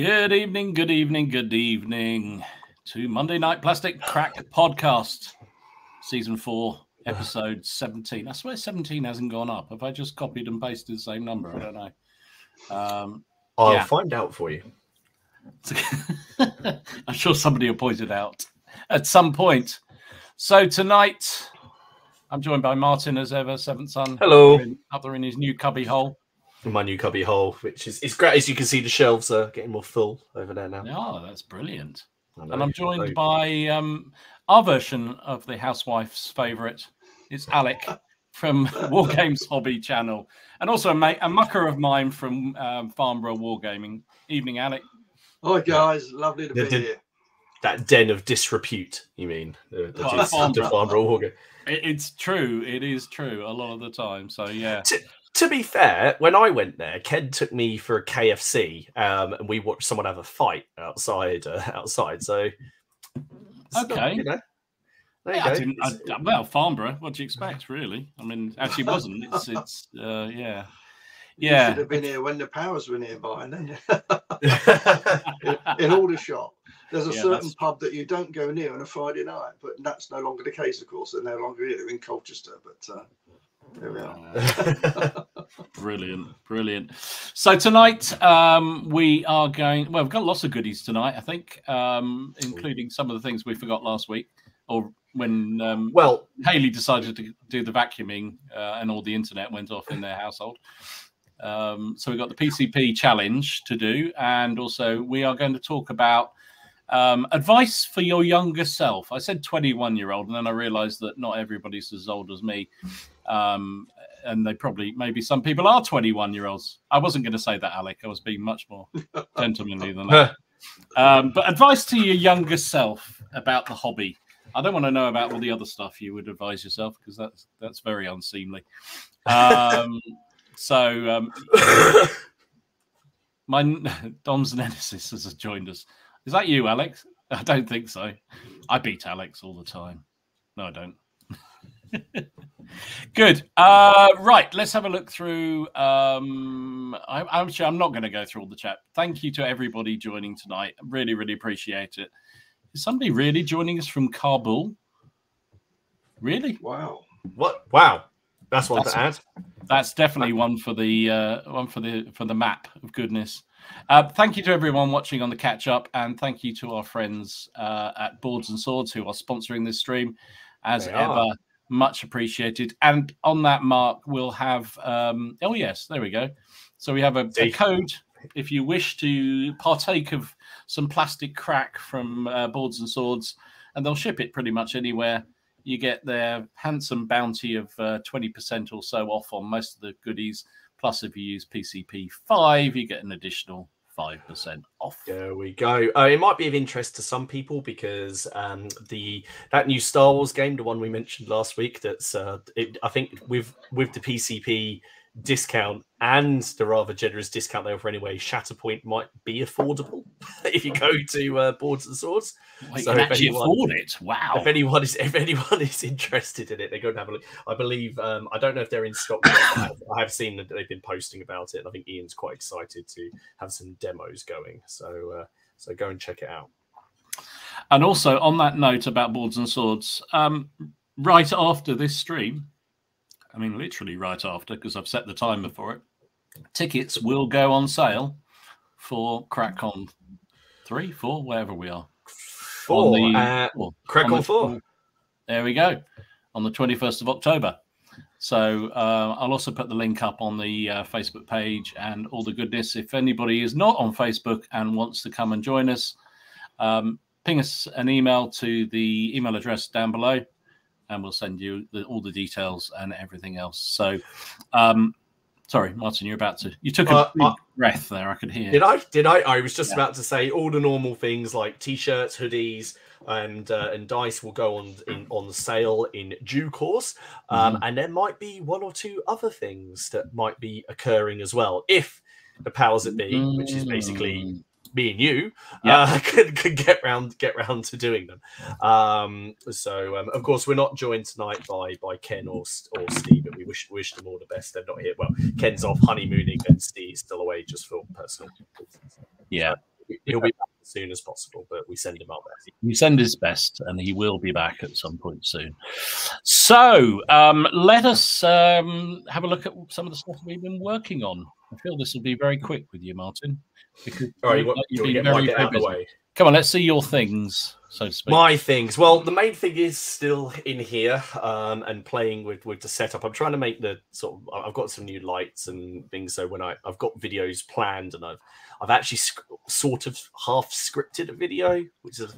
Good evening to Monday Night Plastic Crack Podcast, Season 4, Episode 17. I swear 17 hasn't gone up. Have I just copied and pasted the same number? I don't know. I'll find out for you. I'm sure somebody will point it out at some point. So tonight, I'm joined by Martin as ever, Seventh Son. Hello. Up there in his new cubby hole. My new cubby hole, which is great. As you can see, the shelves are getting more full over there now. Oh, that's brilliant. And I'm joined by our version of the housewife's favourite. It's Alec from Wargames Hobby Channel, and also a mucker of mine from Farnborough Wargaming. Evening, Alec. Hi guys, lovely to be here. That den of disrepute, you mean? Farnborough Wargaming. It's true. It is true a lot of the time. So yeah. To be fair, when I went there, Ken took me for a KFC, and we watched someone have a fight outside. So, okay, you know, there you go. Well, Farnborough. What do you expect, really? I mean, actually, wasn't. It's yeah. You should have been here when the powers were nearby, and then in Aldershot. There's a certain pub that you don't go near on a Friday night, but that's no longer the case, of course. They're no longer here. They're in Colchester, but. There we are. Brilliant. So tonight we are going. Well, we've got lots of goodies tonight, I think, including some of the things we forgot last week, or when Haley decided to do the vacuuming and all the internet went off in their household. So we've got the PCP challenge to do, and also we are going to talk about advice for your younger self. I said 21-year-old, and then I realized that not everybody's as old as me. And maybe some people are 21-year-olds. I wasn't going to say that, Alec. I was being much more gentlemanly than that. But advice to your younger self about the hobby. I don't want to know about all the other stuff you would advise yourself, because that's very unseemly. My Dom's Nemesis has joined us. Is that you, Alex? I don't think so. I beat Alex all the time. No, I don't. Good. Right, let's have a look through. I'm not going to go through all the chat. Thank you to everybody joining tonight. Really, really appreciate it. Is somebody really joining us from Kabul? Really? Wow. What? Wow. That's one to add. That's definitely one for the map of goodness. Thank you to everyone watching on the catch up, and thank you to our friends at Boards and Swords who are sponsoring this stream. As ever, much appreciated. And on that mark, we'll have oh yes, there we go. So we have a code if you wish to partake of some plastic crack from Boards and Swords, and they'll ship it pretty much anywhere. You get their handsome bounty of 20% or so off on most of the goodies. Plus, if you use PCP5, you get an additional 5% off. There we go. It might be of interest to some people because that new Star Wars game, the one we mentioned last week, that's I think with the PCP discount and the rather generous discount they offer anyway, Shatterpoint might be affordable if you go to Boards and Swords. Wait, so you can actually afford it. Wow! If anyone is interested in it, they go and have a look. I believe I don't know if they're in stock. I have seen that they've been posting about it, and I think Ian's quite excited to have some demos going. So go and check it out. And also on that note about Boards and Swords, right after this stream. I mean, literally right after, because I've set the timer for it. Tickets will go on sale for CrackCon 3, 4, wherever we are. CrackCon 4. There we go. On the 21st of October. So I'll also put the link up on the Facebook page and all the goodness. If anybody is not on Facebook and wants to come and join us, ping us an email to the email address down below, and we'll send you all the details and everything else. So, sorry, Martin, you took a big breath there. I could hear. Did I? I was just about to say all the normal things like t-shirts, hoodies, and dice will go on sale in due course. And there might be one or two other things that might be occurring as well, if the powers that be, which is basically me and you, could get round to doing them. Of course, we're not joined tonight by Ken or Steve, but we wish them all the best. They're not here. Well, Ken's off honeymooning, and Steve's still away just for personal reasons. Yeah. He'll be back as soon as possible, but we send him our best. We send his best, and he will be back at some point soon. So let us have a look at some of the stuff we've been working on. I feel this will be very quick with you, Martin, because you've been very out of the way. Come on, let's see your things, so to speak. My things. Well, the main thing is still in here and playing with the setup. I'm trying to make the sort of. I've got some new lights and things. So when I've got videos planned, and I've actually sort of half scripted a video, which is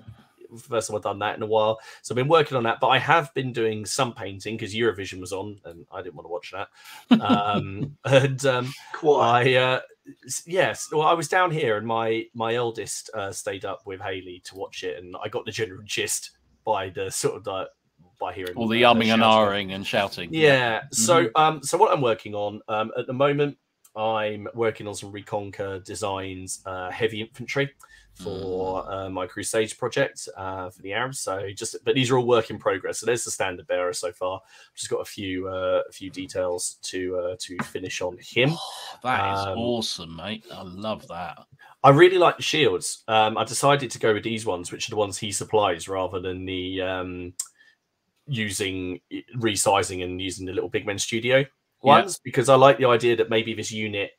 the first time I've done that in a while. So I've been working on that, but I have been doing some painting because Eurovision was on, and I didn't want to watch that. Yes, well, I was down here, and my eldest stayed up with Haley to watch it, and I got the general gist by the sort of by hearing all the umming and ahhing and shouting. Yeah. So so what I'm working on at the moment, I'm working on some Reconquer designs, heavy infantry for my Crusades project for the Arabs. So but these are all work in progress. So there's the standard bearer so far. Just got a few details to finish on him. Oh, that is awesome, mate. I love that. I really like the shields. I decided to go with these ones, which are the ones he supplies, rather than the resizing and using the little Big Men Studio ones, because I like the idea that maybe this unit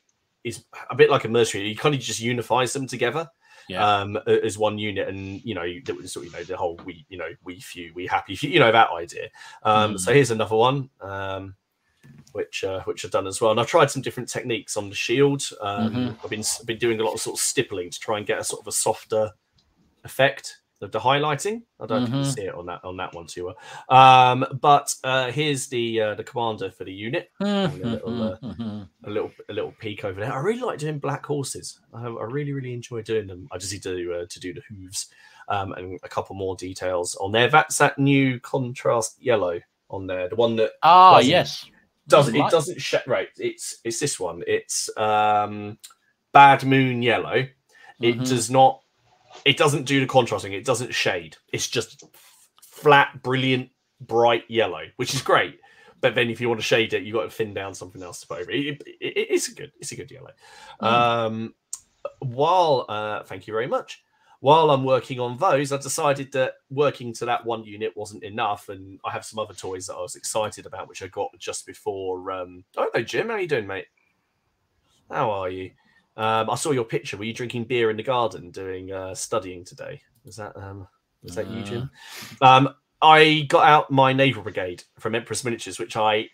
is a bit like a mercenary. You kind of just unifies them together as one unit, and the whole we few, we happy few, that idea. So here's another one which I've done as well, and I've tried some different techniques on the shield. I've been doing a lot of sort of stippling to try and get a sort of a softer effect of the highlighting. I don't think you can see it on that one too well. But here's the commander for the unit. A little peek over there. I really like doing black horses. I really enjoy doing them. I just need to do the hooves and a couple more details on there. That's that new contrast yellow on there. The one that doesn't right. It's this one. It's Bad Moon yellow. It does not. It doesn't do the contrasting. It doesn't shade. It's just flat, brilliant, bright yellow, which is great. But then if you want to shade it, you've got to thin down something else to put over it. It's a good yellow. Thank you very much. While I'm working on those, I decided that working to that one unit wasn't enough, and I have some other toys that I was excited about, which I got just before. Oh, no, Jim, how you doing, mate? How are you? I saw your picture. Were you drinking beer in the garden, doing studying today? Was that you, Jim? I got out my Naval Brigade from Empress Miniatures, which I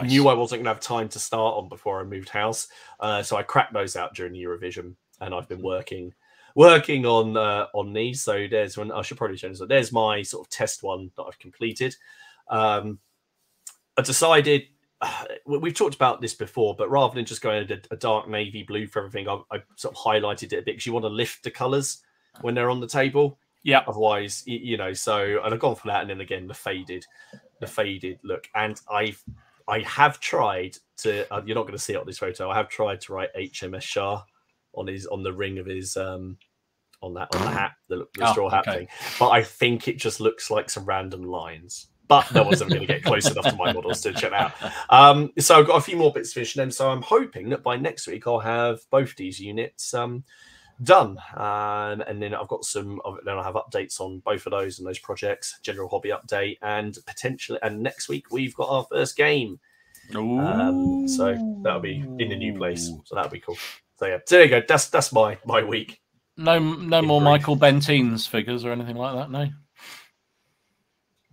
knew I wasn't going to have time to start on before I moved house. So I cracked those out during the Eurovision, and I've been working on these. So there's one. I should probably show this. There's my sort of test one that I've completed. I decided. We've talked about this before, but rather than just going a dark navy blue for everything, I sort of highlighted it a bit because you want to lift the colours when they're on the table. Yeah. Otherwise, so, and I've gone for that, and then again the faded look. And I have tried to. You're not going to see it on this photo. I have tried to write HMS Shah on the ring of his on the hat, the straw hat thing. But I think it just looks like some random lines. But no one's ever going to get close enough to my models to check out. So I've got a few more bits to finish them. So I'm hoping that by next week I'll have both these units done. And then I've got then I'll have updates on both of those and those projects, general hobby update, and potentially. And next week we've got our first game. So that'll be in the new place. So that'll be cool. So yeah, so there you go. That's my week. No more Michael Bentines figures or anything like that. No.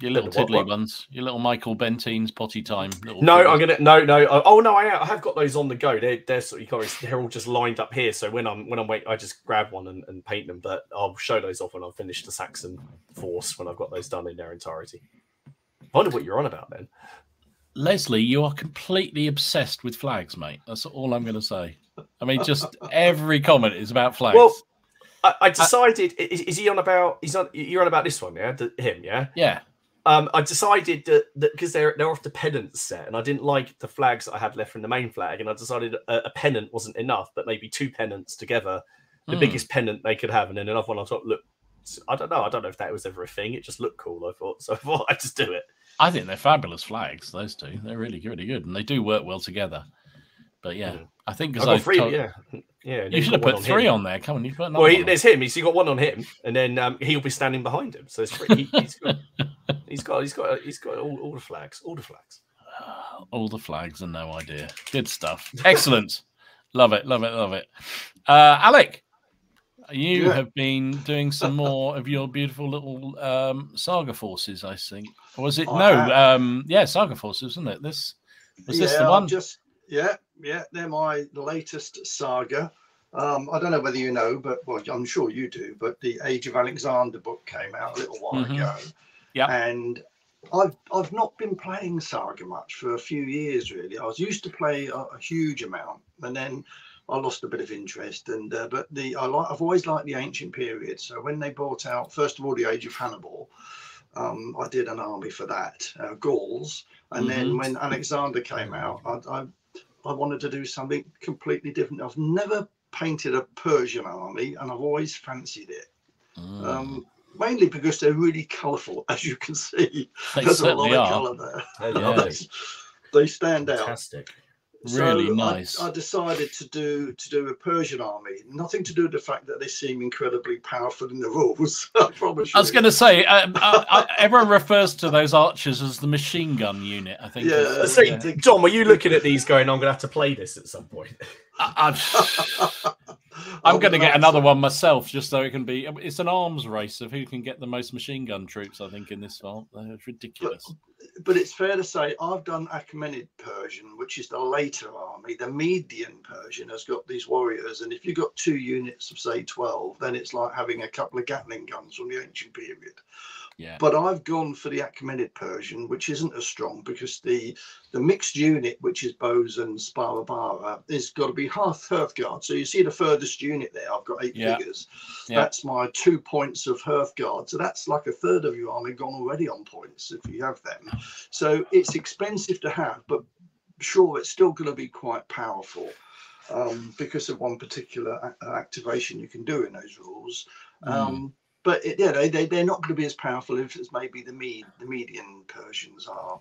Your little tiddly ones, your little Michael Bentines potty time. No, figures. Oh no, I have got those on the go. They're all just lined up here. So when I'm waiting, I just grab one and paint them. But I'll show those off when I've finished the Saxon Force, when I've got those done in their entirety. I wonder what you're on about then. Leslie, you are completely obsessed with flags, mate. That's all I'm going to say. I mean, just every comment is about flags. Well, I decided. Is he on about? You're on about this one, yeah? Him, yeah. Yeah. I decided that because they're off the pennant set, and I didn't like the flags that I had left from the main flag, and I decided a pennant wasn't enough, but maybe two pennants together, the biggest pennant they could have, and then another one on top. Look, I don't know if that was ever a thing. It just looked cool, I thought, so I thought I'd just do it. I think they're fabulous flags. Those two, they're really good, and they do work well together. But yeah, I think I've got 3. Yeah. You should have put 3 on there. Come on, you've put. Well, there's him. He's got 1 on him, and then he'll be standing behind him. So it's 3. He's got all the flags. All the flags. All the flags and no idea. Good stuff. Excellent. Love it. Love it. Love it. Alec, you have been doing some more of your beautiful little saga forces, I think. Or was it? Saga forces, wasn't it? This the one? They're my latest saga. I don't know whether you know, but I'm sure you do. But the Age of Alexander book came out a little while ago. Yeah, and I've not been playing saga much for a few years, really. I was used to play a huge amount, and then I lost a bit of interest. And but I've always liked the ancient period. So when they brought out, first of all, the Age of Hannibal, I did an army for that, Gauls, and then when Alexander came out, I wanted to do something completely different. I've never painted a Persian army, and I've always fancied it. Mainly because they're really colourful, as you can see. There's a lot of colour there. They stand out. Fantastic. Really nice. I decided to do a Persian army. Nothing to do with the fact that they seem incredibly powerful in the rules. I promise you. I was going to say, everyone refers to those archers as the machine gun unit, I think. Yeah. Dom, are you looking at these going, I'm going to have to play this at some point? I'm going to get another one myself, just so it can be. It's an arms race of who can get the most machine gun troops, I think, in this file. It's ridiculous. But it's fair to say I've done Achaemenid Persian, which is the later army. The Median Persian has got these warriors, and if you've got 2 units of, say, 12, then it's like having a couple of Gatling guns from the ancient period. Yeah. But I've gone for the Achaemenid Persian, which isn't as strong, because the mixed unit, which is bows and Sparabara, is got to be Hearthguard. So you see the furthest unit there. I've got 8 figures. Yeah. That's my 2 points of Hearthguard. So that's like a third of your army gone already on points if you have them. So it's expensive to have, but sure, it's still going to be quite powerful because of one particular activation you can do in those rules. But they're not going to be as powerful as maybe the Median Persians are.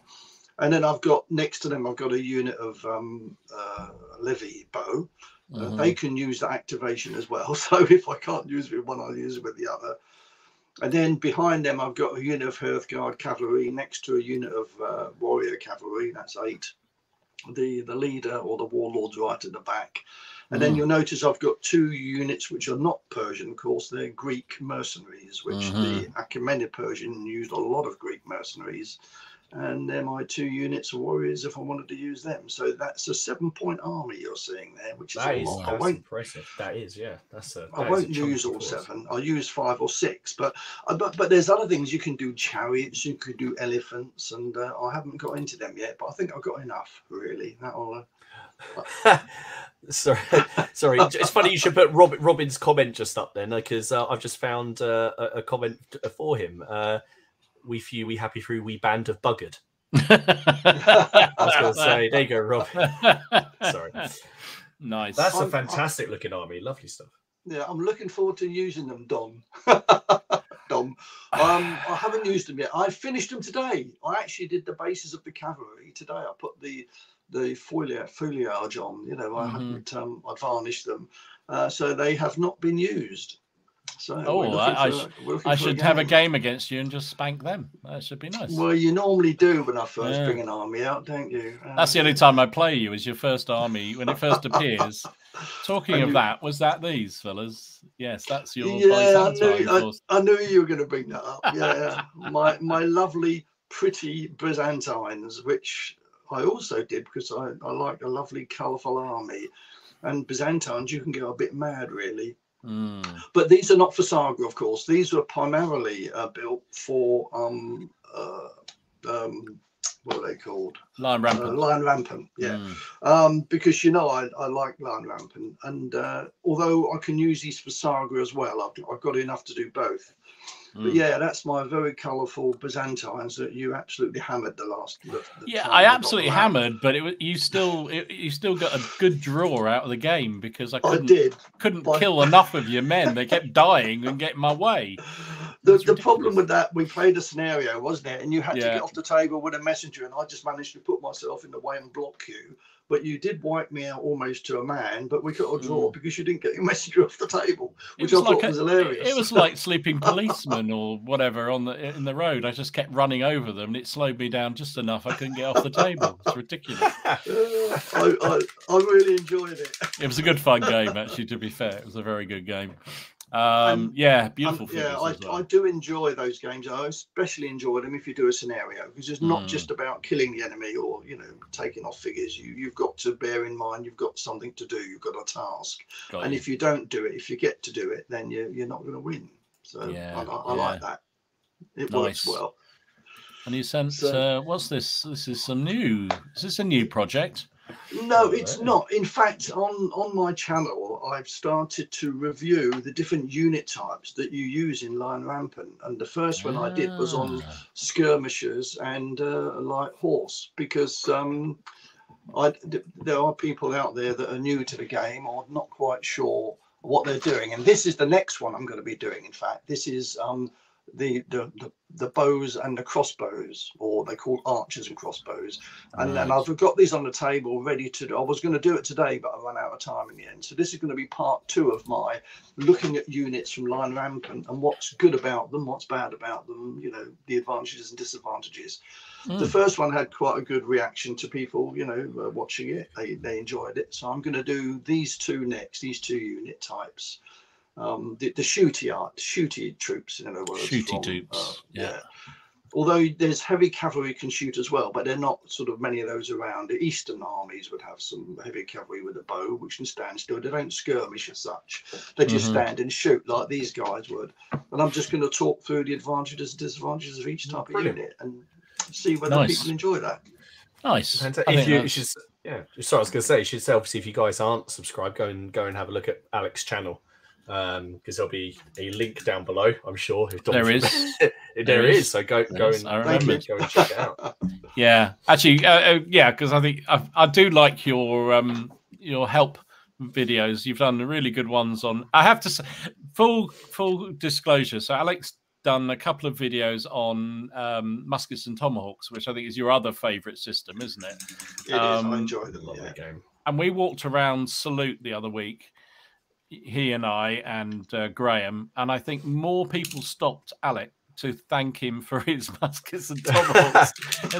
And then I've got next to them, I've got a unit of Levy bow. They can use that activation as well. So if I can't use it with one, I'll use it with the other. And then behind them, I've got a unit of Hearthguard cavalry next to a unit of warrior cavalry. That's 8. The leader or the warlord's right at the back. And then you'll notice I've got 2 units which are not Persian, of course. They're Greek mercenaries, which the Achaemenid Persian used a lot of Greek mercenaries. And they're my 2 units of warriors if I wanted to use them. So that's a 7-point army you're seeing there, which is a lot. That's impressive. That is, yeah. I won't use all 7. I'll use 5 or 6. But there's other things. You can do chariots, you could do elephants, and I haven't got into them yet. But I think I've got enough, really. That'll... Sorry. It's funny you should put Robin's comment just up then, because I've just found a comment for him. We few, we happy through, we band of buggered. I was going to say, there you go, Rob. Sorry. Nice. That's a fantastic looking army. Lovely stuff. Yeah, I'm looking forward to using them, Dom. I haven't used them yet. I finished them today. I actually did the bases of the cavalry today. I put the foliage on. I haven't I varnished them, so they have not been used. So I should have a game against you and just spank them. That should be nice. Well, you normally do when I first bring an army out, don't you? That's the only time I play you, is your first army when it first appears. Talking of that, was that these fellas? Yes, that's your. Yeah, I knew you were going to bring that up. Yeah, my lovely, pretty Byzantines, which I also did because I like a lovely, colourful army. And Byzantines, you can go a bit mad, really. But these are not for Saga, of course. These were primarily built for what are they called? Line Rampant. Line Rampant, yeah. Because I like Line Rampant, and although I can use these for Saga as well, I've got enough to do both. But yeah, that's my very colourful Byzantines that you absolutely hammered the last. I absolutely hammered, but you still got a good draw out of the game because I couldn't kill enough of your men. They kept dying and getting my way. The problem with that, we played a scenario, wasn't it? And you had to get off the table with a messenger, and I just managed to put myself in the way and block you. but you did wipe me out almost to a man. But we got a draw because you didn't get your messenger off the table, which I thought was hilarious. It was like sleeping policemen or whatever in the road. I just kept running over them, and it slowed me down just enough. I couldn't get off the table. It's ridiculous. I really enjoyed it. It was a good fun game, actually. To be fair, it was a very good game. Beautiful figures. Yeah, I do enjoy those games. I especially enjoy them if you do a scenario, because it's not just about killing the enemy or taking off figures. You've got to bear in mind you've got something to do. You've got a task, and if you don't do it, if you get to do it, then you're not going to win. So I like that. It works well. And you sent what's this? This is Is this a new project? No, it's not. In fact, on my channel, I've started to review the different unit types that you use in Lion Rampant. And the first one I did was on skirmishers and light horse, because there are people out there that are new to the game or not quite sure what they're doing. And this is the next one I'm going to be doing. In fact, this is the bows and the crossbows, or they call archers and crossbows, and then I've got these on the table ready to do. I was going to do it today, but I ran out of time in the end. So this is going to be part 2 of my looking at units from Lion Rampant and what's good about them, what's bad about them, the advantages and disadvantages. The first one had quite a good reaction to people, watching it. They enjoyed it. So I'm going to do these 2 next, these 2 unit types. The shooty troops, in other words. Shooty troops, yeah. Although there's heavy cavalry can shoot as well, but they're not sort of many of those around. The eastern armies would have some heavy cavalry with a bow, which can stand still. They don't skirmish as such. They just stand and shoot like these guys would. And I'm just going to talk through the advantages and disadvantages of each type of unit and see whether people enjoy that. Nice. Sorry, I was going to say, you should say, obviously, if you guys aren't subscribed, go and have a look at Alec's channel. Because there'll be a link down below, I'm sure. There is. there is. So go and check it out. Yeah, actually, because I think I do like your help videos. You've done really good ones on. I have to say, full disclosure. So Alec's done a couple of videos on muskets and tomahawks, which I think is your other favourite system, isn't it? It is. I enjoyed it. Lovely game. And we walked around Salute the other week. He and I and Graham, and I think more people stopped Alec to thank him for his muskets and tomahawks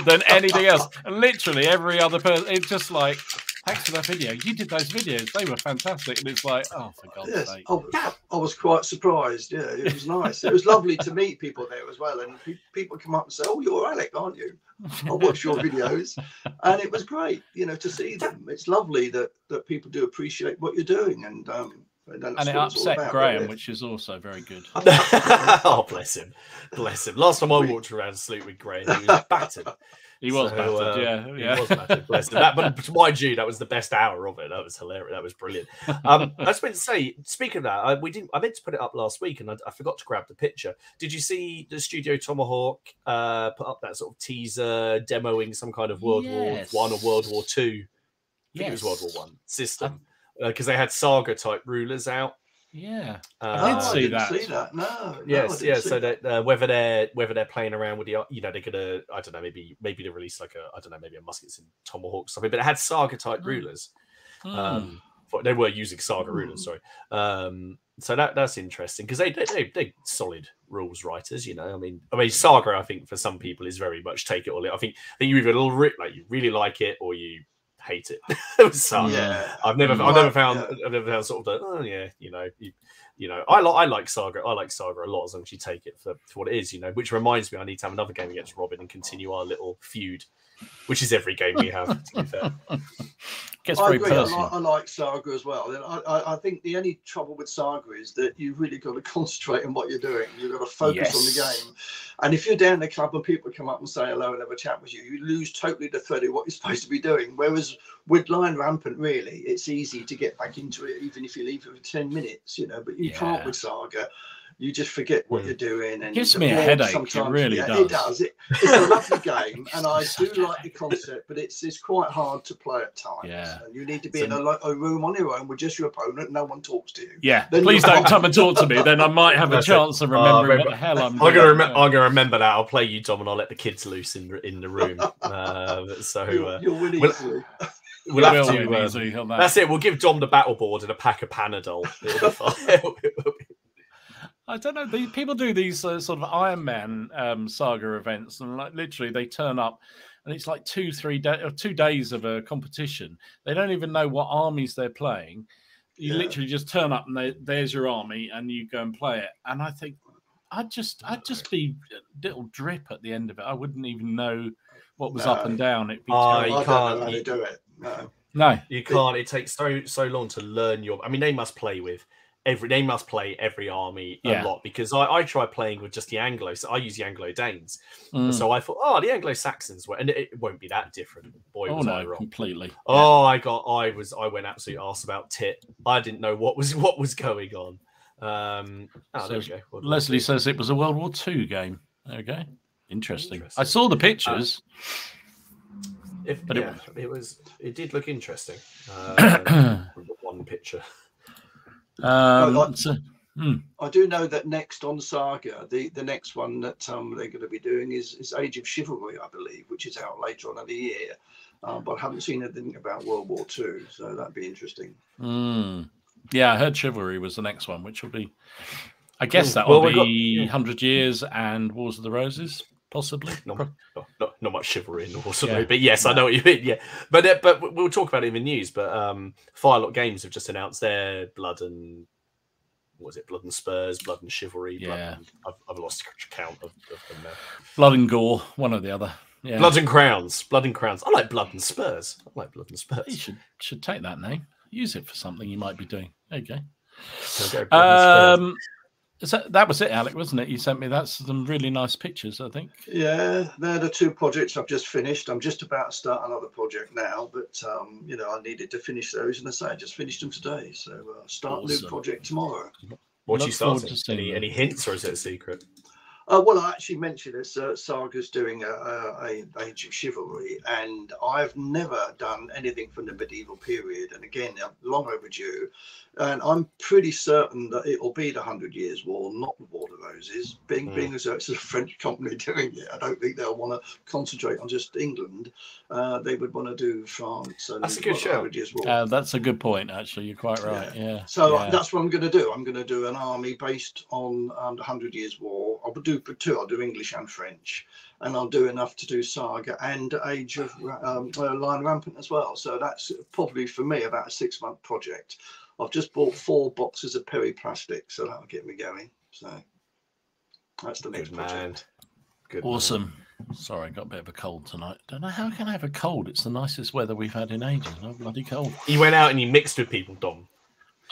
than anything else. And literally every other person, it's just like, thanks for that video. You did those videos; they were fantastic. And it's like, oh, for God's sake! I was quite surprised. Yeah, it was nice. It was lovely to meet people there as well, and people come up and say, "Oh, you're Alec, aren't you?" I watch your videos, and it was great, to see them. It's lovely that people do appreciate what you're doing, and it upset Graham, which is also very good. Oh, bless him. Last time I walked around Salute with Graham, he was battered. He was battered, yeah. He was battered, bless him. But mind you, that was the best hour of it. That was hilarious. That was brilliant. I just meant to say, speaking of that, I meant to put it up last week, and I forgot to grab the picture. Did you see the Studio Tomahawk put up that sort of teaser demoing some kind of World War I or World War II? I think it was World War I system. Because they had Saga type rulers out. Yeah, I did see that. No. Yes, yeah. So that whether they're playing around with the, they're gonna, I don't know, maybe they release like maybe a muskets and tomahawk something. But it had Saga type rulers. They were using Saga rulers. Sorry. So that's interesting because they solid rules writers. I mean Saga. I think for some people is very much take it or leave. I think you either you really like it or you hate it. I've never found sort of I like Saga. I like Saga a lot as long as you take it for what it is, which reminds me I need to have another game against Robin and continue our little feud, which is every game we have, to be fair. I agree. I like Saga as well. And I think the only trouble with Saga is that you've really got to concentrate on what you're doing. You've got to focus on the game. And if you're down the club and people come up and say hello and have a chat with you, you lose totally the thread of what you're supposed to be doing. Whereas with Lion Rampant, really, it's easy to get back into it, even if you leave it for 10 minutes, But you can't with Saga. You just forget what you're doing, and it gives me a headache. It really does. It does. It's a lovely game, and I do like the concept, but it's quite hard to play at times. Yeah, and you need to be in a room on your own with just your opponent. No one talks to you. Yeah, please don't come and talk to me. Then I might have a chance of remembering what the hell I'm doing. I'm gonna remember that. I'll play you, Tom, and I'll let the kids loose in the room. You'll win easily. We'll have to. That's it. We'll give Dom the battle board and a pack of Panadol. It'll be fine. I don't know. People do these sort of Iron Man saga events, and like literally they turn up, and it's like 2 days of a competition. They don't even know what armies they're playing. You literally just turn up, and there's your army, and you go and play it. And I think I'd just be a little drip at the end of it. I wouldn't even know what was up and down. It'd be I don't know how to do it. No, you can't. It takes so long to learn your. I mean, they must play every army a lot, because I tried playing with just the Anglos. I use the Anglo-Danes, so I thought, the Anglo-Saxons were, and it won't be that different. Boy, was I wrong. Completely. Oh, I went absolutely arse about tit. I didn't know what was going on. There we go. Leslie says it was a World War II game. There we go. Interesting. I saw the pictures. It did look interesting. One picture. I do know that next on Saga, the next one that they're going to be doing is Age of Chivalry, I believe, which is out later on in the year. But I haven't seen anything about World War II, so that'd be interesting. Yeah, I heard Chivalry was the next one, which will be, I guess that will be 100 Years and Wars of the Roses, possibly. Not much chivalry in the Wars of the Roses, but yes, I know what you mean. Yeah, but we'll talk about it in the news. But Firelock Games have just announced their Blood and Spurs, Blood and Chivalry. I've lost count of them now. Blood and Gore, one or the other. Yeah. Blood and Crowns. I like Blood and Spurs. You should take that name. Use it for something you might be doing. There you go. That was it, Alec, wasn't it? You sent me some really nice pictures, I think. Yeah, they're the 2 projects I've just finished. I'm just about to start another project now, but I needed to finish those, and I just finished them today. So start a new project tomorrow. What you starting? Any hints, or is it a secret? Well, I actually mentioned this. Saga's doing a Age of Chivalry, and I've never done anything from the medieval period. And again, long overdue. And I'm pretty certain that it will be the 100 Years' War, not the War of the Roses. Being as though it's a French company doing it, I don't think they'll want to concentrate on just England. They would want to do France. And that's a good show. That's a good point, actually. You're quite right. Yeah. So that's what I'm going to do. I'm going to do an army based on the 100 Years' War. I will do 2. I'll do English and French, and I'll do enough to do Saga and Age of Lion Rampant as well. So that's probably for me about a 6-month project. I've just bought 4 boxes of plastic, so that'll get me going. So that's the next project. Good awesome. Man. Sorry, I got a bit of a cold tonight. Don't know how can I have a cold. It's the nicest weather we've had in ages. No bloody cold. You went out and you mixed with people, Dom.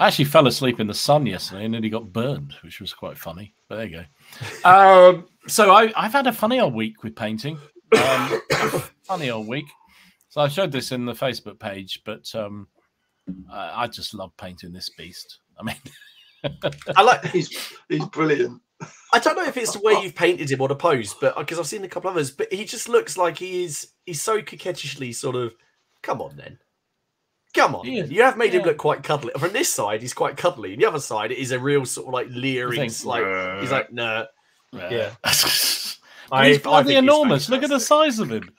I actually fell asleep in the sun yesterday and nearly got burned, which was quite funny. But there you go. So I've had a funny old week with painting. Funny old week. So I showed this in the Facebook page, but I just love painting this beast. I mean, I like he's brilliant. I don't know if it's the way you've painted him or the pose, but because I've seen a couple of others, but he just looks like he's so coquettishly sort of. Come on, then. Come on, you have made him look quite cuddly. From this side, he's quite cuddly. And the other side is a real sort of like leering, he's like, nah. Yeah. He's bloody enormous. Look at the size of him.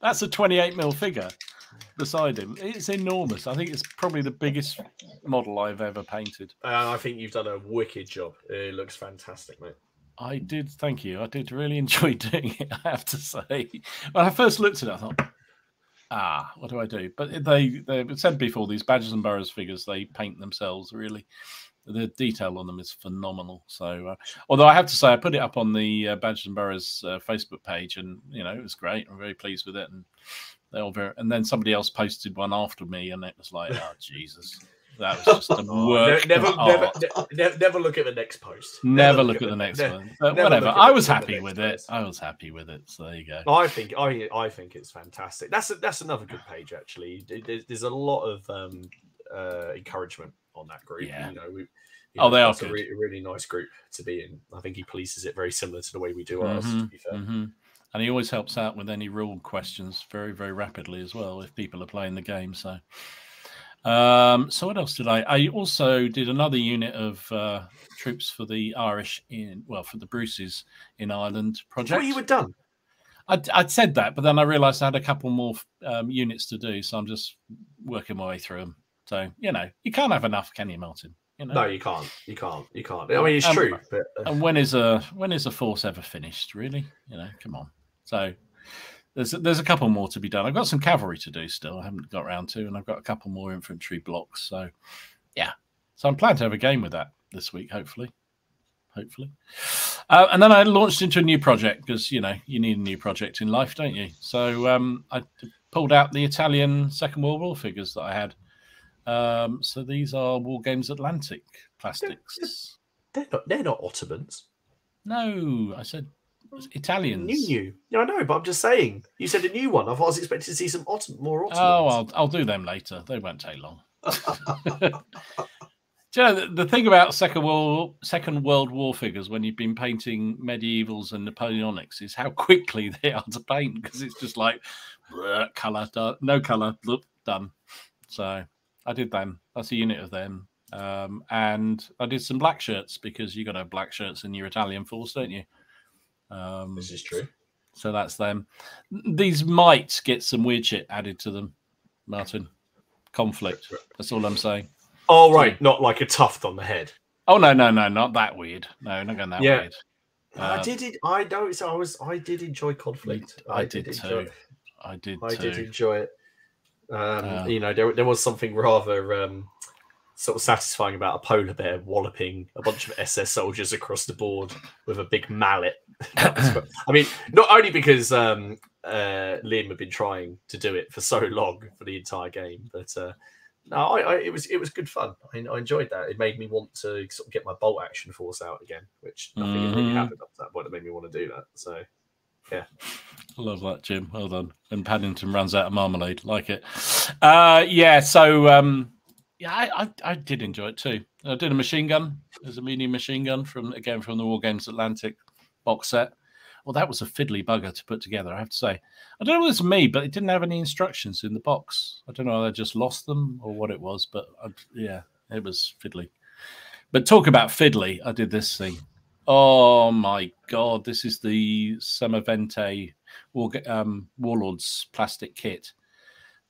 That's a 28mm figure beside him. It's enormous. I think it's probably the biggest model I've ever painted. I think you've done a wicked job. It looks fantastic, mate. I did. Thank you. I did really enjoy doing it, I have to say. When I first looked at it, I thought, what do I do? But they said before, these Badgers and Burrows figures, they paint themselves really. The detail on them is phenomenal. So, although I have to say, I put it up on the Badgers and Burrows Facebook page, and it was great. I'm very pleased with it, and they all very. And then somebody else posted one after me, and it was like, oh Jesus, that was just a work. Never look at the next post. Never look at the next one. But whatever. I was happy with it. I was happy with it. So there you go. I think it's fantastic. That's another good page actually. There's a lot of encouragement on that group. Yeah. They are good. A really nice group to be in. I think he polices it very similar to the way we do ours. To be fair. And he always helps out with any rule questions very, very rapidly as well if people are playing the game. So. So what else did I also did another unit of troops for the Irish for the Bruces in Ireland project. What you were done? I'd said that, but then I realised I had a couple more units to do, so I'm just working my way through them. So you can't have enough, can you, Martin? No, you can't. You can't. I mean, it's true. But, and when is a force ever finished? Really? Come on. So there's a couple more to be done. I've got some cavalry to do still. I haven't got around to, and I've got a couple more infantry blocks. So yeah. So I'm planning to have a game with that this week, hopefully. And then I launched into a new project because you need a new project in life, don't you? So I pulled out the Italian Second World War figures that I had. So these are Wargames Atlantic plastics. They're not Ottomans. No, I said Italians. New. Yeah, I know, but I'm just saying. You said a new one. I was expecting to see some more Ottomans. Oh, I'll do them later. They won't take long. Do you know, the thing about Second World War figures when you've been painting medievals and Napoleonics is how quickly they are to paint, because it's just like colour, no colour, done. So I did them. That's a unit of them. And I did some black shirts, because you got to have black shirts in your Italian force, don't you? This is true. So that's them. These might get some weird shit added to them, Martin. Conflict. That's all I'm saying. Oh, right. Not like a tuft on the head. Oh, no, not that weird. No, not going that weird. I did enjoy conflict. I did too. I did enjoy it. There was something rather sort of satisfying about a polar bear walloping a bunch of SS soldiers across the board with a big mallet. I mean, not only because Liam had been trying to do it for so long for the entire game, but no, it was good fun. I enjoyed that. It made me want to sort of get my bolt action force out again, which nothing had really happened up to that point that made me want to do that. So, yeah. I love that, Jim. Well done. And Paddington runs out of marmalade. Like it. Yeah, so, I did enjoy it too. I did a machine gun. There's a medium machine gun from the Wargames Atlantic box set. Well, that was a fiddly bugger to put together, I have to say. I don't know if it's me, but it didn't have any instructions in the box. I don't know whether I just lost them or what it was, but yeah, it was fiddly. But talk about fiddly, I did this thing. Oh, my God. This is the Semavente Warlords plastic kit.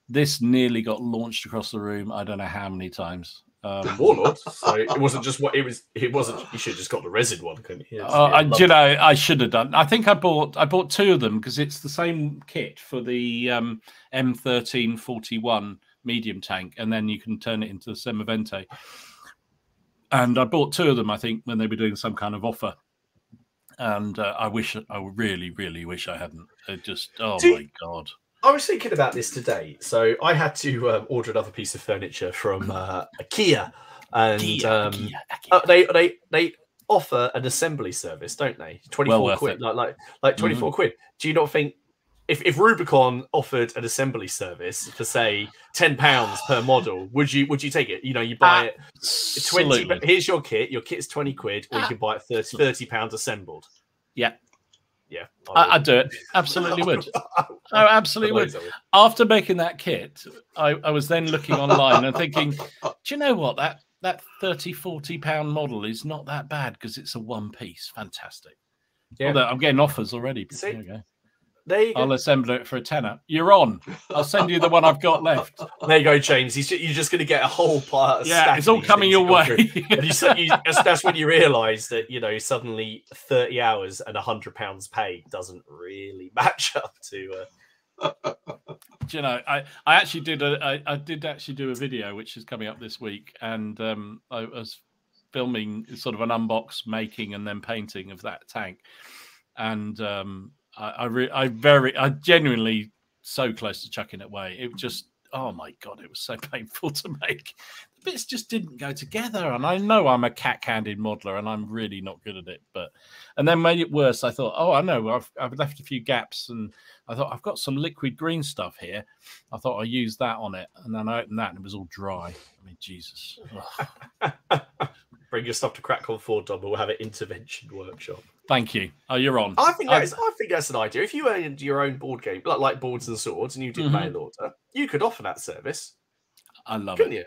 This nearly got launched across the room. I don't know how many times. Warlords. So it wasn't just what it was. It wasn't. You should have just got the resin one, couldn't you? I should have done. I think I bought two of them because it's the same kit for the M1341 medium tank, and then you can turn it into the Semavente. And I bought two of them, I think, when they were doing some kind of offer. And I really, really wish I hadn't. It just, my God. I was thinking about this today. So I had to order another piece of furniture from IKEA. And IKEA. They offer an assembly service, don't they? 24 quid. Like 24 quid. Do you not think if Rubicon offered an assembly service for say £10 per model, would you take it? You buy it 20. Here's your kit. Your kit's 20 quid, or you can buy it £30 assembled. Yeah. Yeah, I'd do it. Absolutely would. I absolutely would. After making that kit, I was then looking online and thinking, do you know what? That £30-40 model is not that bad because it's a one piece. Fantastic. Yeah, although I'm getting offers already. There you go. I'll assemble it for a tenner. You're on. I'll send you the one I've got left. There you go, James. You're just going to get a whole part. Yeah, it's all coming your way. That's when you realise that suddenly 30 hours and £100 pay doesn't really match up to. I actually did I did actually do a video which is coming up this week, and I was filming sort of an unbox, making, and then painting of that tank, and. I genuinely so close to chucking it away. It just, oh my God, it was so painful to make. The bits just didn't go together. And I know I'm a cat-handed modeler and I'm really not good at it. And then made it worse. I thought, I know, I've left a few gaps, and I thought I've got some liquid green stuff here. I thought I'll use that on it. And then I opened that and it was all dry. I mean, Jesus. Bring your stuff to Crackle 4, Dom, and we'll have an intervention workshop. Thank you. Oh, you're on. I think that's an idea. If you owned your own board game, like Boards and Swords, and you did mail order, you could offer that service. I love Couldn't you?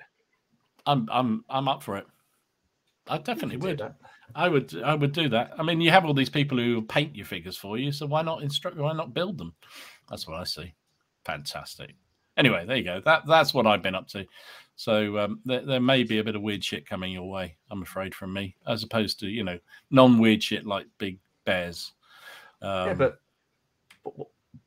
I'm up for it. I definitely would. I would do that. I mean, you have all these people who paint your figures for you, so why not build them? That's what I see. Fantastic. Anyway, there you go. That's what I've been up to. So there may be a bit of weird shit coming your way, I'm afraid, from me, as opposed to, non-weird shit like big bears. Yeah, but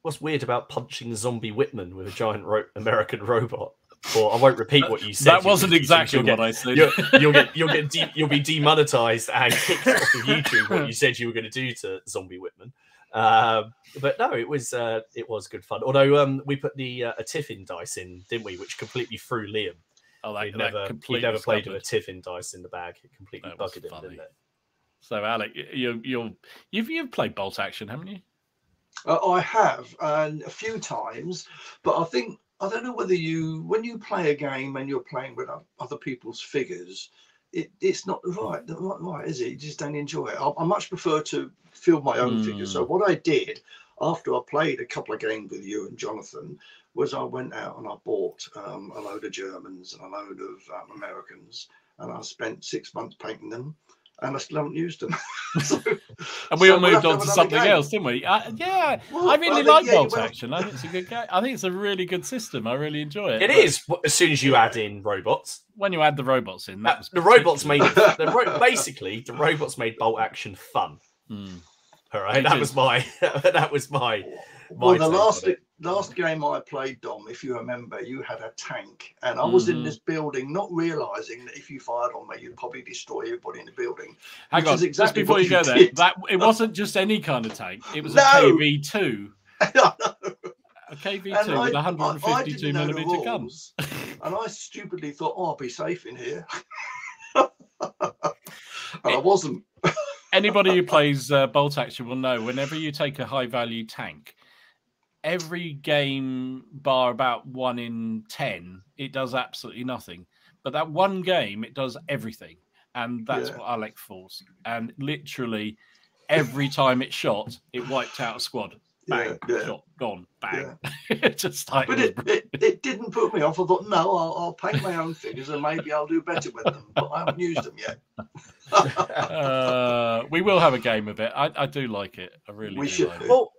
what's weird about punching Zombie Whitman with a giant American robot? Or I won't repeat what you said. That wasn't exactly what I said. You'll be demonetized and kicked off of YouTube. What you said you were going to do to Zombie Whitman. But no, it was good fun. Although we put a Tiffin dice in, didn't we? Which completely threw Liam. Oh, he never played with a Tiffin dice in the bag. It completely buggered him, didn't it? So, Alec, you've played Bolt Action, haven't you? I have, and a few times. But I don't know whether when you play a game and you're playing with other people's figures, it's not right, is it? You just don't enjoy it. I much prefer to field my own figures. So what I did after I played a couple of games with you and Jonathan was I went out and I bought a load of Germans and a load of Americans, and I spent 6 months painting them. And I still haven't used them. And we all moved on to something else, didn't we? Yeah, well, I really like Bolt Action. I think it's a good game. I think it's a really good system. I really enjoy it. It is, as soon as you add in robots. When you add the robots in, the robots made basically the robots made Bolt Action fun. All right, that was my well, the last game I played, Dom, if you remember, you had a tank, and I was in this building, not realising that if you fired on me, you'd probably destroy everybody in the building. Hang on, just before you go there, it wasn't just any kind of tank; it was a KV-2. I know. A KV-2 with 152 millimeter guns. And I stupidly thought, I'll be safe in here. And I wasn't. Anybody who plays Bolt Action will know whenever you take a high value tank, every game bar about 1 in 10, it does absolutely nothing. But that one game, it does everything. And that's what Alec forced. And literally every time it shot, it wiped out a squad. Bang, shot, gone, bang. Just like, but it didn't put me off. I thought, no, I'll paint my own figures and maybe I'll do better with them. But I haven't used them yet. We will have a game of it. I do like it. I really do like it. Well,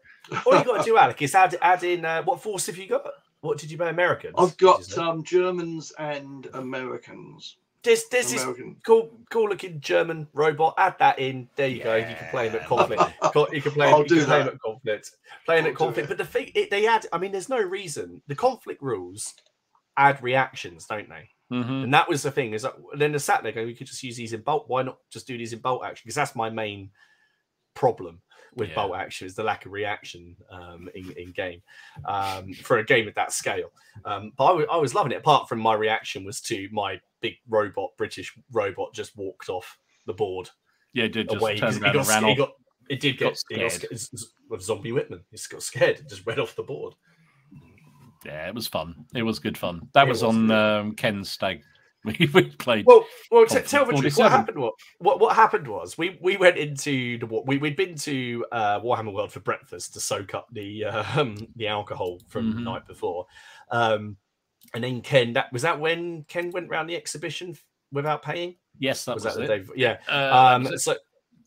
all you got to do, Alec, is add in what force have you got? What did you buy? Americans? I've got Germans and Americans. There's this cool looking German robot. Add that in. There you go. You can play him at conflict. You can play him at conflict. Playing at conflict. But the thing they add, I mean, there's no reason. The conflict rules add reactions, don't they? And that was the thing. Is that then the sat there going, we could just use these in Bolt. Why not just do these in Bolt Action? Because that's my main problem with Bolt Action, is the lack of reaction in game for a game at that scale. But I was loving it. Apart from my reaction was to my big British robot just walked off the board. Yeah, it did. Just turn around and ran off. It got scared with Zombie Whitman. He just got scared. It just ran off the board. Yeah, it was fun. It was good fun. That was on Ken's stag. We played. Well, tell me what happened. What happened was we went into we'd been to Warhammer World for breakfast to soak up the alcohol from the night before, and then Ken. Was that when Ken went round the exhibition without paying? Yes, that was that it. The day before? Yeah.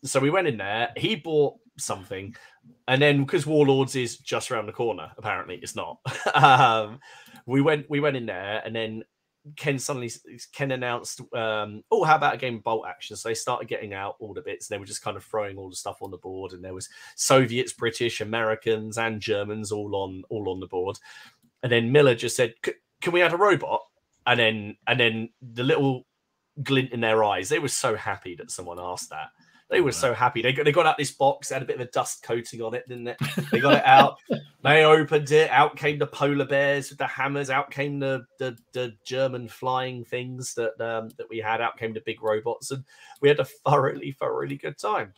So we went in there. He bought something, and then because Warlords is just around the corner, apparently it's not. We went in there, and then Ken announced, how about a game of Bolt Action? So they started getting out all the bits, and they were just kind of throwing all the stuff on the board, and there was Soviets, British, Americans, and Germans all on the board. And then Miller just said, "Can we add a robot?" And then the little glint in their eyes, they were so happy that someone asked that. They were so happy. They got out this box, had a bit of a dust coating on it, didn't it? They got it out. They opened it. Out came the polar bears with the hammers. Out came the German flying things that we had. Out came the big robots, and we had a thoroughly good time.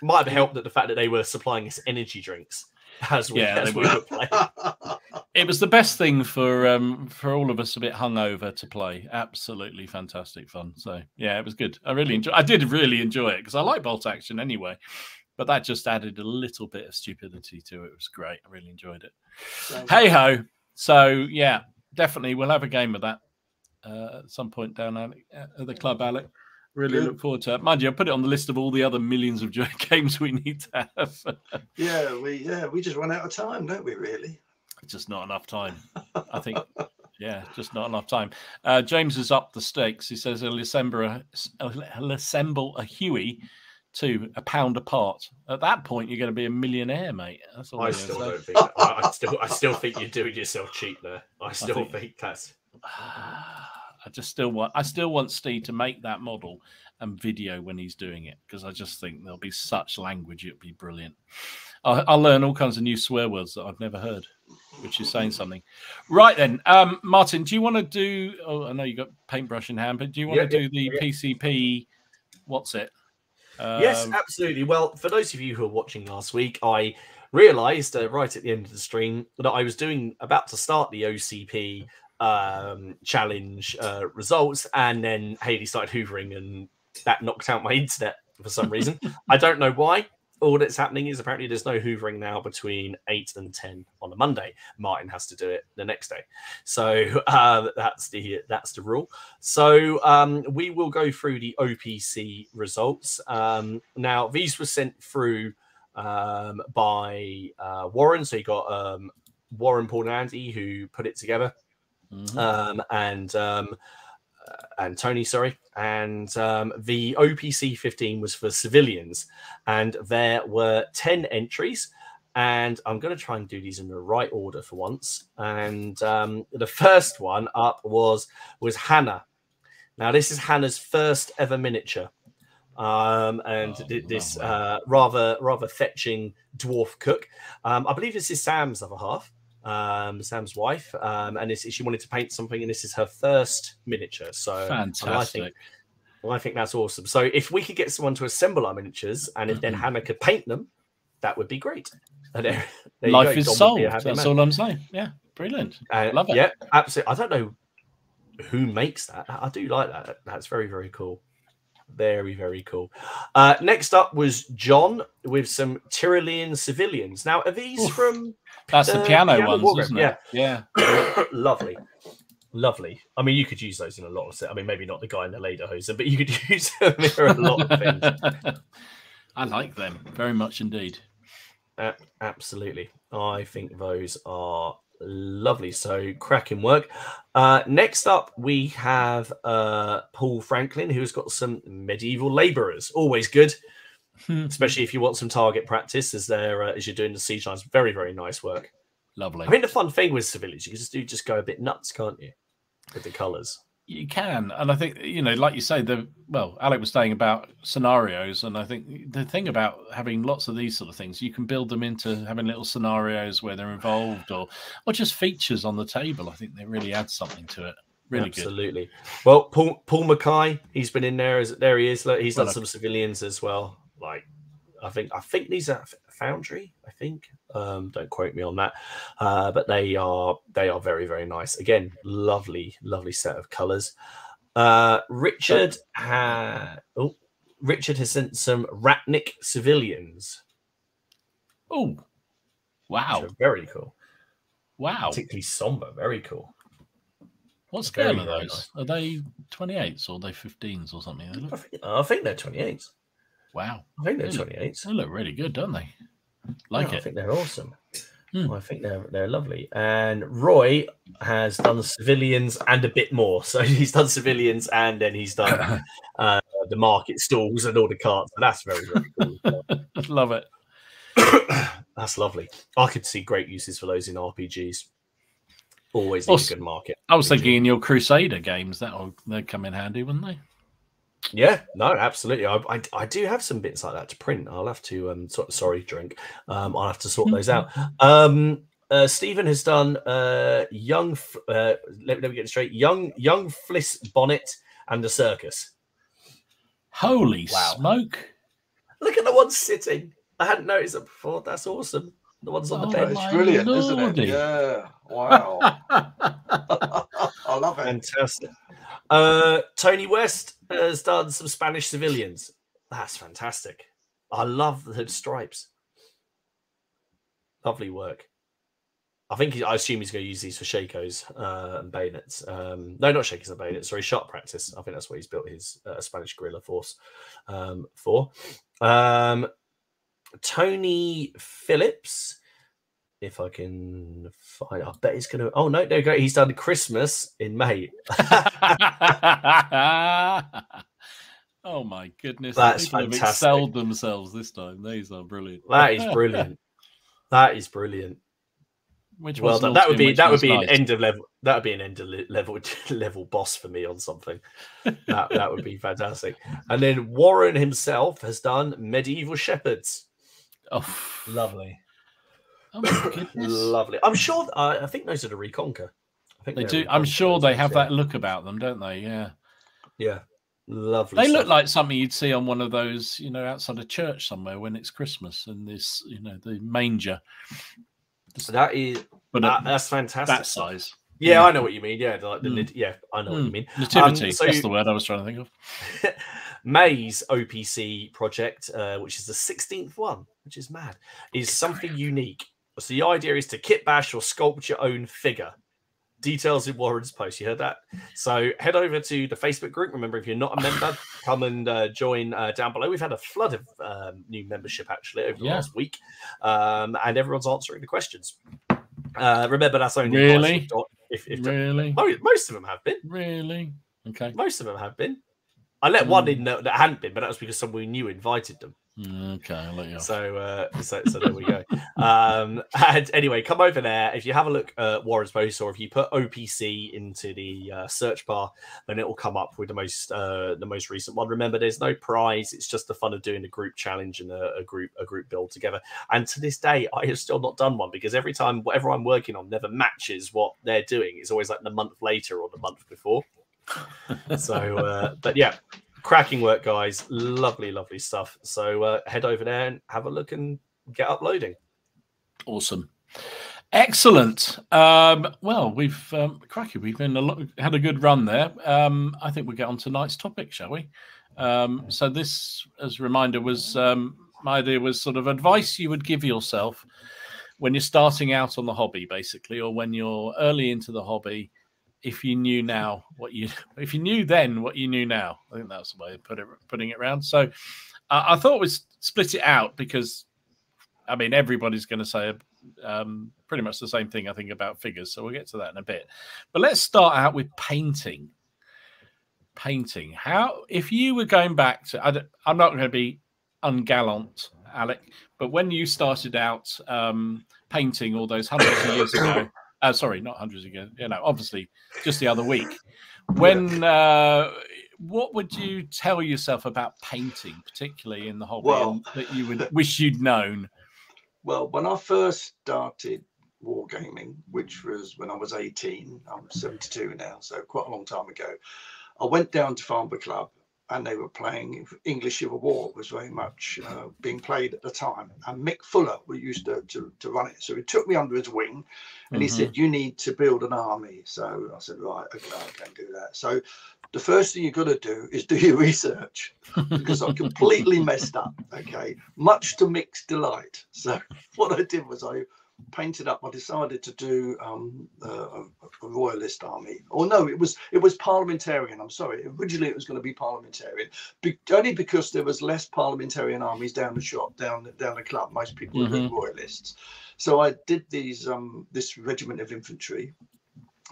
Might have helped that the fact that they were supplying us energy drinks as we were playing. It was the best thing for all of us a bit hungover to play. Absolutely fantastic fun. So yeah, it was good. I did really enjoy it because I like Bolt Action anyway. But that just added a little bit of stupidity to it. It was great. I really enjoyed it. Hey ho. So yeah, definitely we'll have a game of that at some point down at the club, Alec. Really look forward to it. Mind you, I put it on the list of all the other millions of games we need to have. we just run out of time, don't we? Really, just not enough time. I think. Yeah, just not enough time. James has upped the stakes. He says he'll assemble a Huey to £1 apart. At that point, you're going to be a millionaire, mate. That's all I still don't think. I still think you're doing yourself cheap there. I think that's. I still want Steve to make that model and video when he's doing it, because I just think there'll be such language. It'll be brilliant. I'll learn all kinds of new swear words that I've never heard, which is saying something. Right then, Martin, do you want to do? Oh, I know you got paintbrush in hand, but do you want to do the PCP? What's it? Yes, absolutely. Well, for those of you who are watching last week, I realised right at the end of the stream that I was about to start the OCP challenge results, and then Hayley started hoovering, and that knocked out my internet for some reason. I don't know why. All that's happening is apparently there's no hoovering now between 8 and 10 on a Monday. Martin has to do it the next day. So that's the rule. So we will go through the OPC results. Now, these were sent through by Warren. So you got Warren, Paul and Andy who put it together. And Tony, sorry. And the OPC 15 was for civilians, and there were 10 entries. And I'm going to try and do these in the right order for once. And the first one up was Hannah. Now, this is Hannah's first ever miniature. This rather fetching dwarf cook. I believe this is Sam's other half. Sam's wife, and she wanted to paint something, and this is her first miniature. So fantastic! I think that's awesome. So if we could get someone to assemble our miniatures, and if then Hannah could paint them, that would be great. There Life is sold. That's all I'm saying. Yeah, brilliant. Love it. Yeah, absolutely. I don't know who makes that. I do like that. That's very, very cool. Very, very cool. Next up was John with some Tyrolean civilians. Now, are these from... That's the piano ones, isn't it? Yeah. Lovely. I mean, you could use those in a lot of... I mean, maybe not the guy in the lederhosen, but you could use them in a lot of things. I like them very much indeed. Absolutely. I think those are lovely. So cracking work. Next up, we have Paul Franklin, who's got some medieval labourers. Always good, especially if you want some target practice as you're doing the siege lines. Very, very nice work. Lovely. I think the fun thing with civilians, you can just go a bit nuts, can't you, with the colours? You can, and I think, like you say, Alec was saying about scenarios, and I think the thing about having lots of these sort of things, you can build them into having little scenarios where they're involved, or just features on the table. I think they really add something to it. Really absolutely. Good. Well, Paul Mackay, he's been in there. There he is. Look, he's done some civilians as well. Like, I think these are Foundry. I think. Don't quote me on that. But they are very, very nice. Again, lovely set of colours. Richard has sent some Ratnik civilians. Oh, wow! Very cool. Wow, particularly somber. Very cool. What scale are those? Nice. Are they 28s or are they 15s or something? I think they're 28s. Wow. I think they're 28s. They look really good, don't they? I think they're awesome. I think they're lovely. And Roy has done civilians and a bit more. So he's done civilians and then he's done the market stalls and all the carts. And that's very, very cool. Love it. That's lovely. I could see great uses for those in RPGs. Always need a good market. I was thinking in your Crusader games, they'd come in handy, wouldn't they? Yeah, no, absolutely. I do have some bits like that to print. I'll have to I'll have to sort those out. Stephen has done young. Let me get it straight. Young Fliss bonnet and the circus. Holy smoke! Look at the one sitting. I hadn't noticed it before. That's awesome. The ones on the bench. It's brilliant, isn't it? Yeah. Wow. I love it. Fantastic. Tony West has done some Spanish civilians. That's fantastic. I love the stripes. Lovely work. I assume he's going to use these for shakos and bayonets. No, not shakos and bayonets. Sorry, sharp practice. I think that's what he's built his Spanish guerrilla force for. Tony Phillips, if I can find, I bet he's going to. Oh no, there you go. He's done Christmas in May. Oh my goodness! That's People fantastic. have excelled themselves this time. These are brilliant. That is brilliant. That is brilliant. Which well done. That would be nice. an end of level. That would be an end of level boss for me on something. That would be fantastic. And then Warren himself has done medieval shepherds. Oh, lovely. Oh my goodness. Lovely. I'm sure. I think those are the Reconquer. I think they do. I'm sure they have that look about them, don't they? Yeah. Yeah. Lovely. They look like something you'd see on one of those, outside a church somewhere when it's Christmas and this, the manger. That's fantastic. That size. Yeah, I know what you mean. Yeah, like I know what you mean. Nativity. That's the word I was trying to think of. May's OPC project, which is the 16th one, which is mad, is something unique. So the idea is to kit bash or sculpt your own figure. Details in Warren's post. You heard that? So head over to the Facebook group. Remember, if you're not a member, come and join down below. We've had a flood of new membership actually over the last week, and everyone's answering the questions. Remember, that's only really. If really, most of them have been. Really, okay. Most of them have been. I let one in that hadn't been, but that was because someone we knew invited them. Okay, I'll let you off. So there we go. And anyway, come over there. If you have a look at Warren's post, or if you put OPC into the search bar, then it will come up with the most recent one. Remember, there's no prize. It's just the fun of doing a group challenge and a group build together. And to this day, I have still not done one because every time whatever I'm working on never matches what they're doing. It's always like the month later or the month before. So, but yeah. Cracking work, guys. Lovely, lovely stuff. So head over there and have a look and get uploading. Awesome. Excellent. Well, we've had a good run there. I think we'll get on to tonight's topic, shall we? So this, as a reminder, was my idea was sort of advice you would give yourself when you're starting out on the hobby, basically, or when you're early into the hobby. If you knew now if you knew then what you knew now, I think that's the way of putting it around. So I thought we'd split it out because, I mean, everybody's going to say pretty much the same thing, I think, about figures. So we'll get to that in a bit. But let's start out with painting. Painting. How, if you were going back to, I'm not going to be ungallant, Alec, but when you started out painting all those hundreds of years ago, sorry, not hundreds ago. Obviously, just the other week. When, what would you tell yourself about painting, particularly in the hobby, that you would wish you'd known? Well, when I first started wargaming, which was when I was 18, I'm 72 now, so quite a long time ago, I went down to Farnborough Club. And they were playing English Civil War was very much being played at the time. And Mick Fuller used to run it. So he took me under his wing and he said, you need to build an army. So I said, right, okay, I can do that. So the first thing you've got to do is do your research because I completely messed up, okay, much to Mick's delight. So what I did was I painted up. I decided to do a royalist army. Or no, it was parliamentarian. I'm sorry. Originally, it was going to be parliamentarian, only because there was less parliamentarian armies down the shop, down the club. Most people were doing royalists. So I did these this regiment of infantry,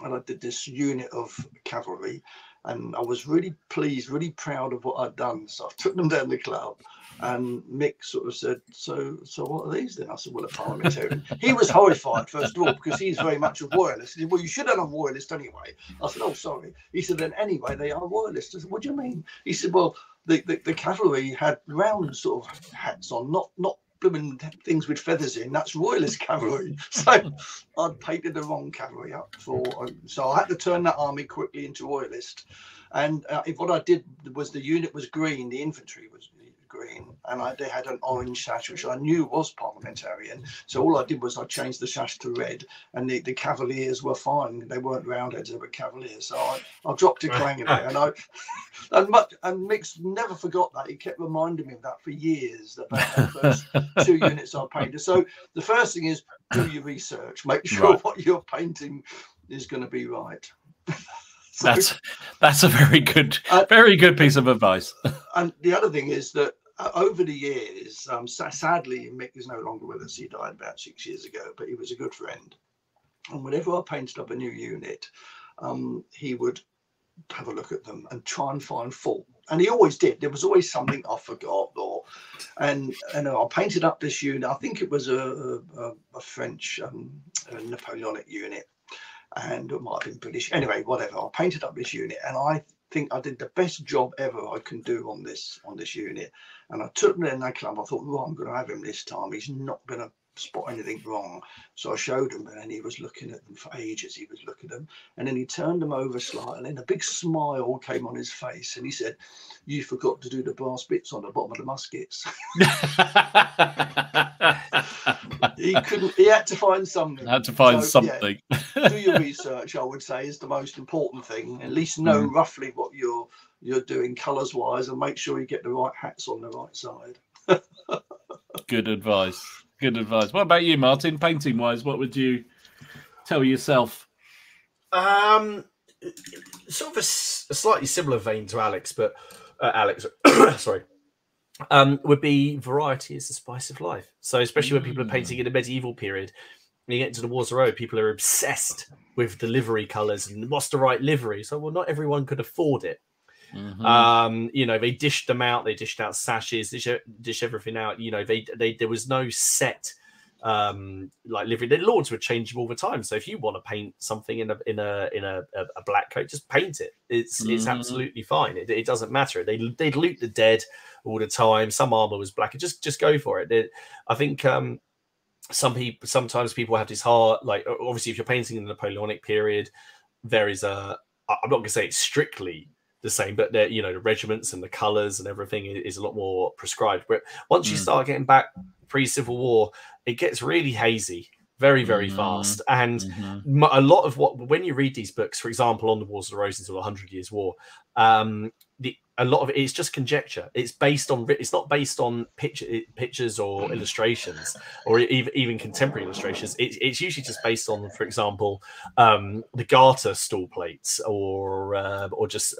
and I did this unit of cavalry, and I was really pleased, really proud of what I'd done. So I took them down the club. And Mick sort of said, so what are these then? I said, well, a parliamentarian. He was horrified, first of all, because he's very much a royalist. He said, well, you should have a royalist anyway. I said, oh, sorry. He said, then anyway, they are royalists. I said, what do you mean? He said, well, the cavalry had round sort of hats on, not blooming things with feathers in. That's royalist cavalry. So I'd painted the wrong cavalry up so I had to turn that army quickly into royalist. And what I did was the unit was green, the infantry was green, and they had an orange sash, which I knew was parliamentarian. So all I did was I changed the sash to red, and the Cavaliers were fine. They weren't Roundheads, they were Cavaliers. So I dropped a clang in there, and Mick's never forgot that. He kept reminding me of that for years, about the first 2 units I painted. So the first thing is do your research, make sure what you're painting is going to be right. So, that's a very good piece of advice. And the other thing is that over the years, sadly, Mick is no longer with us. He died about 6 years ago, but he was a good friend. And whenever I painted up a new unit, he would have a look at them and try and find fault. And he always did. There was always something I forgot, and I painted up this unit. I think it was a French Napoleonic unit, and it might have been British. Anyway, whatever. I painted up this unit, and I think I did the best job ever I can do on this unit. And I took him in that club. I thought, well, I'm going to have him this time. He's not going to spot anything wrong. So I showed him, and he was looking at them for ages. He was looking at them, and then he turned them over slightly, and a big smile came on his face, and he said, "You forgot to do the brass bits on the bottom of the muskets." He had to find something. Something. Yeah, do your research, I would say, is the most important thing. At least know roughly what you're doing colours wise, and make sure you get the right hats on the right side. Good advice. Good advice. What about you, Martin? Painting wise, what would you tell yourself? Sort of a slightly similar vein to Alex, but Alex, sorry, would be variety is the spice of life. So especially when people are painting in the medieval period, when you get into the Wars of Road, people are obsessed with the livery colours and what's the right livery. So, well, not everyone could afford it. They dished them out. They dished out sashes, dish everything out. There was no set like livery. The lords would change them all the time. So if you want to paint something in a black coat, just paint it. It's absolutely fine. It doesn't matter. They'd loot the dead all the time. Some armor was black. Just go for it. I think sometimes people have this hard, like, obviously if you're painting in the Napoleonic period, there is I'm not going to say it's strictly the same, but the regiments and the colors and everything is a lot more prescribed. But once you start getting back pre-Civil War, it gets really hazy very, very fast. And a lot of when you read these books, for example, on the Wars of the Roses or the 100 Years' War, a lot of it is just conjecture. It's not based on pictures or illustrations or even contemporary illustrations. It's usually just based on, for example, the garter stall plates, or just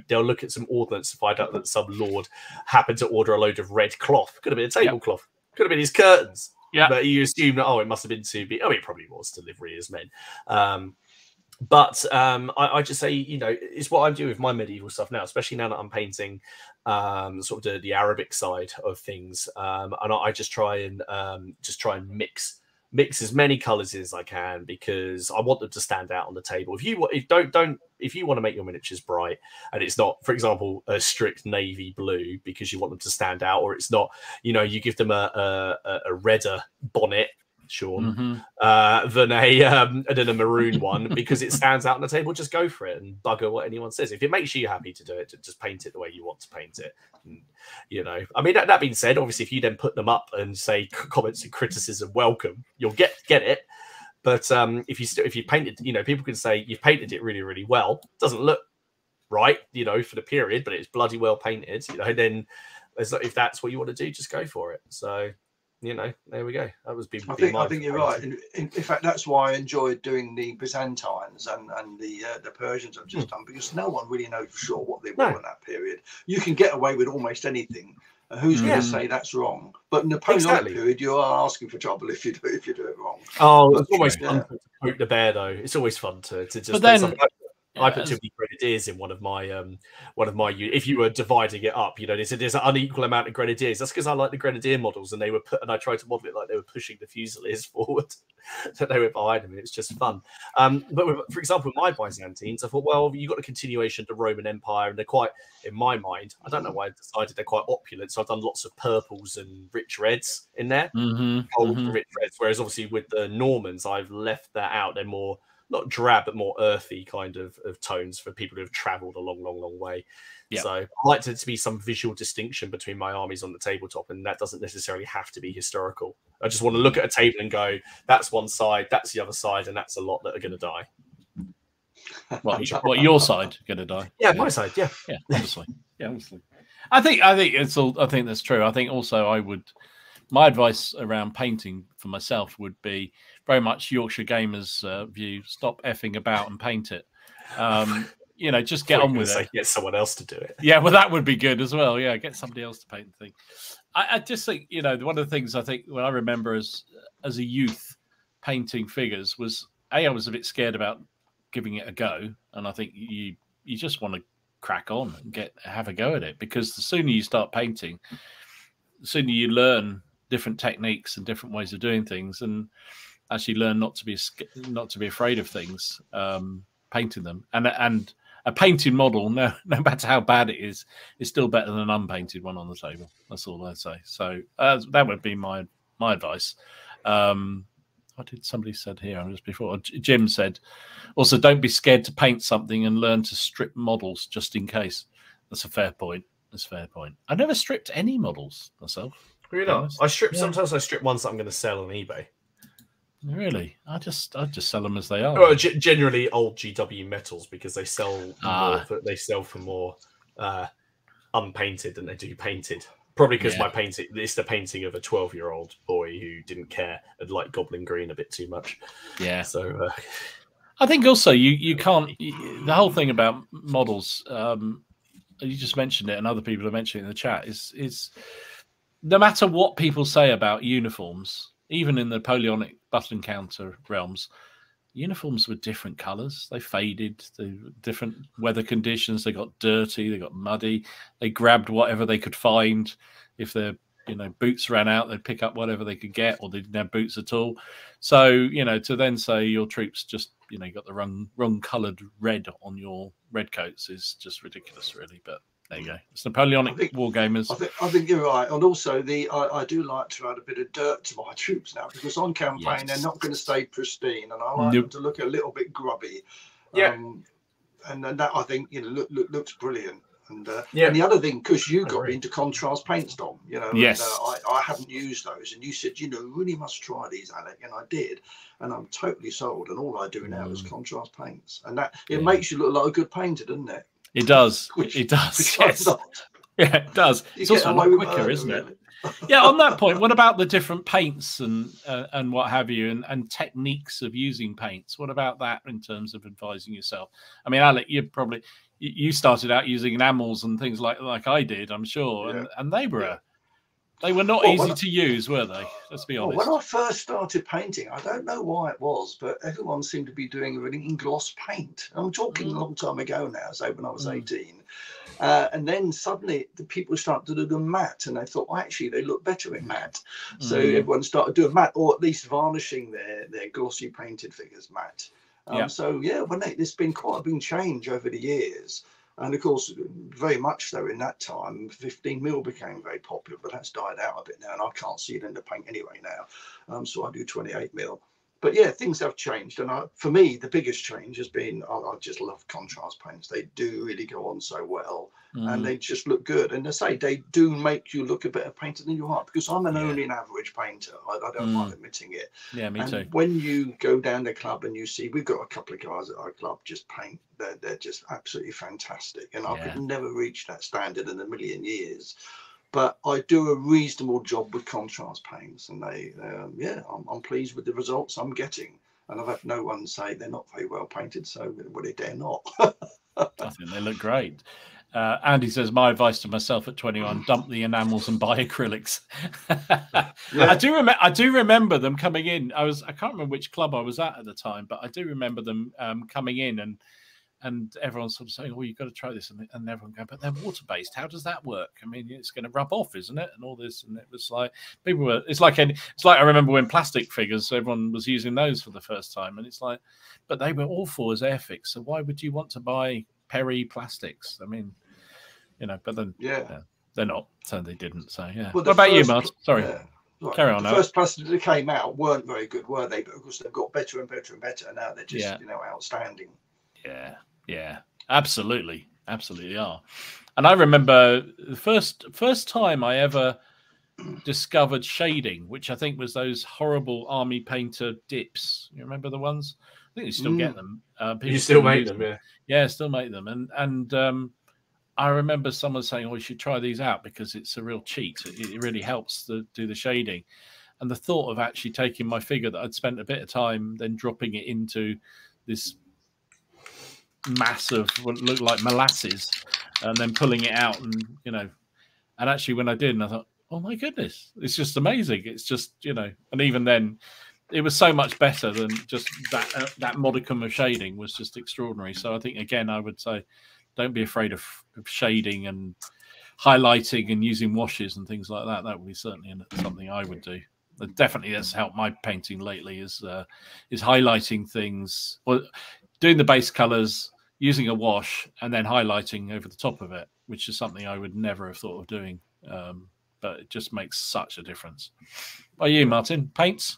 they'll look at some ordnance to find out that some lord happened to order a load of red cloth. Could have been a tablecloth. Could have been his curtains. Yeah, but you assume that it must have been to be. It probably was to livery as men. But I just say, it's what I'm doing with my medieval stuff now, especially now that I'm painting sort of the Arabic side of things. And I just try and mix as many colors as I can, because I want them to stand out on the table. If you want to make your miniatures bright, and it's not, for example, a strict navy blue because you want them to stand out, or it's not, you give them a redder bonnet, Sean, than a maroon one because it stands out on the table. Just go for it and bugger what anyone says. If it makes you happy to do it, just paint it the way you want to paint it. And, I mean, that being said, obviously, if you then put them up and say comments and criticism welcome, you'll get it. But if you painted, people can say you've painted it really, really well. It doesn't look right, for the period, but it's bloody well painted. Then if that's what you want to do, just go for it. So. There we go. That was I think you're right. In fact, that's why I enjoyed doing the Byzantines and the Persians I've just done, because no one really knows for sure what they were in that period. You can get away with almost anything. Who's going to say that's wrong? But in the Napoleonic period, you are asking for trouble if you do it wrong. Oh, it's always fun to poke the bear, though. It's always fun to just. But then, I put too many grenadiers in one of my if you were dividing it up, there's an unequal amount of grenadiers. That's because I like the grenadier models, and I tried to model it like they were pushing the Fusiliers forward, that they were behind them. It's just fun. But for example, with my Byzantines, I thought, well, you got a continuation of the Roman Empire, and they're quite, in my mind, I don't know why I decided they're quite opulent. So I've done lots of purples and rich reds in there, gold and rich reds. Whereas obviously with the Normans, I've left that out. They're more not drab, but more earthy kind of tones for people who have travelled a long way. Yep. So I like it to be some visual distinction between my armies on the tabletop, and that doesn't necessarily have to be historical. I just want to look at a table and go, that's one side, that's the other side, and that's a lot that are going to die. What your side going to die? Yeah, my side. Yeah, obviously. Yeah, obviously. I think that's true. I think also my advice around painting for myself would be very much Yorkshire Gamers view. Stop effing about and paint it. Just get on with it. Get someone else to do it. Yeah, well, that would be good as well. Yeah, get somebody else to paint the thing. I just think, one of the things I think when I remember as a youth painting figures was, I was a bit scared about giving it a go. And I think you just want to crack on and have a go at it, because the sooner you start painting, the sooner you learn different techniques and different ways of doing things, and actually learn not to be afraid of things, painting them. And a painted model, no matter how bad it is still better than an unpainted one on the table. That's all I'd say. So that would be my advice. What did somebody said here just before? Jim said, also, don't be scared to paint something and learn to strip models just in case. That's a fair point. I've never stripped any models myself. Really not? Sometimes I strip ones that I'm going to sell on eBay. Really? I just sell them as they are. Well, generally old GW metals, because they sell for more unpainted than they do painted. Probably because my painting, it's the painting of a 12-year-old boy who didn't care and liked Goblin Green a bit too much. Yeah. So I think also you can't. The whole thing about models, you just mentioned it, and other people have mentioned it in the chat, is no matter what people say about uniforms, even in the Napoleonic button counter realms, uniforms were different colours. They faded, different weather conditions. They got dirty, they got muddy. They grabbed whatever they could find. If their boots ran out, they'd pick up whatever they could get, or they didn't have boots at all. So to then say your troops just got the wrong coloured red on your red coats is just ridiculous, really. But there you go. It's Napoleonic wargamers. I think you're right. And also, I do like to add a bit of dirt to my troops now, because on campaign they're not going to stay pristine, and I like them to look a little bit grubby. Yeah. And that, I think, looks brilliant. And and the other thing, because you got into contrast paints, Dom, yes. And, I haven't used those, and you said, you really must try these, Alec, and I did, and I'm totally sold. And all I do now is contrast paints, and that it makes you look like a good painter, doesn't it? It does. It does. Yes. Yeah, it does. It's also a lot quicker, isn't it? Yeah. On that point, what about the different paints and what have you, and techniques of using paints? What about that in terms of advising yourself? I mean, Alec, you started out using enamels and things like I did, I'm sure, and they were not easy to use, were they? Let's be honest. When I first started painting, I don't know why it was, but everyone seemed to be doing everything in gloss paint. I'm talking a long time ago now, so when I was 18. And then suddenly the people started to do them matte, and they thought, well, actually, they look better in matte. So everyone started doing matte, or at least varnishing their glossy painted figures matte. So, there's been quite a big change over the years. And of course, very much so in that time, 15mm became very popular, but that's died out a bit now, and I can't see it in the paint anyway now. So I do 28mm. But yeah, things have changed. And for me, the biggest change has been, I just love contrast paints. They do really go on so well, and they just look good. And they say they do make you look a better painter than you are, because I'm only an average painter. I don't mind admitting it. Yeah, me too. When you go down the club and you see, we've got a couple of guys at our club just paint, they're just absolutely fantastic. And I could never reach that standard in a million years. But I do a reasonable job with contrast paints, and I'm pleased with the results I'm getting. And I've had no one say they're not very well painted, so they dare not. I think they look great. Andy says, my advice to myself at 21, dump the enamels and buy acrylics. I do remember them coming in. I can't remember which club I was at the time, but I do remember them coming in and everyone sort of saying, "Oh, you've got to try this," and everyone going, "But they're water-based. How does that work? I mean, it's going to rub off, isn't it?" And all this, and it was like people were. It's like I remember when plastic figures, everyone was using those for the first time, and it's like, but they were awful as Airfix. So why would you want to buy Perry plastics? I mean, but then they're not, so they didn't. So yeah. Well, what about you, Mark? Sorry. Right. Carry on. The first plastic that came out weren't very good, were they? But of course, they've got better and better and better. Now they're just outstanding. Yeah, absolutely are. And I remember the first time I ever discovered shading, which I think was those horrible army painter dips. You remember the ones? I think you still get them. You still make them, yeah. Yeah, still make them. And I remember someone saying, "Oh, you should try these out because it's a real cheat. It really helps to do the shading." And the thought of actually taking my figure that I'd spent a bit of time, then dropping it into this mass of what looked like molasses, and then pulling it out, and actually when I did, and I thought, oh my goodness, it's just amazing. It's just, and even then it was so much better than just that modicum of shading was just extraordinary. So I think, again, I would say don't be afraid of shading and highlighting and using washes and things like that. That would be certainly something I would do. But definitely that's helped my painting lately is highlighting things, or doing the base colors, using a wash, and then highlighting over the top of it, which is something I would never have thought of doing. But it just makes such a difference. Are you, Martin? Paints?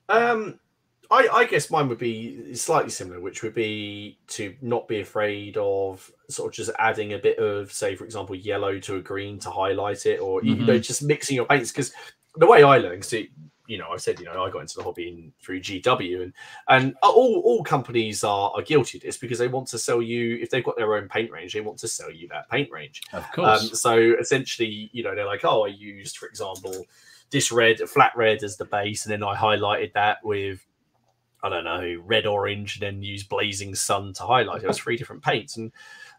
I guess mine would be slightly similar, which would be to not be afraid of sort of just adding a bit of, say, for example, yellow to a green to highlight it, or just mixing your paints. Because the way I learned, I said, I got into the hobby through GW, and all companies are guilty of this because they want to sell you, if they've got their own paint range, they want to sell you that paint range. Of course. So essentially, they're like, oh, I used, for example, this flat red as the base, and then I highlighted that with, I don't know, red, orange, and then use blazing sun to highlight it. It was 3 different paints. And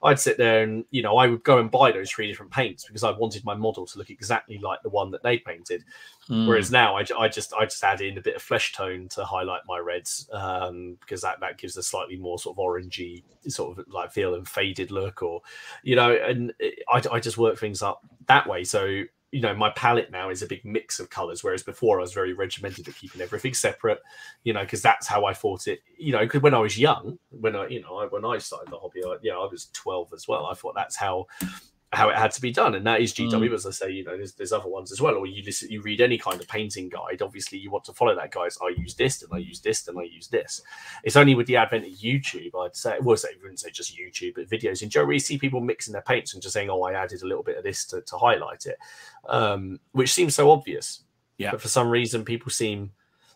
I'd sit there and, I would go and buy those 3 different paints because I wanted my model to look exactly like the one that they painted. Whereas now I just add in a bit of flesh tone to highlight my reds, because that gives a slightly more sort of orangey sort of like feel and faded look, or, and I just work things up that way. So, my palette now is a big mix of colors, whereas before I was very regimented at keeping everything separate, because that's how I thought it, because when I was young, when I started the hobby, I was 12 as well. I thought that's how it had to be done, and that is GW. As I say, there's other ones as well, or you read any kind of painting guide, obviously you want to follow that guys. I use this and I use this and I use this. It's only with the advent of YouTube, I'd say, I wouldn't say just YouTube, but videos in general, you see people mixing their paints and just saying, oh, I added a little bit of this to highlight it, which seems so obvious, but for some reason people seem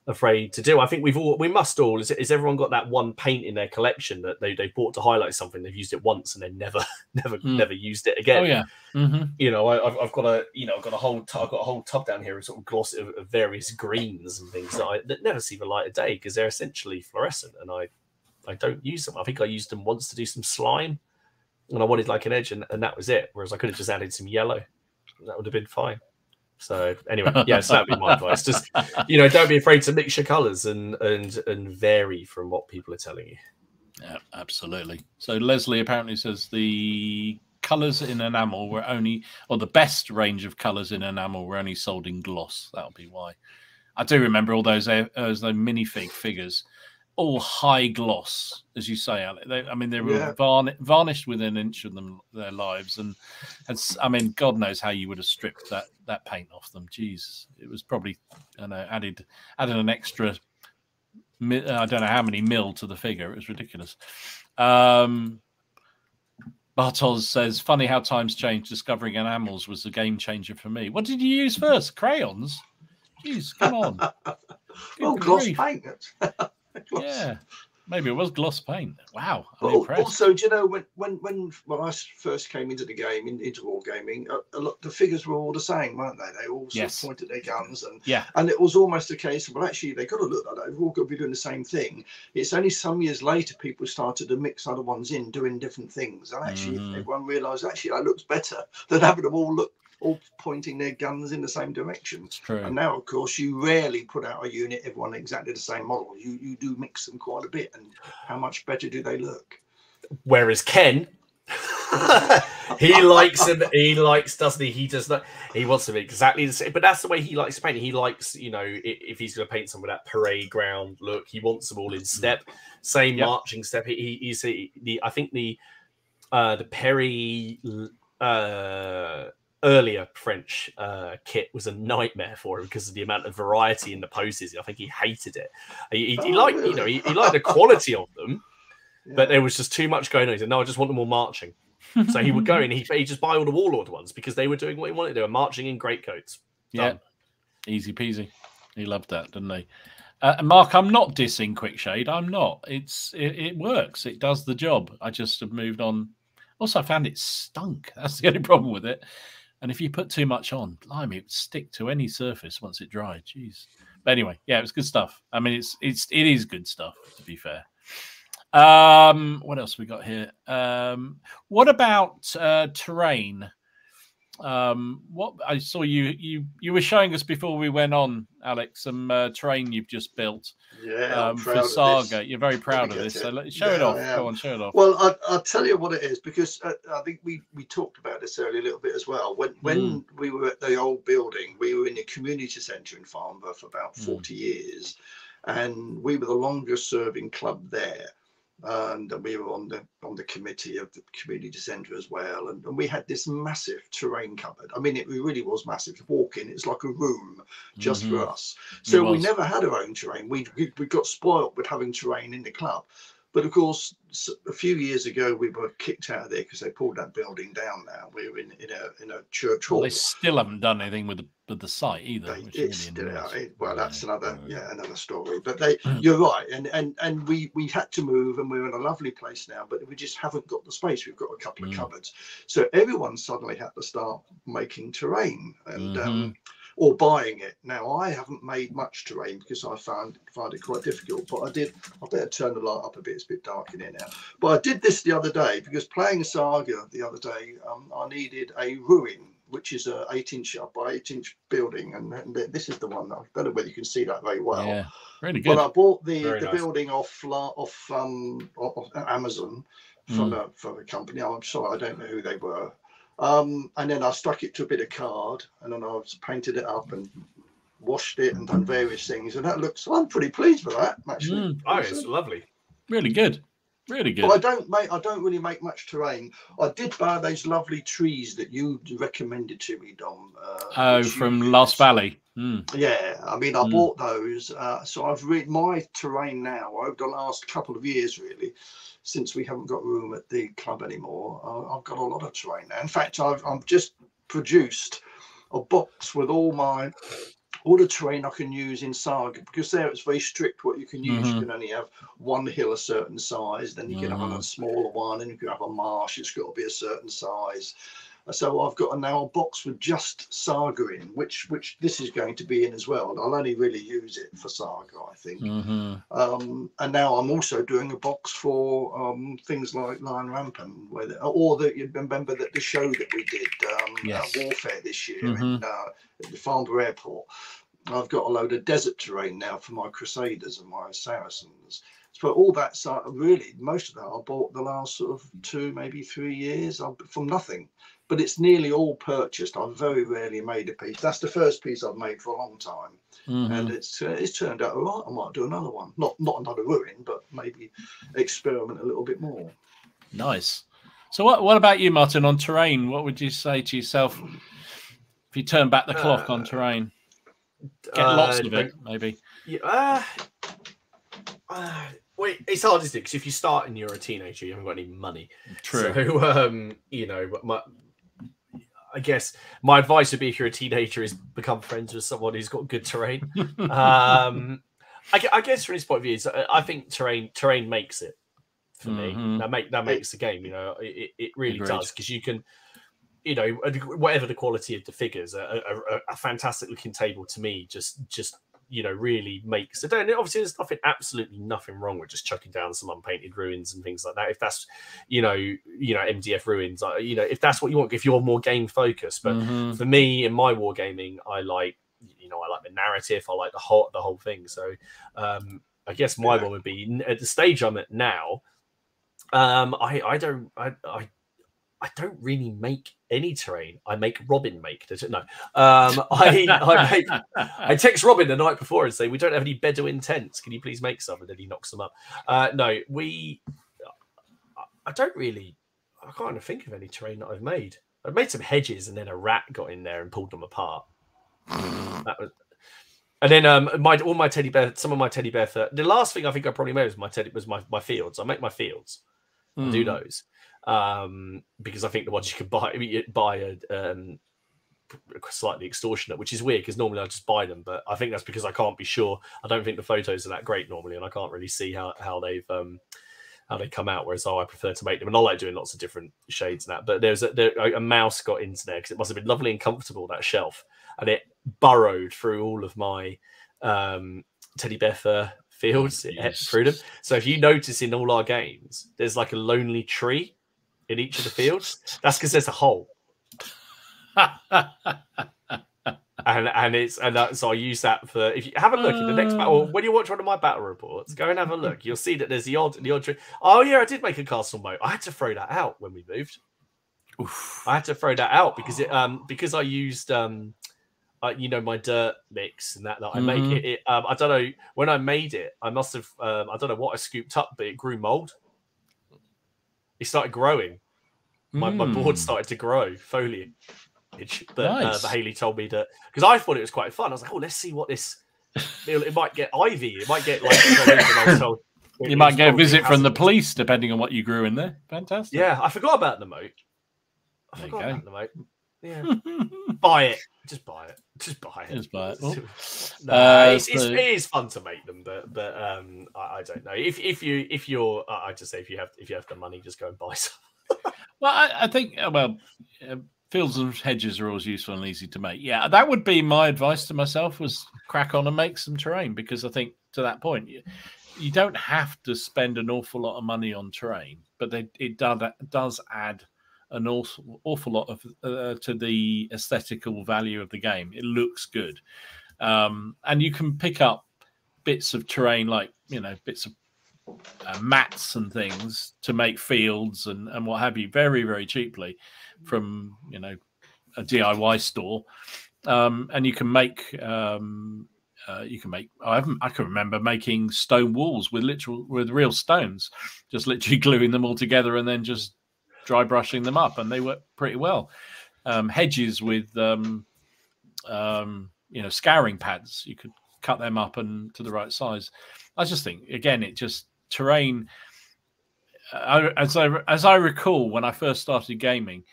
afraid to do. I think we must all, is everyone got that one paint in their collection that they bought to highlight something, they've used it once and then never used it again. Oh yeah. I've got a whole tub down here of sort of gloss of various greens and things that never see the light of day because they're essentially fluorescent, and I don't use them. I think I used them once to do some slime, and I wanted like an edge, and that was it. Whereas I could have just added some yellow, and that would have been fine. So anyway, so that'd be my advice. Just, don't be afraid to mix your colours and vary from what people are telling you. Yeah, absolutely. So Leslie apparently says the colours in enamel were only, or the best range of colours in enamel were only sold in gloss. That'll be why. I do remember all those minifig figures, all high gloss, as you say, Alec. They were varnished within an inch of their lives, and I mean, God knows how you would have stripped that paint off them. Jeez, it was probably, added an extra, I don't know how many mil to the figure. It was ridiculous. Bartos says, funny how times change. Discovering enamels was a game changer for me. What did you use first? Crayons? Jeez, come on. Gloss paint. Yeah, maybe it was gloss paint. Wow, I'm impressed. Also, do you know when I first came into the game, into wargaming, the figures were all the same, weren't they? They all sort of pointed their guns, and it was almost a case of, well, actually, they got to look like that. We've all got to be doing the same thing. It's only some years later people started to mix other ones in, doing different things, and actually, everyone realised actually that looks better than having them all pointing their guns in the same direction. It's true. And now, of course, you rarely put out a unit, everyone exactly the same model. You do mix them quite a bit, and how much better do they look? Whereas Ken, he likes them. He likes, doesn't he? He does not. He wants them exactly the same. But that's the way he likes painting. He likes, if he's going to paint some with that parade ground look, he wants them all in step, same marching step. I think the Perry. earlier French kit was a nightmare for him because of the amount of variety in the poses. I think he hated it. He liked, really? You know, he liked the quality of them, but there was just too much going on. He said, "No, I just want them all marching." So he would go and he just buy all the Warlord ones because they were doing what he wanted. They were marching in greatcoats. Yeah, easy peasy. He loved that, didn't he? Mark, I'm not dissing Quickshade. I'm not. It works. It does the job. I just have moved on. Also, I found it stunk. That's the only problem with it. And if you put too much on, blimey, it would stick to any surface once it dried. Jeez. But anyway, yeah, it was good stuff. I mean, it is good stuff, to be fair. What else we got here? What about terrain? What I saw you were showing us before we went on, Alec, some terrain you've just built. Yeah, for Saga. You're very proud of this. So show it off. Go on, show it off. Well, I'll tell you what it is, because I think we talked about this earlier a little bit as well. When we were at the old building, we were in the community centre in Farnborough for about 40 years, and we were the longest serving club there. And we were on the committee of the community centre as well, and we had this massive terrain cupboard. I mean, it really was massive. To walk in, it's like a room just for us. So we never had our own terrain. We got spoilt with having terrain in the club. But of course, a few years ago, we were kicked out of there because they pulled that building down. Now we're in a church hall. Well, they still haven't done anything with the site either. Well, that's another story. But you're right, and we had to move, and we're in a lovely place now, but we just haven't got the space. We've got a couple of cupboards, so everyone suddenly had to start making terrain and. Or buying it. Now, I haven't made much terrain because I find it quite difficult, but I better turn the light up a bit. It's a bit dark in here now. But I did this the other day because playing Saga the other day, I needed a ruin, which is a 8-inch by 8-inch building, and this is the one. I don't know whether you can see that very well. Yeah, really good. But I bought the building off Amazon from a company. I'm sorry, I don't know who they were. And then I stuck it to a bit of card, and then I painted it up and washed it and done various things, and that looks. I'm pretty pleased with that, actually. It's lovely, really good, really good. But I don't really make much terrain. I did buy those lovely trees that you recommended to me, Dom. From Lost Valley. Yeah, I mean, I bought those. So I've read my terrain now over the last couple of years, really. Since we haven't got room at the club anymore, I've got a lot of terrain now. In fact, I've just produced a box with all the terrain I can use in Saga, because there it's very strict what you can use. You can only have one hill a certain size, then you can have a smaller one, and you can have a marsh. It's got to be a certain size. So I've got now a box with just Saga in, which this is going to be in as well. And I'll only really use it for Saga, I think. And now I'm also doing a box for things like Lion Rampant, you remember that the show that we did, Warfare this year in the Farnborough Airport. I've got a load of desert terrain now for my Crusaders and my Saracens. So all that, really, most of that I bought the last sort of 2, maybe 3 years from nothing. But it's nearly all purchased. I've very rarely made a piece. That's the first piece I've made for a long time, and it's turned out all right. I might do another one, not another ruin, but maybe experiment a little bit more. Nice. So what about you, Martin, on terrain? What would you say to yourself if you turn back the clock on terrain? Get lots of it, maybe. Wait, it's hard, isn't it? Because if you start and you're a teenager, you haven't got any money. True. So, I guess my advice would be, if you're a teenager, is become friends with someone who's got good terrain. I guess from his point of view, I think terrain makes it for me. That makes the game. It really does, because you can, whatever the quality of the figures, a fantastic looking table to me just really makes it. And obviously, there's absolutely nothing wrong with just chucking down some unpainted ruins and things like that. If that's, MDF ruins, if that's what you want, if you're more game focused. But for me, in my wargaming, I like the narrative. I like the whole thing. So I guess my one would be, at the stage I'm at now. I don't really make any terrain. I make Robin make. No, I text Robin the night before and say, we don't have any Bedouin tents. Can you please make some? And then he knocks them up. I can't think of any terrain that I've made. I made some hedges, and then a rat got in there and pulled them apart. That was, and then all my teddy bear, some of my teddy bear. The last thing I think I probably made was my fields. I make my fields. I do those because I think the ones you can buy slightly extortionate, which is weird because normally I just buy them, but I think that's because I can't be sure. I don't think the photos are that great normally, and I can't really see how they come out. Whereas I prefer to make them, and I like doing lots of different shades and that. But there's a mouse got into there because it must have been lovely and comfortable, that shelf, and it burrowed through all of my teddy bear fur fields through them. So if you notice in all our games, there's like a lonely tree in each of the fields. That's because there's a hole. So I use that for, if you have a look in the next battle, when you watch one of my battle reports, go and have a look. You'll see that there's the odd tree. Oh yeah, I did make a castle moat. I had to throw that out when we moved. Oof. I had to throw that out because I used my dirt mix and that I make it. I don't know, when I made it, I must have I don't know what I scooped up, but it grew mold. It started growing. My board started to grow foliage. But Nice. Haley told me that, because I thought it was quite fun. I was like, oh, let's see what this. It might get ivy. It might get you might get a visit from the police depending on what you grew in there. Fantastic. Yeah, I forgot about the moat. Yeah, buy it. Just buy it. Well, no, it is fun to make them, but I don't know. If you're, I just say if you have the money, just go and buy some. Well, I think fields and hedges are always useful and easy to make. Yeah, that would be my advice to myself, was crack on and make some terrain, because I think to that point, you don't have to spend an awful lot of money on terrain, but it does add an awful lot of to the aesthetical value of the game. It looks good, and you can pick up bits of terrain, like bits of mats and things to make fields and what have you, very, very cheaply from a DIY store, and you can make I can remember making stone walls with real stones, just literally gluing them all together and then just dry brushing them up, and they work pretty well. Hedges with scouring pads, you could cut them up and to the right size. I just think, again, it just terrain. As I recall, when I first started gaming,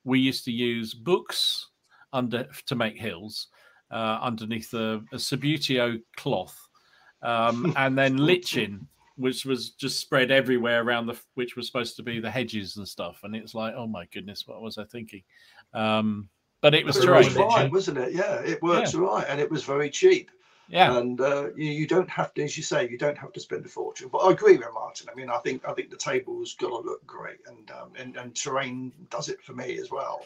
we used to use books to make hills underneath a Subutio cloth, and then lichen, which was just spread everywhere around which was supposed to be the hedges and stuff. And it's like, oh my goodness, what was I thinking? But it was terrain. It was right, wasn't it? Yeah, it works right, and it was very cheap. Yeah, and you don't have to, as you say, you don't have to spend a fortune. But I agree with Martin. I mean, I think the table's got to look great, and terrain does it for me as well.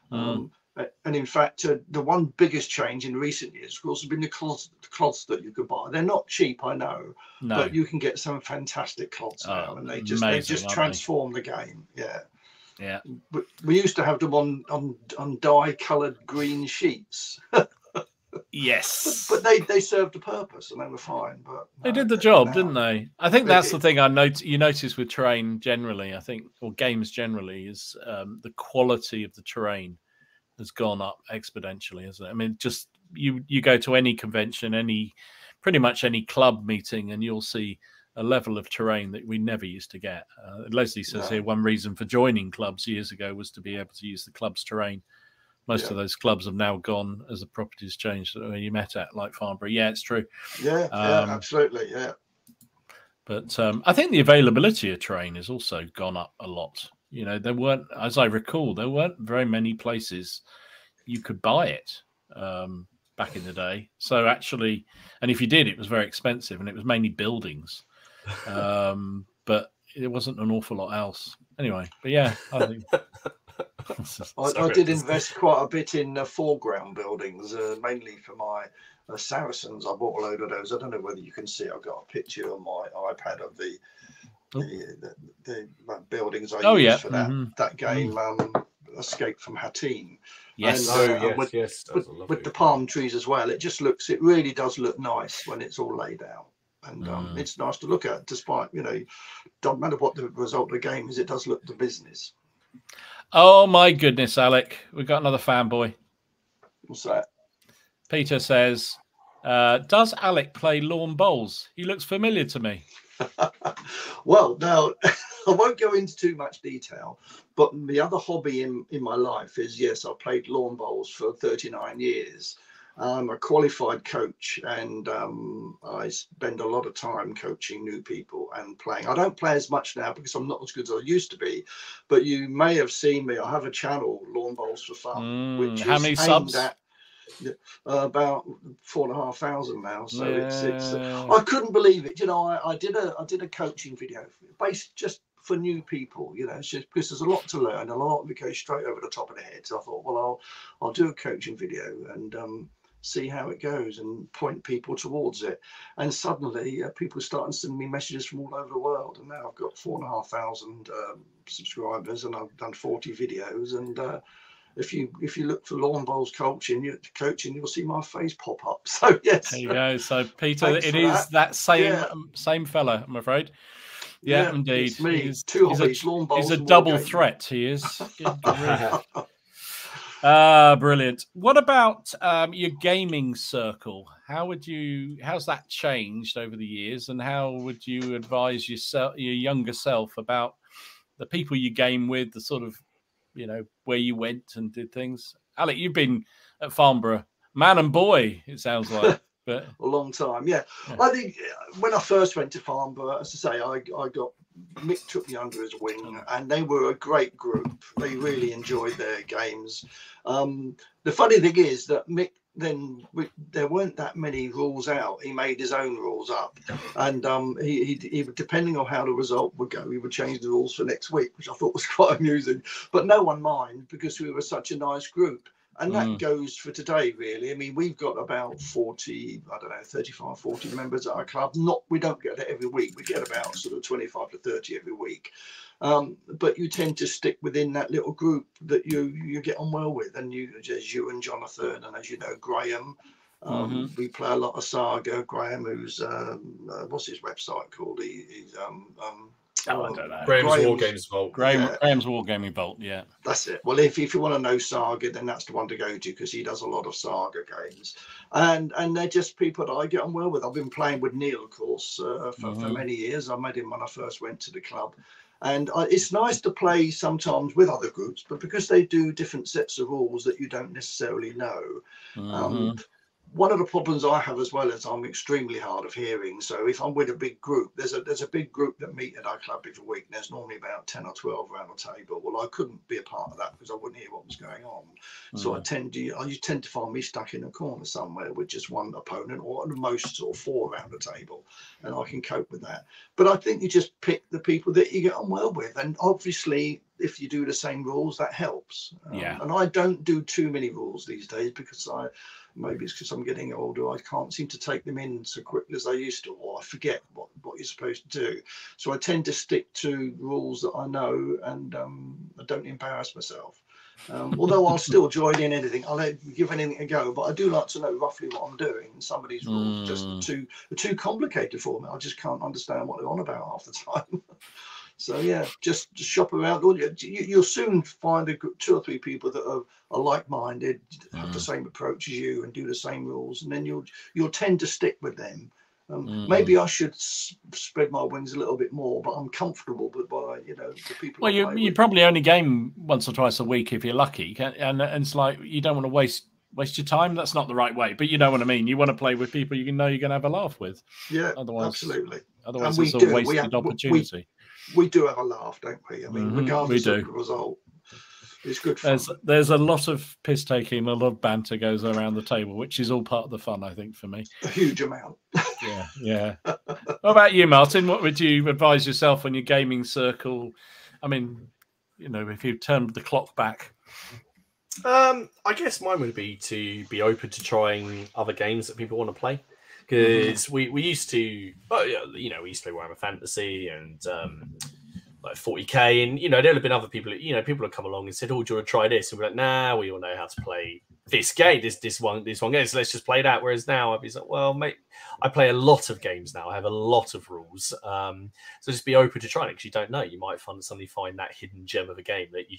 And in fact, the one biggest change in recent years, of course, has been the cloths that you could buy. They're not cheap, I know, but you can get some fantastic cloths now, and they just transform the game. Yeah. Yeah. But we used to have them on dye-coloured green sheets. Yes, but they served a purpose and they were fine. But they did the job, didn't they? I think that's the thing you notice with terrain generally. I think, or games generally, is the quality of the terrain has gone up exponentially, hasn't it? I mean, just you go to any convention, pretty much any club meeting, and you'll see a level of terrain that we never used to get. Leslie says here, one reason for joining clubs years ago was to be able to use the club's terrain. Most of those clubs have now gone as the property's changed that you met at, like Farnborough. Yeah, it's true. Yeah, absolutely. Yeah. But I think the availability of terrain has also gone up a lot. There weren't, as I recall, very many places you could buy it back in the day. So actually, and if you did, it was very expensive, and it was mainly buildings. But it wasn't an awful lot else. Anyway, but yeah, I think... I did invest quite a bit in foreground buildings, mainly for my Saracens. I bought a load of those. I don't know whether you can see. I've got a picture on my iPad of the buildings I used for that game, Escape from Hattin. Yes, and, with the palm trees as well. It really does look nice when it's all laid out. And it's nice to look at, despite, don't matter what the result of the game is, it does look the business. Oh my goodness, Alec, we've got another fanboy. What's that? Peter says, does Alec play lawn bowls? He looks familiar to me. Well, now I won't go into too much detail, but the other hobby in my life is, yes, I played lawn bowls for 39 years. I'm a qualified coach, and I spend a lot of time coaching new people and playing. I don't play as much now because I'm not as good as I used to be, but you may have seen me. I have a channel, Lawn Bowls for Fun, which how is many aimed subs? at about 4,500 now. So it's Yeah. I couldn't believe it. You know, I did a coaching video based just for new people. You know, it's just because there's a lot to learn, and a lot of it goes straight over the top of the head. So I thought, well, I'll do a coaching video and see how it goes and point people towards it. And suddenly people started sending me messages from all over the world, and now I've got 4,500 subscribers, and I've done 40 videos. And if you look for Lawn Bowls coaching, you'll see my face pop up. So yes, there you go. So Peter, it is that same fella, I'm afraid. Yeah, indeed. It's me. He's, Two hobbies, lawn bowls. He's a double threat. He is. Brilliant. What about your gaming circle? How's that changed over the years, and how would you advise your younger self about the people you game with, the sort of, you know, where you went and did things? Alec, you've been at Farnborough, man and boy, it sounds like. But a long time, yeah. I think when I first went to Farnborough, as I say, I got Mick took me under his wing, and they were a great group. They really enjoyed their games. The funny thing is that Mick, there weren't that many rules out. He made his own rules up, and he depending on how the result would go, he would change the rules for next week, which I thought was quite amusing. But no one minded because we were such a nice group. And that goes for today, really. I mean, we've got about 40, I don't know, 35, 40 members at our club. We don't get that every week. We get about sort of 25 to 30 every week. But you tend to stick within that little group that you get on well with. And as you and Jonathan, and as you know, Graham, we play a lot of Saga. Graham, who's, what's his website called? He's I don't know. Graham's Wargames Vault. Graham's Wargaming Vault, yeah. That's it. Well, if you want to know Saga, then that's the one to go to, because he does a lot of Saga games. And they're just people that I get on well with. I've been playing with Neil, of course, for many years. I met him when I first went to the club. And it's nice to play sometimes with other groups, but because they do different sets of rules that you don't necessarily know, one of the problems I have as well is I'm extremely hard of hearing. So if I'm with a big group, there's a big group that meet at our club every week. And there's normally about 10 or 12 around the table. Well, I couldn't be a part of that because I wouldn't hear what was going on. So you tend to find me stuck in a corner somewhere with just one opponent, or at the most sort of 4 around the table, and I can cope with that. But I think you just pick the people that you get on well with, and obviously, if you do the same rules, that helps. And I don't do too many rules these days because maybe it's because I'm getting older. I can't seem to take them in so quickly as I used to, or I forget what you're supposed to do. So I tend to stick to rules that I know, and I don't embarrass myself. Although I'll still join in anything, I'll give anything a go. But I do like to know roughly what I'm doing. Some of these rules just too complicated for me. I just can't understand what they're on about half the time. So yeah, just shop around. You'll soon find 2 or 3 people that are like-minded, have the same approach as you, and do the same rules, and then you'll tend to stick with them. Maybe I should spread my wings a little bit more, but I'm comfortable by the people. Well, you probably only game once or twice a week if you're lucky, and it's like you don't want to waste your time. That's not the right way, but you know what I mean. You want to play with people you know you're going to have a laugh with. Yeah, otherwise, absolutely. Otherwise, it's a wasted opportunity. We do have a laugh, don't we? I mean, regardless of the result, it's good fun. There's a lot of piss taking, a lot of banter goes around the table, which is all part of the fun, I think, for me. A huge amount. Yeah. What about you, Martin? What would you advise yourself on your gaming circle? I mean, if you turned the clock back. I guess mine would be to be open to trying other games that people want to play. Because we used to, we used to play Warhammer Fantasy, and like 40k, and there'll have been other people. People have come along and said, "Oh, do you want to try this?" And we're like, "Nah, we all know how to play this game, this one game. So let's just play that." Whereas now, I'd be like, "Well, mate, I play a lot of games now. I have a lot of rules. So just be open to trying it because you don't know. You might suddenly find that hidden gem of a game that you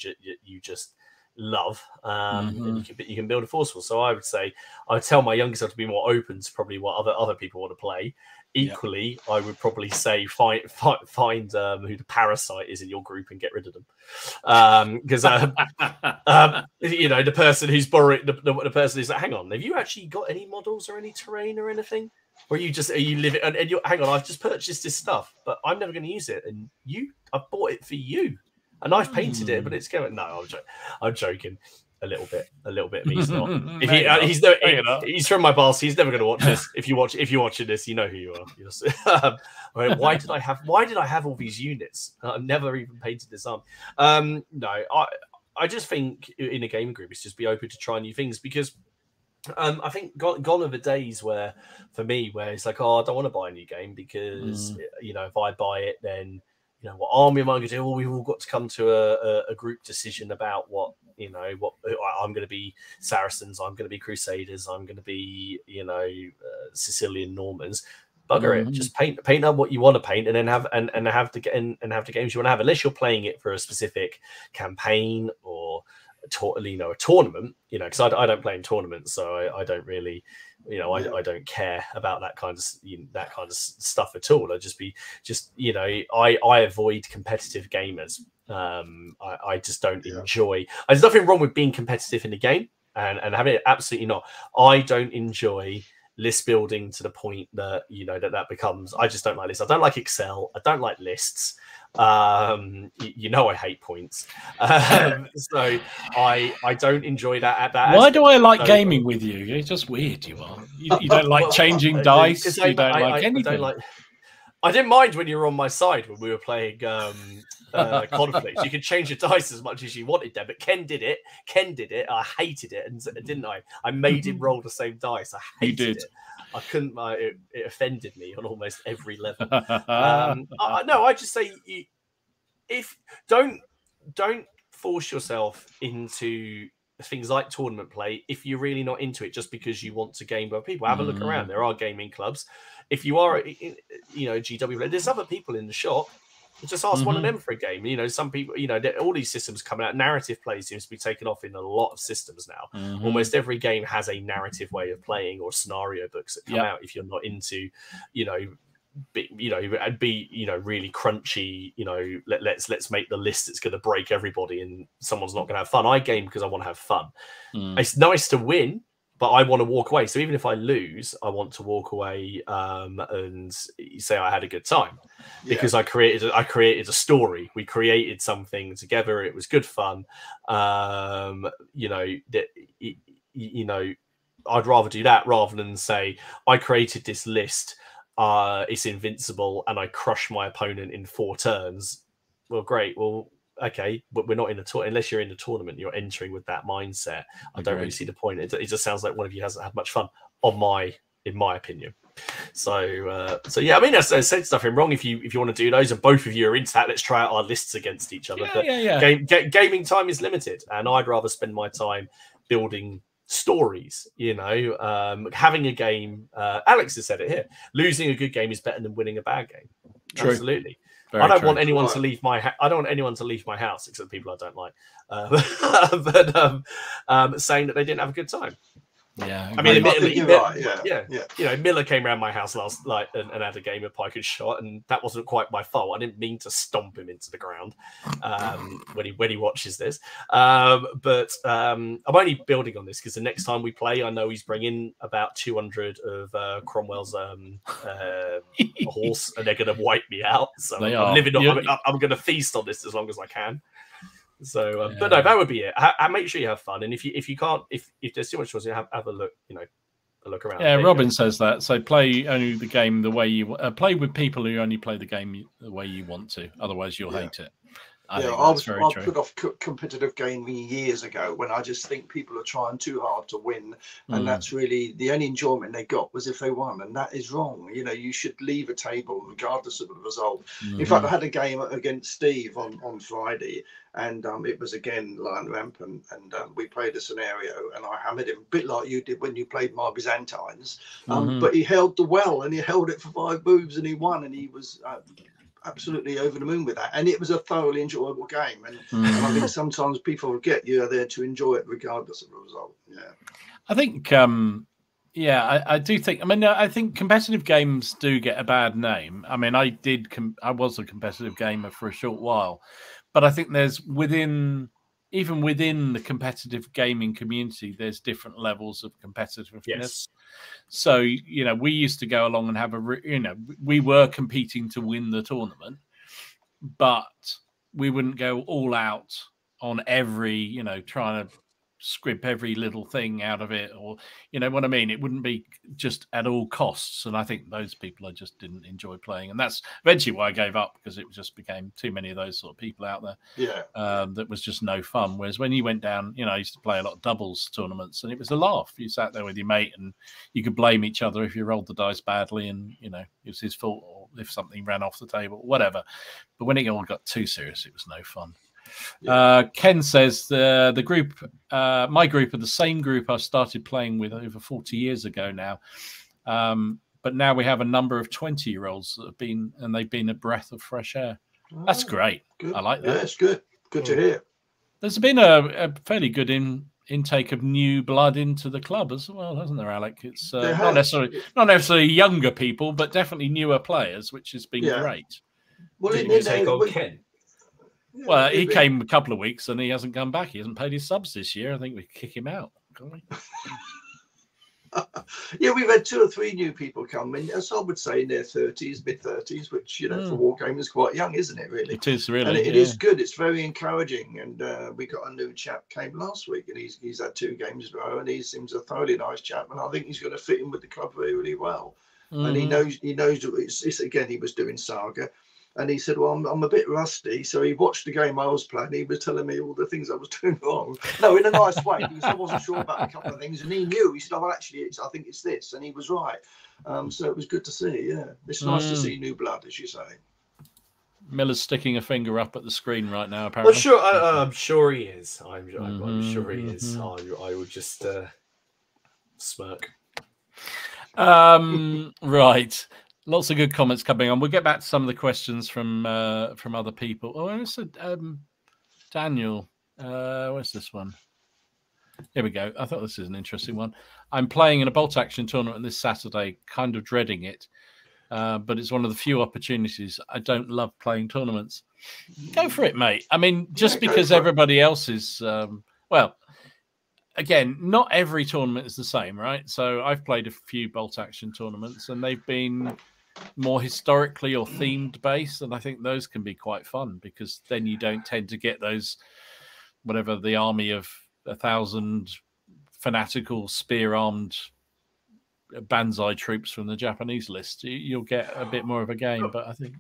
just love, and you can build a forceful." So I would tell my younger self to be more open to probably what other people want to play. Equally, I would probably say find who the parasite is in your group and get rid of them, because the person who's borrowing the person is like, hang on, have you actually got any models or any terrain or anything? Or are you live it and you're, hang on, I've just purchased this stuff, but I'm never going to use it, and I've bought it for you, and I've painted it, but it's going. No, I'm joking. A little bit of me's not. He's from my boss. He's never going to watch this. If you're watching this, you know who you are. Why did I have all these units? I've never even painted this on. No, I just think in a gaming group, it's just be open to try new things, because I think gone are the days where it's like, oh, I don't want to buy a new game because if I buy it, then what army am I going to do? Well, we've all got to come to a group decision about what I'm going to be. Saracens, I'm going to be Crusaders, I'm going to be Sicilian Normans. Bugger it, just paint up what you want to paint, and then have the games you want to have, unless you're playing it for a specific campaign or a tournament. Because I don't play in tournaments, so I don't really. I don't care about that kind of stuff at all. I avoid competitive gamers. I just don't enjoy. There's nothing wrong with being competitive in the game and having it. Absolutely not. I don't enjoy list building to the point that that becomes. I just don't like lists. I don't like Excel. I don't like lists. I hate points. So I don't enjoy that. Why do I like gaming with you? You're just weird. You are. You don't like changing dice. You don't like anything. I didn't mind when you were on my side when we were playing conflicts. You could change your dice as much as you wanted there, but Ken did it. I hated it, and didn't I? I made him roll the same dice. I hated it. I couldn't. It offended me on almost every level. No, I just say, if don't force yourself into things like tournament play if you're really not into it just because you want to game with people. Have a look around. There are gaming clubs. If you are, GW, there's other people in the shop. Just ask one of them for a game. Some people, all these systems coming out. Narrative play seems to be taken off in a lot of systems now. Almost every game has a narrative way of playing or scenario books that come out. If you're not into, be really crunchy. Let's make the list that's going to break everybody, and someone's not going to have fun. I game because I want to have fun. It's nice to win, but I want to walk away. So even if I lose, I want to walk away and say I had a good time because I created a story. We created something together. It was good fun. I'd rather do that rather than say I created this list. It's invincible and I crush my opponent in 4 turns. Well, great. Well, okay, but we're not in a tournament. Unless you're in a tournament, you're entering with that mindset. I don't really see the point. It just sounds like one of you hasn't had much fun, in my opinion. So yeah, I mean, I said nothing wrong if you want to do those, and both of you are into that. Let's try out our lists against each other. Gaming time is limited, and I'd rather spend my time building stories. Having a game. Alex has said it here. Losing a good game is better than winning a bad game. True. Absolutely. I don't want anyone to leave my I don't want anyone to leave my house except people I don't like. But saying that they didn't have a good time. Yeah, I mean, admittedly, yeah. Miller came around my house last night and had a game of pike and shot, and that wasn't quite my fault. I didn't mean to stomp him into the ground when he watches this. But I'm only building on this because the next time we play, I know he's bringing about 200 of Cromwell's horse, and they're going to wipe me out. So I'm going to feast on this as long as I can. So, but no, that would be it. Make sure you have fun, and if you can't, if there's too much choice, have a look, a look around. Yeah, Robin says that. So play only the game the way you play with people who only play the game the way you want to. Otherwise, you'll hate it. I put off competitive gaming years ago when I just think people are trying too hard to win, and that's really the only enjoyment they got was if they won, and that is wrong. You know, you should leave a table regardless of the result. In fact, I had a game against Steve on Friday, and it was again like Rampant, and we played a scenario, and I hammered him a bit like you did when you played my Byzantines, but he held the well, and he held it for 5 moves, and he won, and he was absolutely over the moon with that, and it was a thoroughly enjoyable game. And I think sometimes people forget you're there to enjoy it regardless of the result. I think I do think, I mean, I think competitive games do get a bad name. I mean, I was a competitive gamer for a short while, but I think there's even within the competitive gaming community, there's different levels of competitiveness. Yes. So, you know, we used to go along and have we were competing to win the tournament, but we wouldn't go all out on every, trying to script every little thing out of it, or you know what I mean. It wouldn't be just at all costs, and I think those people I just didn't enjoy playing, and that's eventually why I gave up, because it just became too many of those sort of people out there. That was just no fun. Whereas when you went down, I used to play a lot of doubles tournaments, and it was a laugh. You sat there with your mate, and you could blame each other if you rolled the dice badly, and it was his fault, or if something ran off the table, whatever. But when it all got too serious, it was no fun. Ken says the group, my group, are the same group I started playing with over 40 years ago now, but now we have a number of 20-year-olds that have been, and they've been a breath of fresh air. That's great. Good. I like that. Yeah, it's good to hear. There's been a fairly good intake of new blood into the club as well, hasn't there, Alec? It's not necessarily younger people, but definitely newer players, which has been great. Well, did you take on Ken? Well, he came a couple of weeks and he hasn't come back. He hasn't paid his subs this year. I think we kick him out, can't we? We've had 2 or 3 new people come in, as I would say, in their 30s, mid-30s, which, for wargaming is quite young, isn't it, really? It is, really. And it is good. It's very encouraging. And we got a new chap came last week, and he's had 2 games in a row, and he seems a thoroughly nice chap, and I think he's going to fit in with the club really, really well. And he knows it's again, he was doing Saga. And he said, well, I'm a bit rusty. So he watched the game I was playing. He was telling me all the things I was doing wrong. No, in a nice way, because I wasn't sure about a couple of things. And he knew. He said, oh, actually, I think it's this. And he was right. So it was good to see, It's nice to see new blood, as you say. Miller's sticking a finger up at the screen right now, apparently. I'm sure he is. I'm sure he is. I would just smirk. Right. Lots of good comments coming on. We'll get back to some of the questions from other people. Oh, I said Daniel. Where's this one? Here we go. I thought this is an interesting one. I'm playing in a bolt action tournament this Saturday, kind of dreading it, but it's one of the few opportunities. I don't love playing tournaments. Go for it, mate. I mean, just because everybody else is again, not every tournament is the same, right? So I've played a few bolt action tournaments, and they've been more historically or themed based, and I think those can be quite fun, because then you don't tend to get those, whatever, the army of 1,000 fanatical spear-armed Banzai troops from the Japanese list. You'll get a bit more of a game, but I think,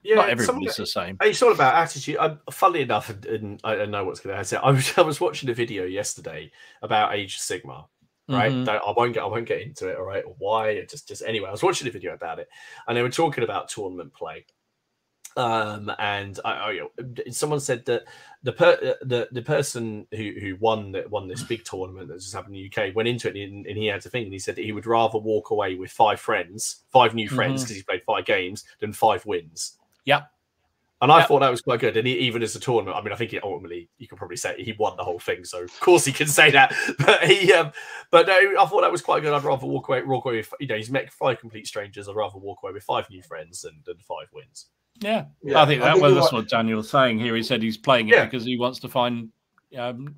not everybody's the same. It's all about attitude. Funnily enough, and I know what's going to happen. I was watching a video yesterday about Age of Sigmar. Right, I won't get into it. All right, or why? Just anyway, I was watching a video about it, and they were talking about tournament play. And someone said that the person who won this big tournament that just happened in the UK went into it, and he had to think, and he said that he would rather walk away with 5 new friends, because he played 5 games, than 5 wins. Yep. And I thought that was quite good. And even as a tournament, I mean, I think ultimately you could probably say he won the whole thing. So of course he can say that. But no, I thought that was quite good. I'd rather walk away with, he's met 5 complete strangers. I'd rather walk away with 5 new friends than 5 wins. Yeah. I think that's what Daniel's saying here. He said he's playing it because he wants to find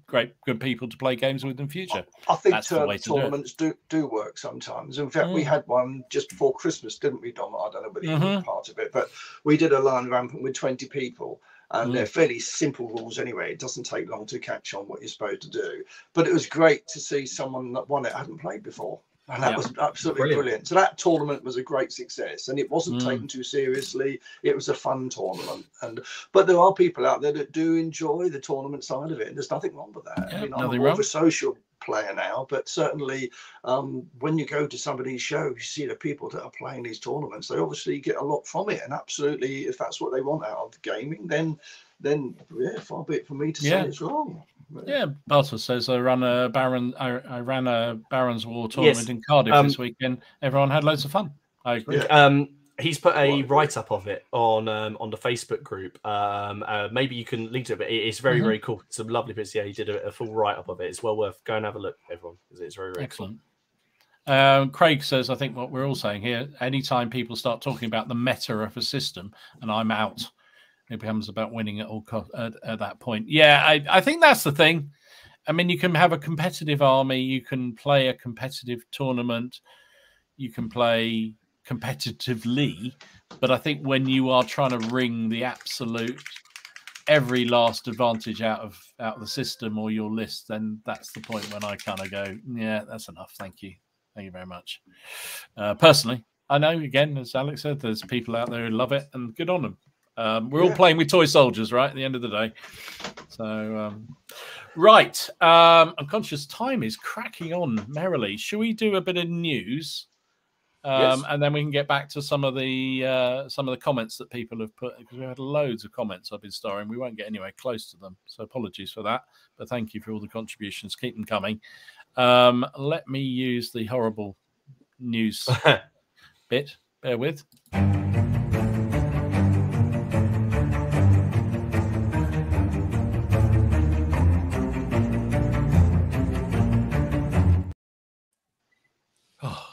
good people to play games with in future. I think tournaments do work sometimes. In fact, we had one just before Christmas, didn't we, Dom? I don't know whether you were part of it, but we did a line Rampant with 20 people. And they're fairly simple rules anyway. It doesn't take long to catch on what you're supposed to do. But it was great to see someone that won it hadn't played before. And that was absolutely brilliant. So that tournament was a great success, and it wasn't taken too seriously. It was a fun tournament, but there are people out there that do enjoy the tournament side of it. And there's nothing wrong with that. Yeah, I mean, I'm more of a social player now, but certainly when you go to some of these shows, you see the people that are playing these tournaments. They obviously get a lot from it, and absolutely, if that's what they want out of gaming, then yeah, far be it for me to say it's wrong. Yeah, Bartos says I ran a Barons War tournament in Cardiff this weekend. Everyone had loads of fun. I agree. He's put a write-up of it on the Facebook group. Maybe you can link to it, but it's very, very cool. Some lovely bits. Yeah, he did a full write-up of it. It's well worth going and have a look, everyone, because it's very, very excellent. Cool. Craig says, I think what we're all saying here, anytime people start talking about the meta of a system, and I'm out, it becomes about winning at all costs at that point. Yeah, I think that's the thing. I mean, you can have a competitive army, you can play a competitive tournament, you can play competitively, but I think when you are trying to wring the absolute every last advantage out of the system or your list, then that's the point when I kind of go, yeah, that's enough. Thank you very much. Personally, I know, again, as Alex said, there's people out there who love it, and good on them. We're all playing with toy soldiers, right, at the end of the day. So, right. I'm conscious time is cracking on merrily. Should we do a bit of news? And then we can get back to some of the comments that people have put, because we had loads of comments I've been starring. We won't get anywhere close to them, so apologies for that. But thank you for all the contributions. Keep them coming. Let me use the horrible news bit. Bear with.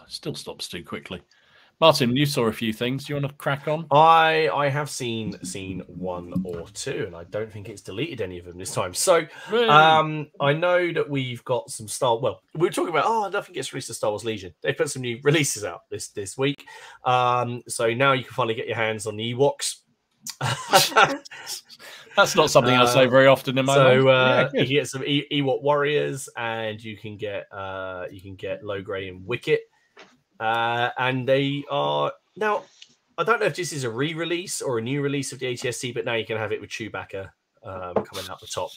Still stops too quickly. Martin, you saw a few things. Do you want to crack on? I have seen one or two, and I don't think it's deleted any of them this time. So really? I know that we've got some Star. Well, we were talking about nothing gets released to Star Wars Legion. They put some new releases out this week. So now you can finally get your hands on the Ewoks. That's not something I say very often in my life. You can get some Ewok warriors, and you can get Logray and Wicket. And they are now, I don't know if this is a re-release or a new release of the ATSC, but now you can have it with Chewbacca coming out the top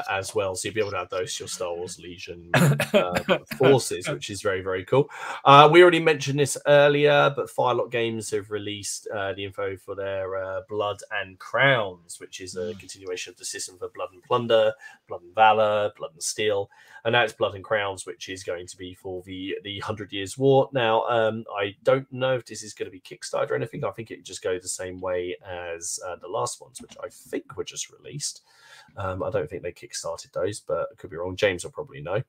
as well. So you'll be able to have those to your Star Wars Legion forces, which is very, very cool. We already mentioned this earlier, but Firelock Games have released the info for their Blood and Crowns, which is a continuation of the system for Blood and Plunder, Blood and Valor, Blood and Steel. And now it's Blood and Crowns, which is going to be for the 100 Years War. Now, I don't know if this is going to be Kickstarter or anything. I think it just goes the same way as the last ones, which I think were just released. I don't think they kickstarted those, but I could be wrong. James will probably know.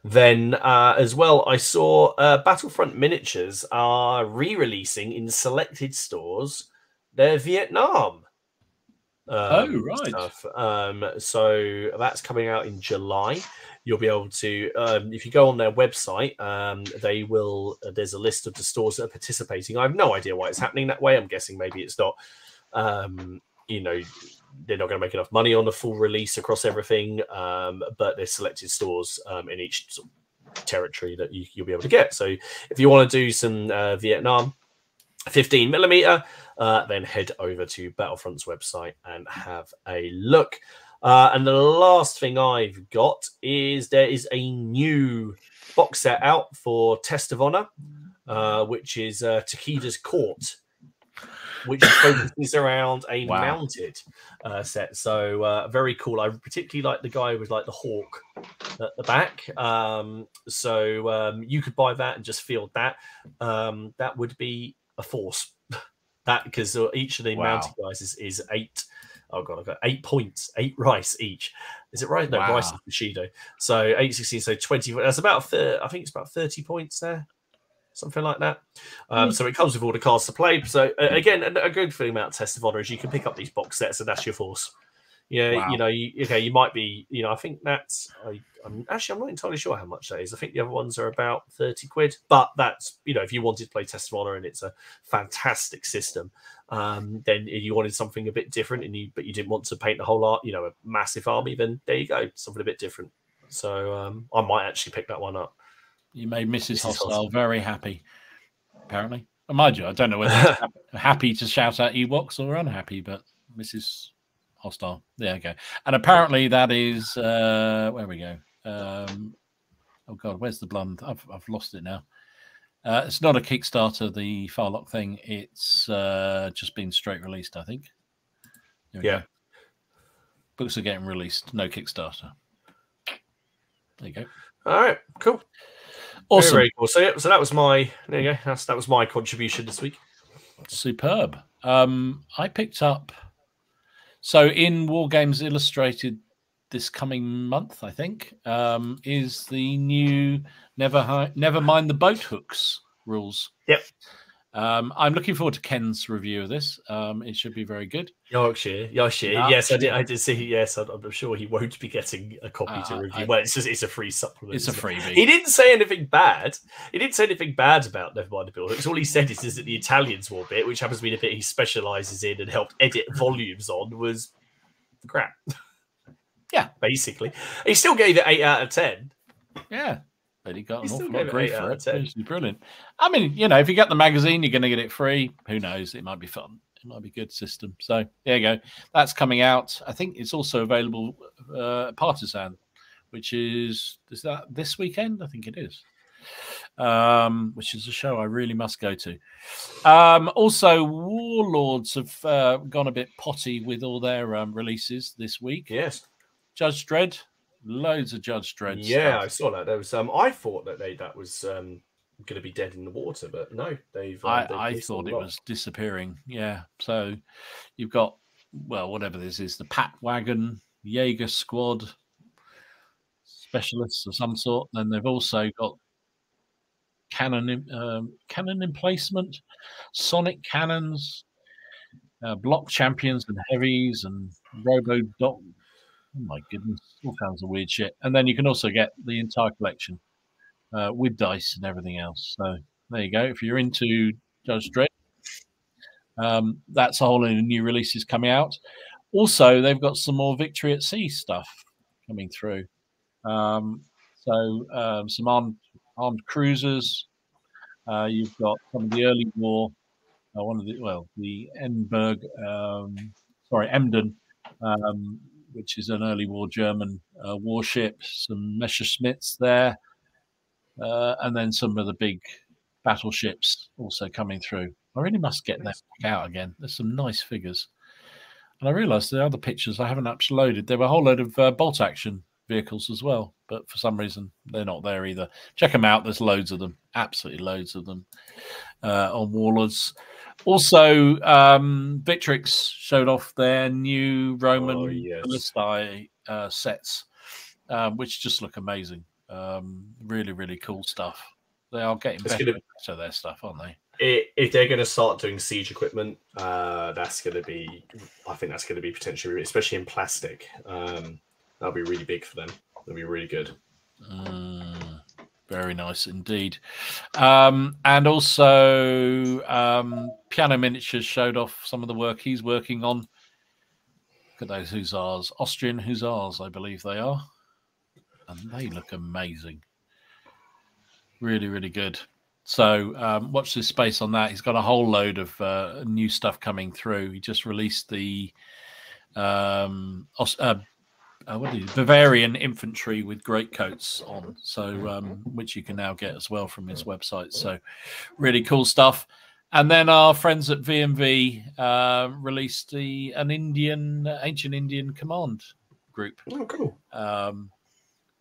Then as well, I saw Battlefront Miniatures are re-releasing in selected stores their Vietnam stuff. So that's coming out in July. You'll be able to, if you go on their website, there's a list of the stores that are participating. I have no idea why it's happening that way. I'm guessing maybe it's not, they're not going to make enough money on the full release across everything. But there's selected stores in each sort of territory that you'll be able to get. So if you want to do some Vietnam 15mm, then head over to Battlefront's website and have a look. And the last thing I've got is there is a new box set out for Test of Honor, which is Takeda's Court, which focuses around a mounted set. So very cool. I particularly like the guy with like the hawk at the back. So you could buy that and just field that. That would be a force. That because each of the mounted guys is 8. Oh god, I've got 8 points, 8 rice each. Is it right? No, rice is Bushido. So 8, 16, so 20. That's about I think it's about 30 points there, something like that. So it comes with all the cards to play. So again, a good thing about Test of Honor is you can pick up these box sets, and that's your force. Yeah, you might be. I think that's. I'm not entirely sure how much that is. I think the other ones are about 30 quid. But that's if you wanted to play Test of Honor and it's a fantastic system, then you wanted something a bit different, but you didn't want to paint the whole art, a massive army. Then there you go, something a bit different. So I might actually pick that one up. You made Mrs. Hostile very happy, apparently. Mind you, I don't know whether it's happy to shout out Ewoks or unhappy, but Mrs. Hostile. There you go. And apparently that is where we go. Oh God, where's the blonde? I've lost it now. It's not a Kickstarter, the Farlock thing. It's just been straight released, I think. There we go. Books are getting released, no Kickstarter. There you go. All right, cool. Awesome. Very, very cool. So that was my that was my contribution this week. Superb. I picked up in Wargames Illustrated this coming month, I think, is the new Never Mind the Boat Hooks rules. Yep. I'm looking forward to Ken's review of this. It should be very good. Yorkshire. Yes, I did see. Yes, I'm sure he won't be getting a copy to review. Well, it's a free supplement. It's a freebie. He didn't say anything bad. He didn't say anything bad about Never Mind the Boat Hooks. All he said is that the Italians war bit, which happens to be the bit he specialises in and helped edit volumes on, was crap. Yeah, basically, he still gave it 8 out of 10. Yeah. But he got an awful lot of grief for it. It's brilliant. I mean, if you get the magazine, you're going to get it free. Who knows? It might be fun. It might be a good system. So there you go. That's coming out. I think it's also available Partisan, which is that this weekend? I think it is. Which is a show I really must go to. Also, Warlords have gone a bit potty with all their releases this week. Yes. Judge Dredd. Loads of Judge Dredd. Yeah, stuff. I saw that. There was I thought that was going to be dead in the water, but no, I thought it was disappearing. Yeah. So you've got whatever this is, the Pat Wagon, Jaeger Squad, specialists of some sort. Then they've also got cannon emplacement, sonic cannons, block champions and heavies, and Robo Doc. Oh my goodness, all kinds of weird shit. And then you can also get the entire collection with dice and everything else. So there you go. If you're into Judge Dredd, that's a whole lot of new releases coming out. Also, they've got some more Victory at Sea stuff coming through. Some armed cruisers. You've got some of the early war. The Emden. Which is an early war German warship, some Messerschmitts there, and then some of the big battleships also coming through. I really must get them back out again. There's some nice figures. And I realised the other pictures I haven't uploaded. There were a whole load of bolt action vehicles as well, but for some reason they're not there either. Check them out. There's loads of them, absolutely loads of them on Warlords. Also, Victrix showed off their new Roman Ballistae sets, which just look amazing. Really, really cool stuff. They are getting better to their stuff, aren't they? If they're going to start doing siege equipment, that's going to be, I think that's going to be potentially, especially in plastic. That'll be really big for them. It'll be really good. Very nice indeed. And also, Piano Miniatures showed off some of the work he's working on. Look at those hussars. Austrian hussars, I believe they are. And they look amazing. Really, really good. So watch this space on that. He's got a whole load of new stuff coming through. He just released the Bavarian infantry with greatcoats on, so which you can now get as well from his website. So really cool stuff. And then our friends at VMV released an ancient Indian command group. Oh, cool.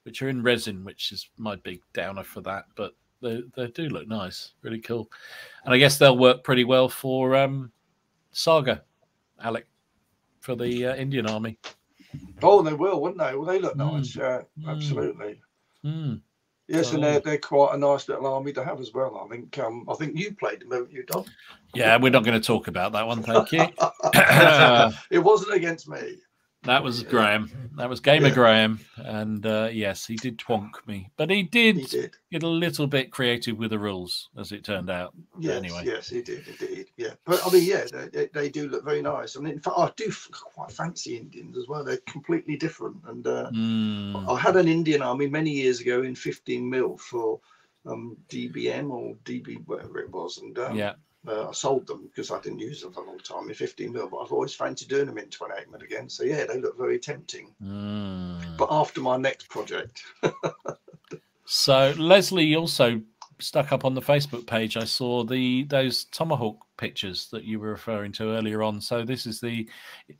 Which are in resin, which is my big downer for that, but they do look nice, really cool. And I guess they'll work pretty well for Saga, Alec, for the Indian army. Oh, they will, wouldn't they? Well, they look nice. Yeah, absolutely. Yes, and they're quite a nice little army to have as well. I think you played them, haven't you, Don? Yeah, we're not going to talk about that one, thank you. It wasn't against me. That was Graham. That was Gamer Graham. And yes, he did twonk me. But he did get a little bit creative with the rules, as it turned out. Yes, anyway. Yes, he did indeed. Yeah. But I mean, yeah, they do look very nice. I mean, in fact, I do quite fancy Indians as well. They're completely different. And I had an Indian army many years ago in 15mm for DBM or DB, whatever it was. And I sold them because I didn't use them for a long time in 15mm, but I've always fancied doing them in 28mm again. So yeah, they look very tempting. But after my next project. So Leslie also stuck up on the Facebook page. I saw those Tomahawk pictures that you were referring to earlier on. So this is the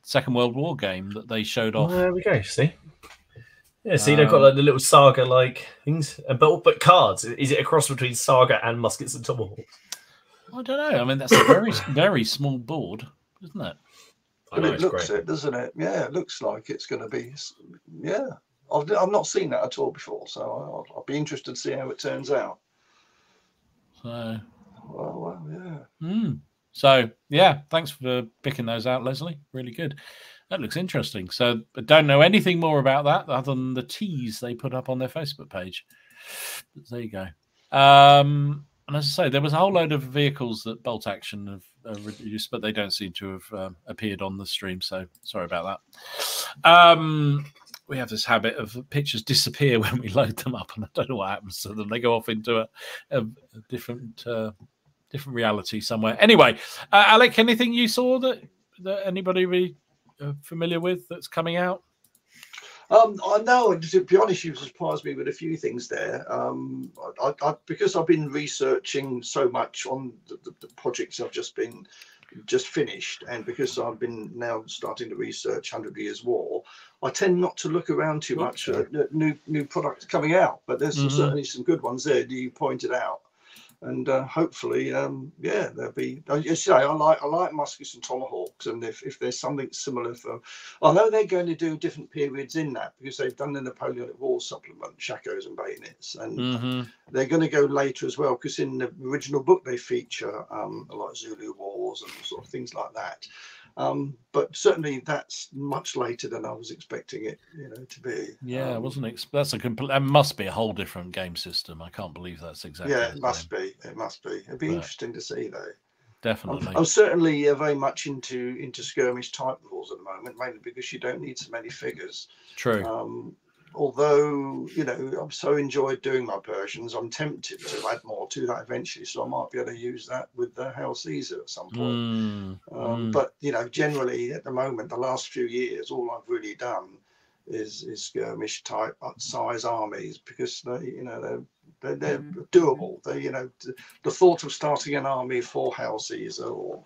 Second World War game that they showed off. There we go. See. Yeah, see, they've got like the little saga-like things, but cards. Is it a cross between Saga and Muskets and Tomahawks? I don't know. I mean, that's a very, very small board, isn't it? But it looks it, doesn't it? Yeah, it looks like it's going to be. Yeah, I've not seen that at all before, so I'll be interested to see how it turns out. So, well, yeah. So, yeah, thanks for picking those out, Leslie. Really good. That looks interesting. So, I don't know anything more about that other than the tease they put up on their Facebook page. But there you go. And as I say, there was a whole load of vehicles that Bolt Action have reduced, but they don't seem to have appeared on the stream. So sorry about that. We have this habit of pictures disappear when we load them up, and I don't know what happens to them. They go off into a different reality somewhere. Anyway, Alec, anything you saw that anybody really familiar with that's coming out? I know, to be honest, you surprised me with a few things there. Because I've been researching so much on the projects I've just finished, and because I've been now starting to research 100 Years' War, I tend not to look around too much at new products coming out. But there's certainly some good ones there that you pointed out. And hopefully, there'll be. You say I like Muskets and Tomahawks, and if there's something similar for, I know they're going to do different periods in that because they've done the Napoleonic War supplement, Shakos and Bayonets, and they're going to go later as well because in the original book they feature a lot of Zulu Wars and sort of things like that. But certainly that's much later than I was expecting it, to be. Yeah, that's a complete. That must be a whole different game system. I can't believe that's exactly. Yeah, it must be. It must be. It'd be interesting to see, though. Definitely. I'm certainly very much into skirmish type rules at the moment, mainly because you don't need so many figures. True. Although, I've so enjoyed doing my Persians, I'm tempted to add more to that eventually. So I might be able to use that with the Hail Caesar at some point. But, generally at the moment, the last few years, all I've really done is skirmish type size armies because they're doable. They, the thought of starting an army for Hail Caesar or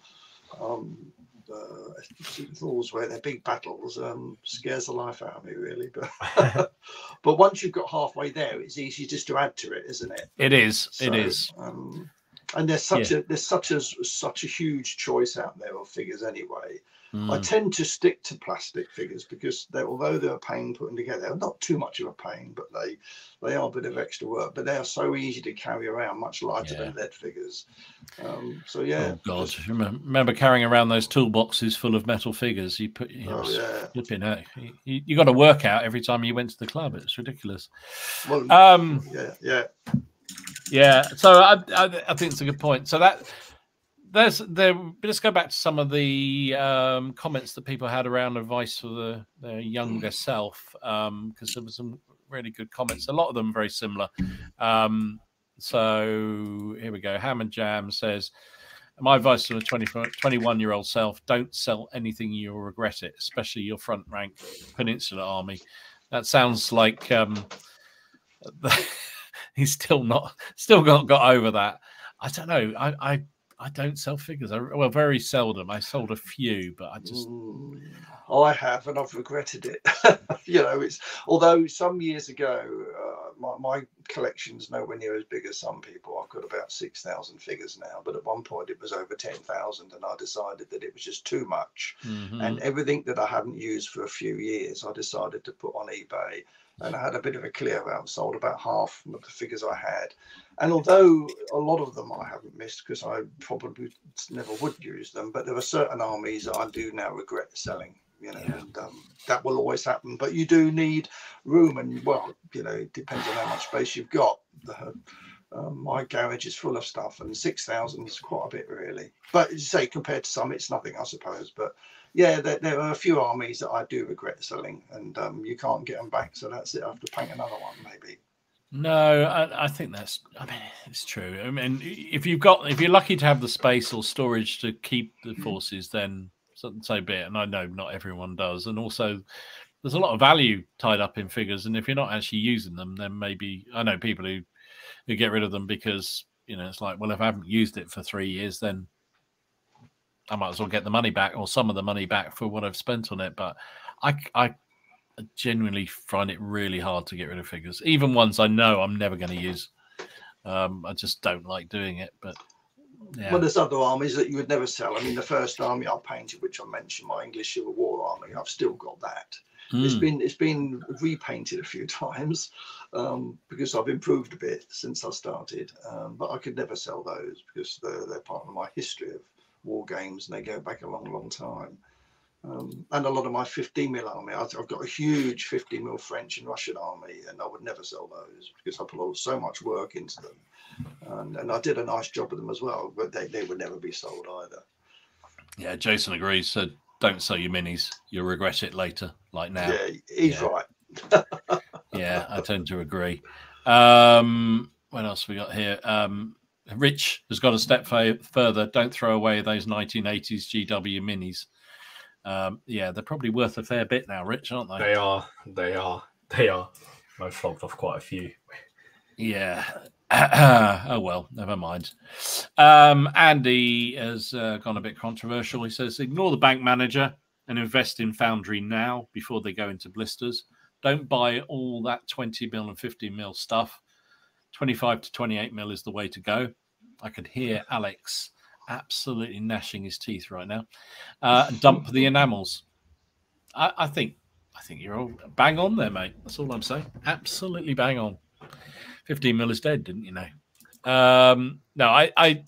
rules where they're big battles scares the life out of me, really. But but once you've got halfway there, it's easy just to add to it, isn't it? It is. So, it is. And there's such a huge choice out there of figures anyway. I tend to stick to plastic figures because although they're a pain putting together, they're not too much of a pain, but they are a bit of extra work. But they are so easy to carry around, much lighter than lead figures. So yeah. Oh God! Remember carrying around those toolboxes full of metal figures? You put flipping out. You got to work out every time you went to the club. It's ridiculous. Well, yeah. So I think it's a good point. So let's go back to some of the comments that people had around advice for their younger self, because there were some really good comments. A lot of them very similar. So here we go. Ham and Jam says, my advice to a 21-year-old self, don't sell anything you'll regret it, especially your front rank Peninsula army. That sounds like he's still not got over that. I don't know. I don't sell figures. Well, very seldom. I sold a few, but I just. I have, and I've regretted it. It's although some years ago, my collection's nowhere near as big as some people. I've got about 6,000 figures now, but at one point it was over 10,000, and I decided that it was just too much. And everything that I hadn't used for a few years, I decided to put on eBay. And I had a bit of a clear out, sold about half of the figures I had. And although a lot of them I haven't missed because I probably never would use them, but there are certain armies I do now regret selling you know, and that will always happen. But you do need room, and well, you know, it depends on how much space you've got. My garage is full of stuff, and 6,000 is quite a bit, really. But as you say, compared to some, it's nothing, I suppose. But yeah, there are a few armies that I do regret selling, and you can't get them back, so that's it. I have to paint another one, maybe. No, I think that's. I mean, it's true. I mean, if you're lucky to have the space or storage to keep the forces, then so be it. And I know not everyone does, and also there's a lot of value tied up in figures. And if you're not actually using them, then maybe I know people who get rid of them because you know it's like, well, if I haven't used it for 3 years, then I might as well get the money back or some of the money back for what I've spent on it. But I genuinely find it really hard to get rid of figures, even ones I know I'm never going to use. I just don't like doing it. But yeah. Well, there's other armies that you would never sell. I mean, the first army I painted, which I mentioned, my English Civil War army, I've still got that. It's been repainted a few times because I've improved a bit since I started. But I could never sell those because they're part of my history of war games, and they go back a long, long time. And a lot of my 15mm army, I've got a huge 15mm French and Russian army, and I would never sell those because I put so much work into them. And I did a nice job with them as well, but they would never be sold either. Yeah, Jason agrees. So don't sell your minis. You'll regret it later, like now. Yeah, he's right. Yeah, I tend to agree. What else we got here? Rich has got a step further. Don't throw away those 1980s GW minis. Yeah, they're probably worth a fair bit now, Rich, aren't they? They are. I've flogged off quite a few. Yeah. Oh, well, never mind. Andy has gone a bit controversial. He says, ignore the bank manager and invest in Foundry now before they go into blisters. Don't buy all that 20mm and 50mm stuff. 25 to 28mm is the way to go. I could hear Alex absolutely gnashing his teeth right now. Dump the enamels. I think you're all bang on there, mate. That's all I'm saying. Absolutely bang on. 15mm is dead, didn't you know? No, I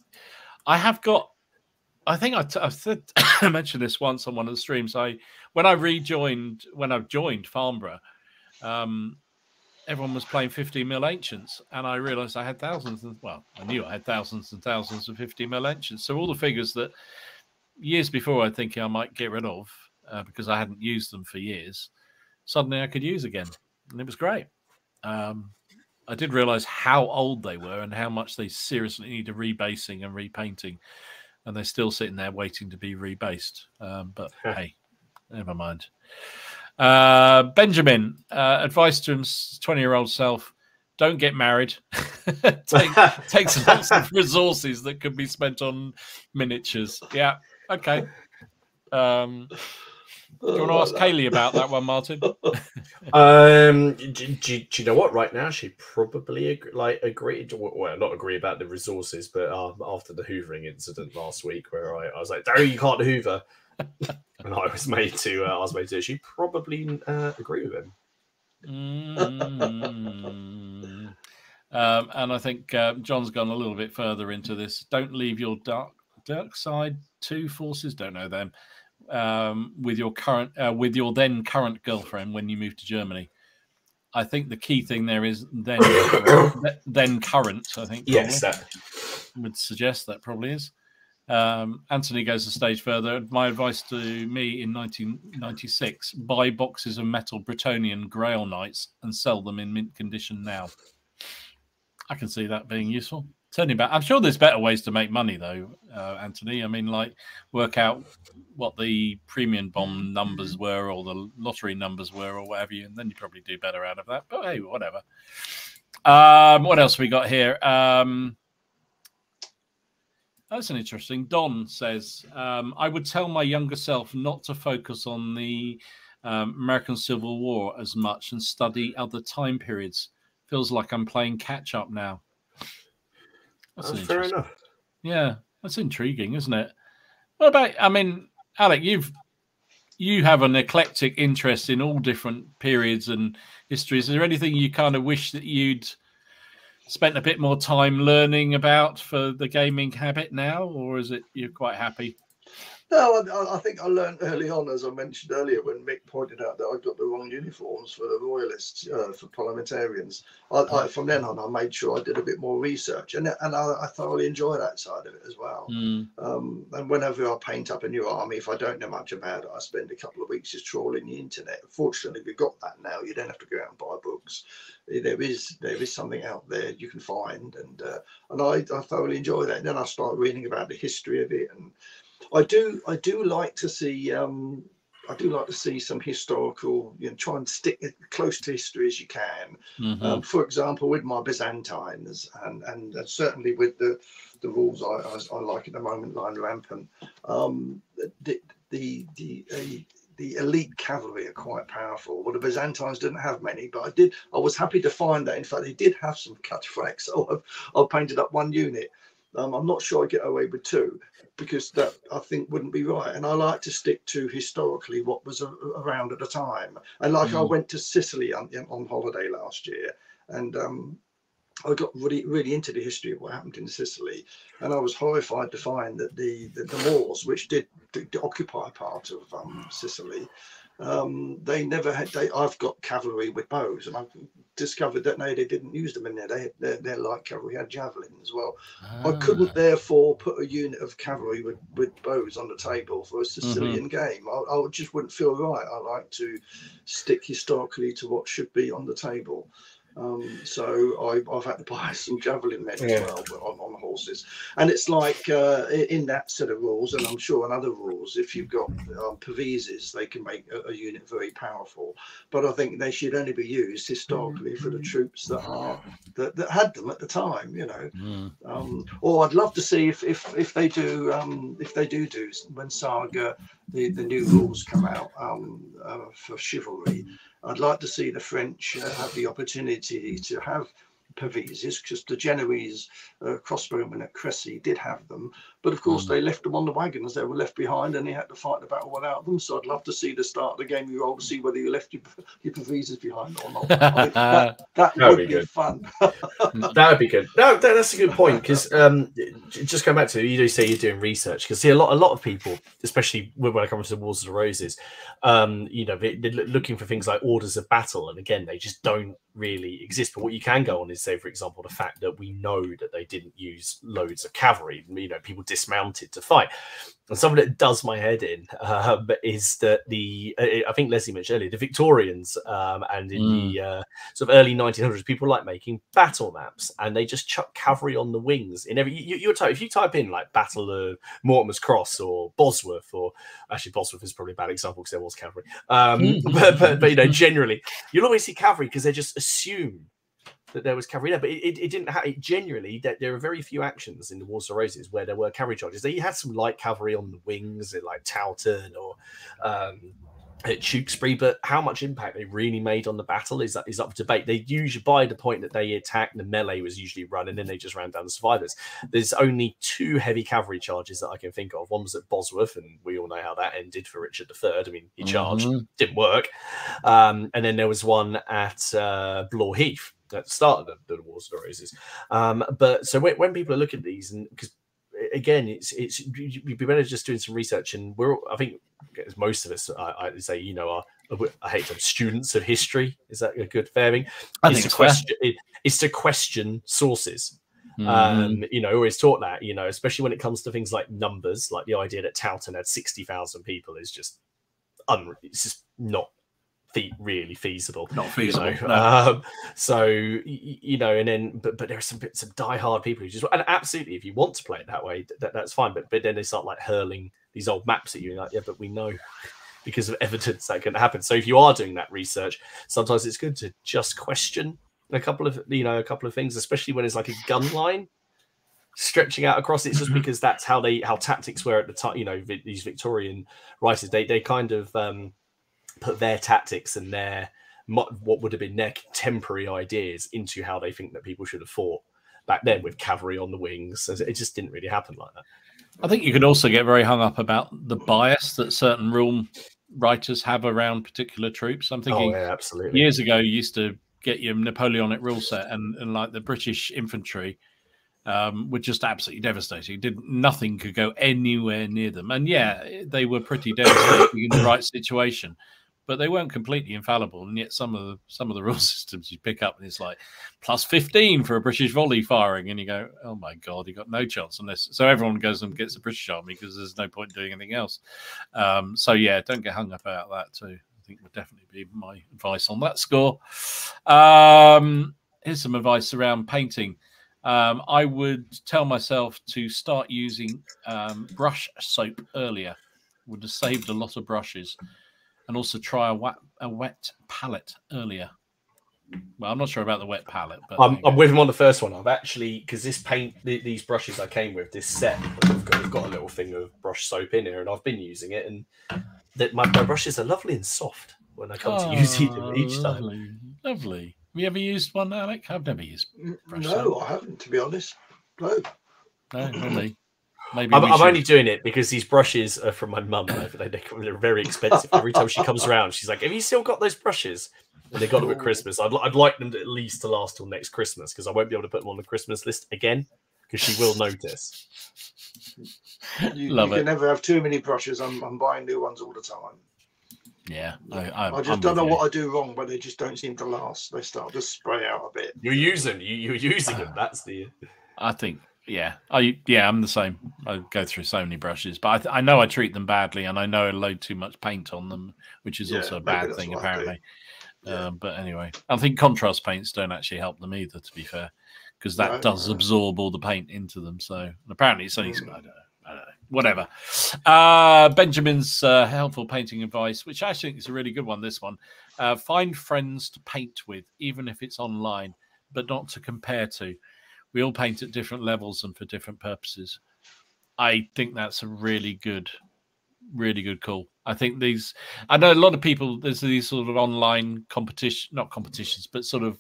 have got. I think I've said I mentioned this once on one of the streams. When I joined Farnborough, everyone was playing 15mm ancients, and I realised I had thousands. I knew I had thousands and thousands of 15mm ancients. So all the figures that years before I think I might get rid of because I hadn't used them for years, suddenly I could use again, and it was great. I did realise how old they were and how much they seriously needed rebasing and repainting, and they're still sitting there waiting to be rebased. But hey, never mind. Benjamin, advice to his 20-year-old self: don't get married. Takes lots of resources that could be spent on miniatures. Yeah, okay. Do you want to ask Kaylee about that one, Martin? Do you know what? Right now, she probably agreed. Well, not agree about the resources, but after the hoovering incident last week, where I was like, "No, you can't hoover," and I was made to. She probably agree with him. And I think John's gone a little bit further into this. Don't leave your dark side 2 forces. Don't know them. With your then current girlfriend when you move to Germany. I think the key thing there is then current. I think yes, that would suggest that probably is. Anthony goes a stage further. My advice to me in 1996: buy boxes of metal Bretonian Grail Knights and sell them in mint condition now. I can see that being useful. Turning back, I'm sure there's better ways to make money, though, Anthony. I mean, like work out what the premium bomb numbers were or the lottery numbers were or whatever, and then you probably do better out of that. But hey, whatever. What else we got here? That's an interesting. Don says, I would tell my younger self not to focus on the American Civil War as much and study other time periods. Feels like I'm playing catch up now. That's fair enough. Yeah, that's intriguing, isn't it? What about, I mean, Alec, you have an eclectic interest in all different periods and histories. Is there anything you kind of wish that you'd spent a bit more time learning about for the gaming habit now, or is it you're quite happy? No, I think I learned early on, as I mentioned earlier, when Mick pointed out that I got the wrong uniforms for the royalists, for parliamentarians. From then on, I made sure I did a bit more research, and I thoroughly enjoy that side of it as well. And whenever I paint up a new army, if I don't know much about it, I spend a couple of weeks just trawling the internet. Fortunately, we've got that now. You don't have to go out and buy books. There is something out there you can find, and I thoroughly enjoy that. And then I start reading about the history of it, and I do like to see some historical, try and stick as close to history as you can. For example, with my Byzantines, and certainly with the rules I like at the moment, like Rampant, the elite cavalry are quite powerful. Well, the Byzantines didn't have many, but I was happy to find that. In fact, they did have some cataphracts, so I've painted up one unit. I'm not sure I get away with two, because that I think wouldn't be right. And I like to stick to historically what was around at the time. And like I went to Sicily on holiday last year, and I got really into the history of what happened in Sicily, and I was horrified to find that the Moors, which did occupy part of Sicily, they never had. I've got cavalry with bows, and I've discovered that no, they didn't use them in there. Their light cavalry had javelin as well. I couldn't therefore put a unit of cavalry with bows on the table for a Sicilian game. I just wouldn't feel right. I like to stick historically to what should be on the table. So I've had to buy some javelin men as well on horses, and it's like in that set of rules, and I'm sure in other rules, if you've got Pavises, they can make a unit very powerful. But I think they should only be used historically for the troops that had them at the time, Or I'd love to see if they do when Saga the new rules come out for chivalry. I'd like to see the French have the opportunity to have Pavises, because the Genoese crossbowmen at Cressy did have them, but of course they left them on the wagons. They were left behind, and they had to fight the battle without them. So I'd love to see the start of the game you roll to see whether you left your Pavises behind or not. I mean, that would be fun. That would be good. No, that's a good point, because just going back to you do say you're doing research, because see a lot of people, especially when it comes to the Wars of the Roses, they're looking for things like orders of battle, and again they just don't really exist. But what you can go on is, say, for example, the fact that we know that they didn't use loads of cavalry. People dismounted to fight. And something that does my head in is that I think Leslie mentioned earlier, the Victorians and in the sort of early 1900s, people like making battle maps, and they just chuck cavalry on the wings. In every if you type in like Battle of Mortimer's Cross or Bosworth, or actually Bosworth is probably a bad example because there was cavalry, but generally you'll always see cavalry because they just assume that there was cavalry there, but it didn't have it. Generally, that there are very few actions in the Wars of the Roses where there were cavalry charges. They had some light cavalry on the wings, like Towton or at Tewkesbury, but how much impact they really made on the battle is up for debate. They usually, by the point that they attacked, the melee was usually run, and then they just ran down the survivors. There's only 2 heavy cavalry charges that I can think of. One was at Bosworth, and we all know how that ended for Richard III. I mean, he charged, didn't work. And then there was one at Blore Heath at the start of the Wars of the Roses. But so when people are looking at these, and because again, you'd be better just doing some research, and I think most of us, I'd say, I hate them, students of history. Is that a good fairing? It's to question sources. Always taught that, especially when it comes to things like numbers, like the idea that Towton had 60,000 people is just it's just not really feasible. Not feasible. No. And then but there are some diehard people who just, and absolutely, if you want to play it that way, that's fine. But then they start like hurling these old maps at you, and like, yeah, but we know because of evidence that can happen. So if you are doing that research, sometimes it's good to just question a couple of things, especially when it's like a gun line stretching out across it, just because that's how tactics were at the time. These Victorian writers, they kind of put their tactics and what would have been their contemporary ideas into how they think that people should have fought back then with cavalry on the wings. So it just didn't really happen like that. I think you could also get very hung up about the bias that certain rule writers have around particular troops. I'm thinking absolutely. Years ago, you used to get your Napoleonic rule set and like the British infantry. were just absolutely devastating. Nothing could go anywhere near them. And yeah, they were pretty devastating in the right situation, but they weren't completely infallible. And yet some of the rule systems you pick up and it's like +15 for a British volley firing, and you go, oh my god, you got no chance unless. So everyone goes and gets the British army because there's no point doing anything else. So yeah, don't get hung up about that too. I think would definitely be my advice on that score. Here's some advice around painting. I would tell myself to start using brush soap earlier. Would have saved a lot of brushes, and also try a wet palette earlier. Well, I'm not sure about the wet palette, but I'm with him on the first one. I've actually, because this paint, these brushes I came with, this set, I've got a little thing of brush soap in here, and I've been using it, and my brushes are lovely and soft when I come to use them each time. Lovely. Have you ever used one, Alec? I've never used brush soap. No, I haven't, to be honest. No, really. Maybe I'm only doing it because these brushes are from my mum. They're very expensive. Every time she comes around, she's like, "Have you still got those brushes?" And they got them at Christmas. I'd like them to at least to last till next Christmas, because I won't be able to put them on the Christmas list again, because she will notice. You can never have too many brushes. I'm buying new ones all the time. Yeah, I just don't know what I do wrong, but they just don't seem to last. They start to spray out a bit. You're using them. That's the. I think. Yeah, I'm the same. I go through so many brushes, but I know I treat them badly, and I know I load too much paint on them, which is also a bad thing apparently. But anyway, I think contrast paints don't actually help them either, to be fair, because that does absorb all the paint into them. So and apparently it's only I don't know, whatever. Benjamin's helpful painting advice, which I think is a really good one. This one, find friends to paint with, even if it's online, but not to compare to. We all paint at different levels and for different purposes. I think that's a really good call. I think I know a lot of people, there's these sort of online not competitions, but sort of,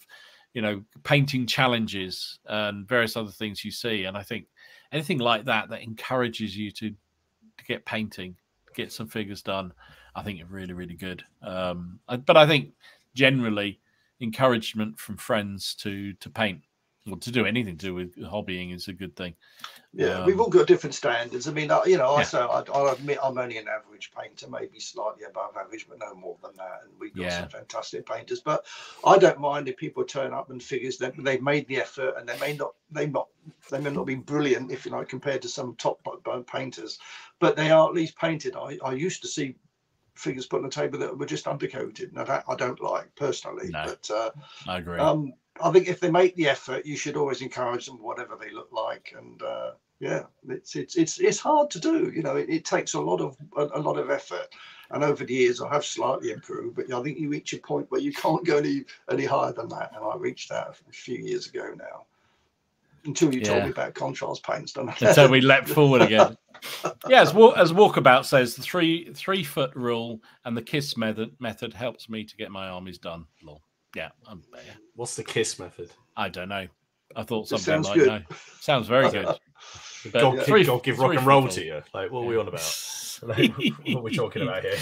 painting challenges and various other things you see. And I think anything like that encourages you to get painting, get some figures done, I think are really, really good. But I think generally encouragement from friends to paint, or to do anything to do with hobbying, is a good thing. Yeah, we've all got different standards. I mean, I'll admit I'm only an average painter, maybe slightly above average, but no more than that. And we've got some fantastic painters. But I don't mind if people turn up and figures that they've made the effort, and they may not be brilliant, if you like, compared to some top painters, but they are at least painted. I used to see figures put on the table that were just undercoated, and I don't like personally. No, but I agree. I think if they make the effort, you should always encourage them, whatever they look like. And it's hard to do. It takes a lot of effort. And over the years, I have slightly improved, but I think you reach a point where you can't go any higher than that. And I reached that a few years ago now. Until you told me about contrast paints, don't I? Until we leapt forward again. Yeah, as Walkabout says, the 3 foot rule and the KISS method helps me to get my armies done. Lol. Yeah. What's the KISS method? I don't know. I thought something like no. Sounds very good. God give rock and roll to you. Like, what are we on about? What are we talking about here?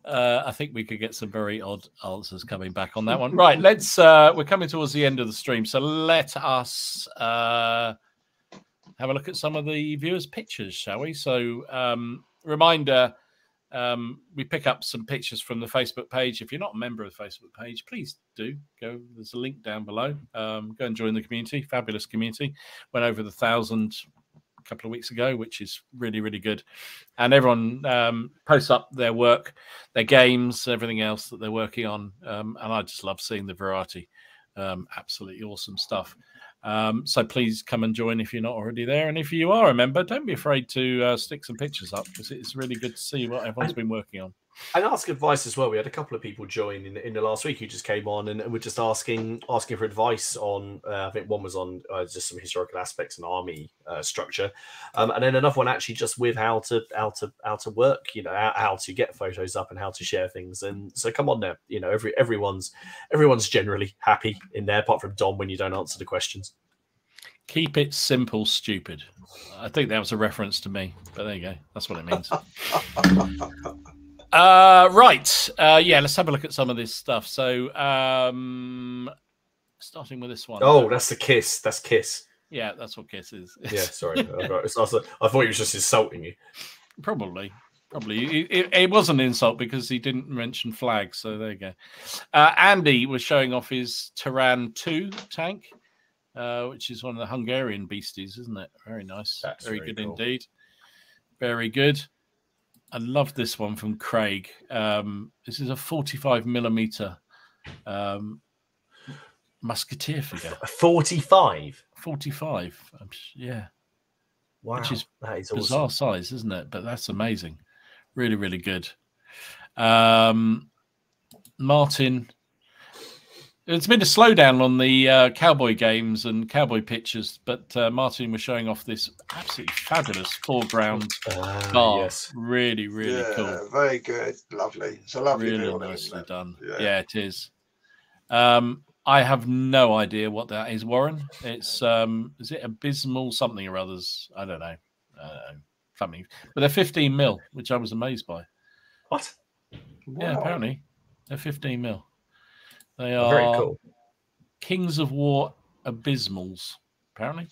I think we could get some very odd answers coming back on that one. Right, we're coming towards the end of the stream, so let us have a look at some of the viewers' pictures, shall we? So, reminder, we pick up some pictures from the Facebook page. If you're not a member of the Facebook page, please do go. There's a link down below. Go and join the community. Fabulous community. Went over the 1,000 a couple of weeks ago, which is really, really good. And everyone posts up their work, their games, everything else that they're working on. And I just love seeing the variety. Absolutely awesome stuff. So please come and join if you're not already there. And if you are a member, don't be afraid to stick some pictures up, because it's really good to see what everyone's been working on. And ask advice as well. We had a couple of people join in the last week who just came on and were just asking for advice on. I think one was on just some historical aspects and army structure, and then another one actually just with how to work. How to get photos up and how to share things. And so come on now. Everyone's generally happy in there, apart from Dom when you don't answer the questions. Keep it simple, stupid. I think that was a reference to me, but there you go. That's what it means. Right. Let's have a look at some of this stuff. So, starting with this one. Oh, that's the KISS. That's KISS. Yeah, that's what Kiss is. Yeah, sorry. I thought he was just insulting you. Probably. It was an insult because he didn't mention flags. So there you go. Andy was showing off his Turan 2 tank, which is one of the Hungarian beasties, isn't it? Very nice. That's very good cool. indeed. Very good. I love this one from Craig. This is a 45mm musketeer figure. 45? 45. Yeah. Wow. Which is that is bizarre awesome. size, isn't it? But that's amazing. Really, really good. Martin. It's been a slowdown on the cowboy games and cowboy pictures, but Martin was showing off this absolutely fabulous foreground bar. Yes. Really, really cool. Very good. Lovely. It's a lovely really building, nicely done. Yeah, it is. I have no idea what that is, Warren. It's is it abysmal something or others? I don't know. Something, but they're 15 mil, which I was amazed by. What? Yeah, apparently they're 15 mil. They are very cool. Kings of War abysmals. Apparently,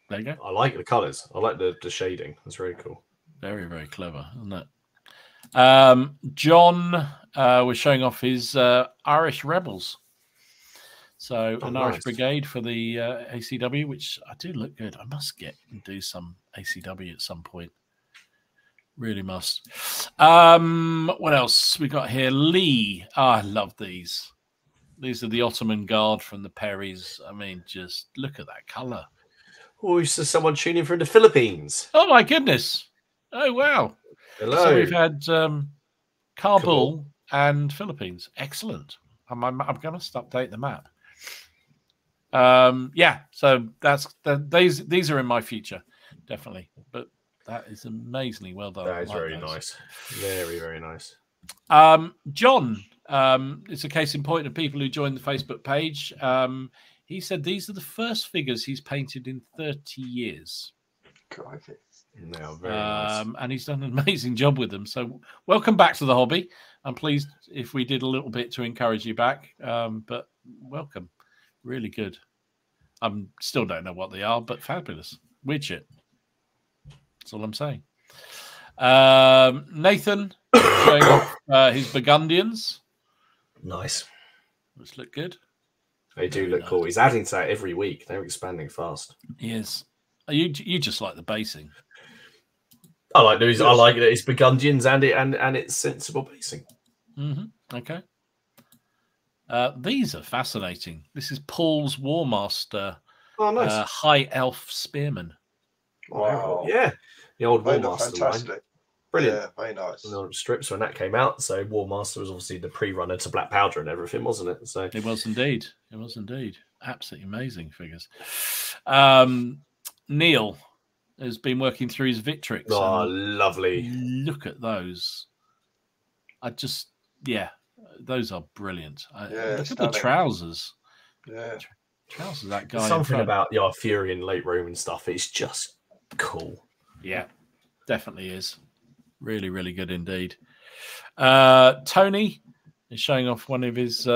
there you go. I like the colours. I like the shading. That's very cool. Very, very clever, isn't it? John was showing off his Irish Rebels. So an Irish Brigade for the ACW, which I do look good. I must get and do some ACW at some point. Really must. What else we got here? Lee. I love these. These are the Ottoman Guard from the Perrys. I mean, just look at that colour. Oh, is there someone tuning from the Philippines? Oh, my goodness. Oh, wow. Hello. So we've had Kabul and Philippines. Excellent. I'm going to update the map. Yeah, so these are in my future, definitely. But that is amazingly well done. That is very nice. Very, very nice. John, it's a case in point of people who joined the Facebook page. He said these are the first figures he's painted in 30 years. Crikey. No, very nice. And he's done an amazing job with them. So welcome back to the hobby. I'm pleased if we did a little bit to encourage you back. But welcome. Really good. I still don't know what they are, but fabulous. Weird shit. That's all I'm saying. Nathan showing off his Burgundians. Nice. Which look good. They do look cool. He's adding to that every week. They're expanding fast. He is. You just like the basing. I like those. I like that it's Burgundians and it's sensible basing. Okay. These are fascinating. This is Paul's War Master. Oh, nice. High Elf Spearman. Wow. Yeah. The old War Master fantastic line. Brilliant. Yeah, very nice. And the strips when that came out. So War Master was obviously the pre-runner to Black Powder and everything, wasn't it? So it was indeed. It was indeed. Absolutely amazing figures. Neil has been working through his Victrix. Oh, lovely. Look at those. Those are brilliant. Look at the trousers. Yeah. Trousers, that guy. There's something about the Arthurian late Roman stuff. It's just cool. Yeah, definitely is. Really, really good indeed. Tony is showing off one of his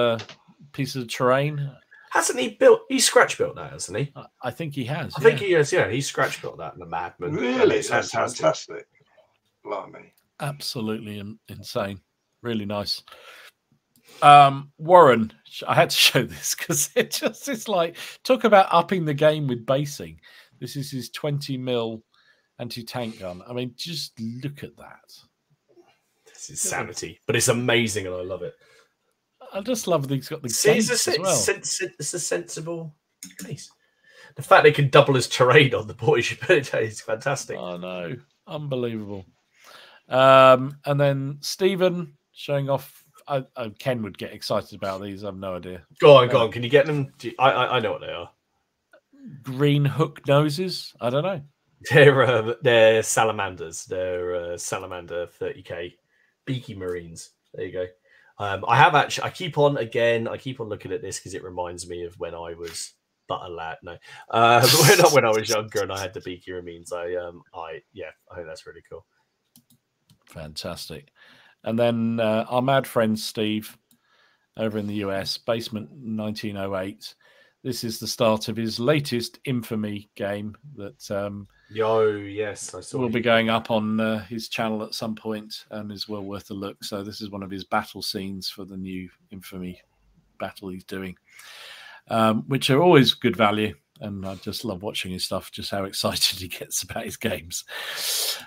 pieces of terrain. Hasn't he built? He's scratch built that, hasn't he? I think he has. I think he has. Yeah, he's scratch built that in the Madman. Really, that's fantastic. Blimey. Absolutely insane. Really nice. Warren, I had to show this because it's like talk about upping the game with basing. This is his 20 mil anti-tank gun. I mean, just look at that. This is sanity, but it's amazing and I love it. I just love that he's got the gates as well. It's a sensible piece. The fact they can double his terrain on the boys you put it is fantastic. I know. Unbelievable. And then Stephen showing off. Ken would get excited about these. I have no idea. Go on. Can you get them? I know what they are. Green hook noses. I don't know. They're salamanders. They're salamander 30k beaky marines. There you go. I keep on looking at this because it reminds me of when I was but a lad. No, when I was younger and I had the beaky marines. I think that's really cool. Fantastic. And then our mad friend Steve over in the US, Basement 1908. this is the start of his latest Infamy game that yes, I saw will be going up on his channel at some point and is well worth a look. So this is one of his battle scenes for the new Infamy battle he's doing, which are always good value. And I just love watching his stuff, just how excited he gets about his games.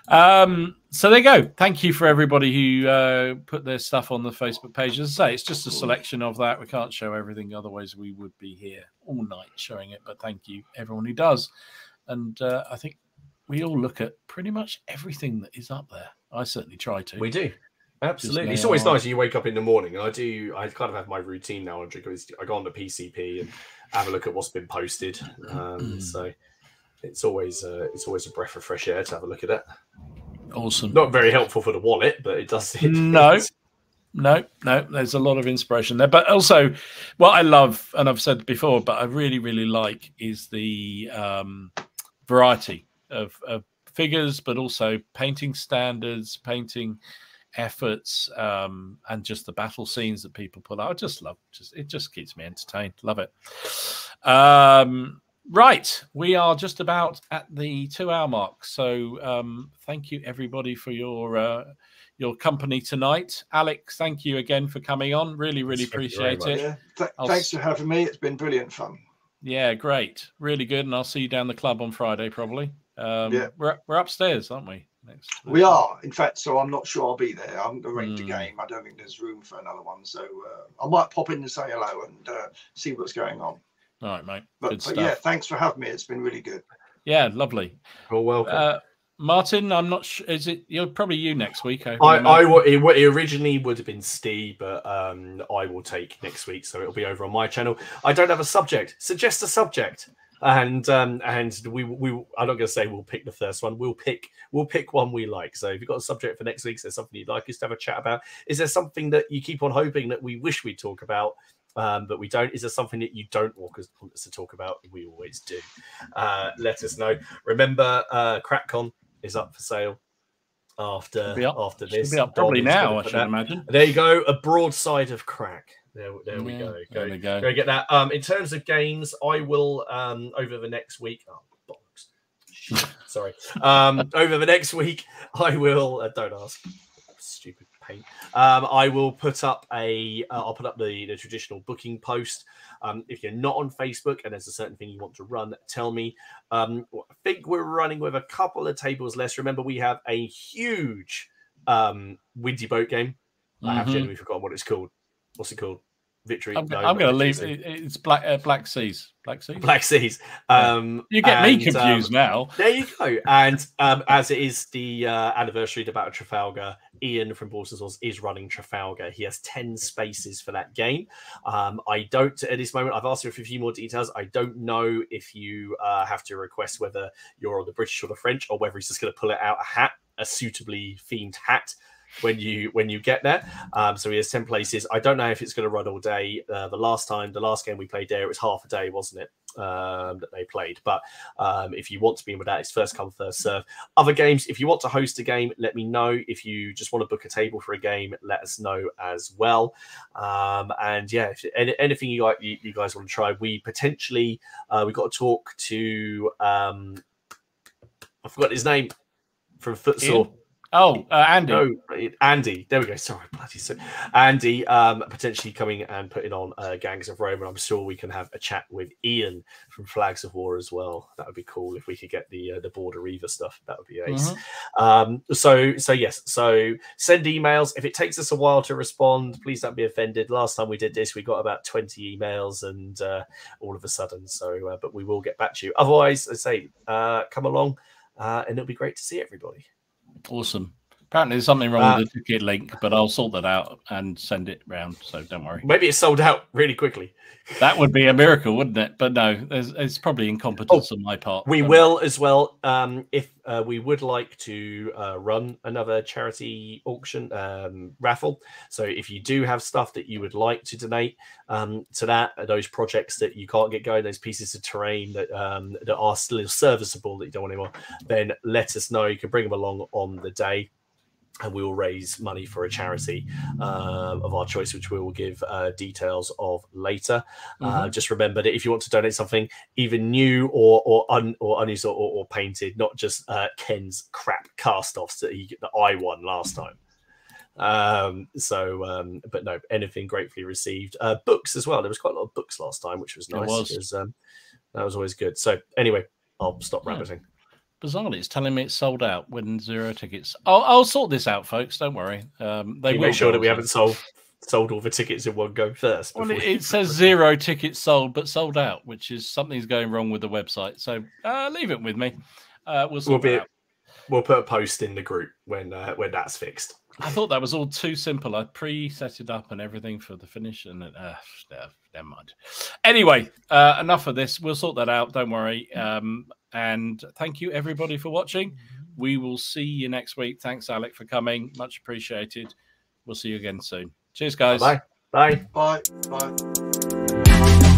So there you go. Thank you for everybody who put their stuff on the Facebook page. As I say, it's just a selection of that. We can't show everything, otherwise we would be here all night showing it. But thank you, everyone who does. And I think we all look at pretty much everything that is up there. I certainly try to. We do. Absolutely. It's always nice when you wake up in the morning. And I kind of have my routine now. I go on the PCP and have a look at what's been posted. So it's always a breath of fresh air to have a look at it. Awesome. Not very helpful for the wallet, but it does. No. There's a lot of inspiration there. But also, what I love, and I've said before, but I really, really like, is the variety of figures, but also painting standards, painting efforts, and just the battle scenes that people put out. I just love, it just keeps me entertained. Love it. Right, we are just about at the 2-hour mark. So thank you everybody for your company tonight. Alec, thank you again for coming on. Really, really appreciate it. Yeah. Thanks for having me. It's been brilliant fun. Yeah, great. Really good. And I'll see you down the club on Friday, probably. Yeah. We're upstairs, aren't we? We are, in fact, so I'm not sure I'll be there. I'm arranged a game. I don't think there's room for another one. So I might pop in and say hello and see what's going on. All right, mate. But yeah, thanks for having me. It's been really good. Yeah, lovely. You're welcome. Martin, I'm not sure. Is it? You're probably you next week. It originally would have been Steve, but I will take next week, so it'll be over on my channel. I don't have a subject. Suggest a subject, and we I'm not going to say we'll pick the first one. We'll pick one we like. So if you've got a subject for next week, is there something you'd like us to have a chat about? Is there something that you keep on hoping that we wish we'd talk about? But we don't. Is there something that you don't want us to talk about? We always do. Let us know. Remember, CrackCon is up for sale after this. Be up probably now, I should imagine. There you go. A broadside of crack. There we go. There we go. Go get that. In terms of games, I will over the next week. Oh, bollocks. Sorry. Over the next week, I will. Don't ask. Stupid paint. I will put up I'll put up the traditional booking post. If you're not on Facebook and there's a certain thing you want to run, tell me. I think we're running with a couple of tables less. Remember, we have a huge windy boat game. I have genuinely forgotten what it's called. What's it called? Victory. I'm going to leave. It's Black Seas. Black Seas. Black Seas. You get me confused now. There you go. And as it is the anniversary of the Battle of Trafalgar, Ian from Borstons is running Trafalgar. He has 10 spaces for that game. I don't, at this moment, I've asked him for a few more details. I don't know if you have to request whether you're on the British or the French, or whether he's just going to pull it out a suitably themed hat when you get there. So he has 10 places. I don't know if it's going to run all day. The last game we played there, it was half a day, wasn't it, that they played. But if you want to be in with that, it's first come, first serve. Other games, if you want to host a game, let me know. If you just want to book a table for a game, let us know as well. And yeah, if anything you guys want to try, we potentially we got to talk to I forgot his name from Futsal. Andy. No, Andy. There we go. Sorry, bloody so. Andy potentially coming and putting on Gangs of Rome, and I'm sure we can have a chat with Ian from Flags of War as well. That would be cool if we could get the Border Reaver stuff. That would be ace. So yes. So send emails. If it takes us a while to respond, please don't be offended. Last time we did this, we got about 20 emails, and all of a sudden. So, but we will get back to you. Otherwise, I say come along, and it'll be great to see everybody. Awesome. Apparently there's something wrong with the ticket link, but I'll sort that out and send it round, so don't worry. Maybe it's sold out really quickly. That would be a miracle, wouldn't it? But no, it's probably incompetence on my part. We will as well. If we would like to run another charity auction raffle. So if you do have stuff that you would like to donate to those projects that you can't get going, those pieces of terrain that are still serviceable that you don't want anymore, then let us know. You can bring them along on the day. and we will raise money for a charity of our choice, which we will give details of later. Just remember that if you want to donate something even new or unused or painted, not just Ken's crap cast-offs that I won last time. But no, anything gratefully received. Books as well. There was quite a lot of books last time, which was nice. That was always good. So anyway, I'll stop rabbiting. Bizarrely, it's telling me it's sold out with 0 tickets. I'll sort this out, folks. Don't worry. They will make sure that we haven't sold all the tickets in one go first. Well, it says 0 tickets sold, but sold out, which is something's going wrong with the website. So leave it with me. We'll sort it out. We'll put a post in the group when that's fixed. I thought that was all too simple. I pre-set it up and everything for the finish, and never mind. Anyway, enough of this. We'll sort that out. Don't worry. And thank you, everybody, for watching. We will see you next week. Thanks, Alec, for coming. Much appreciated. We'll see you again soon. Cheers, guys. Bye. Bye. Bye. Bye.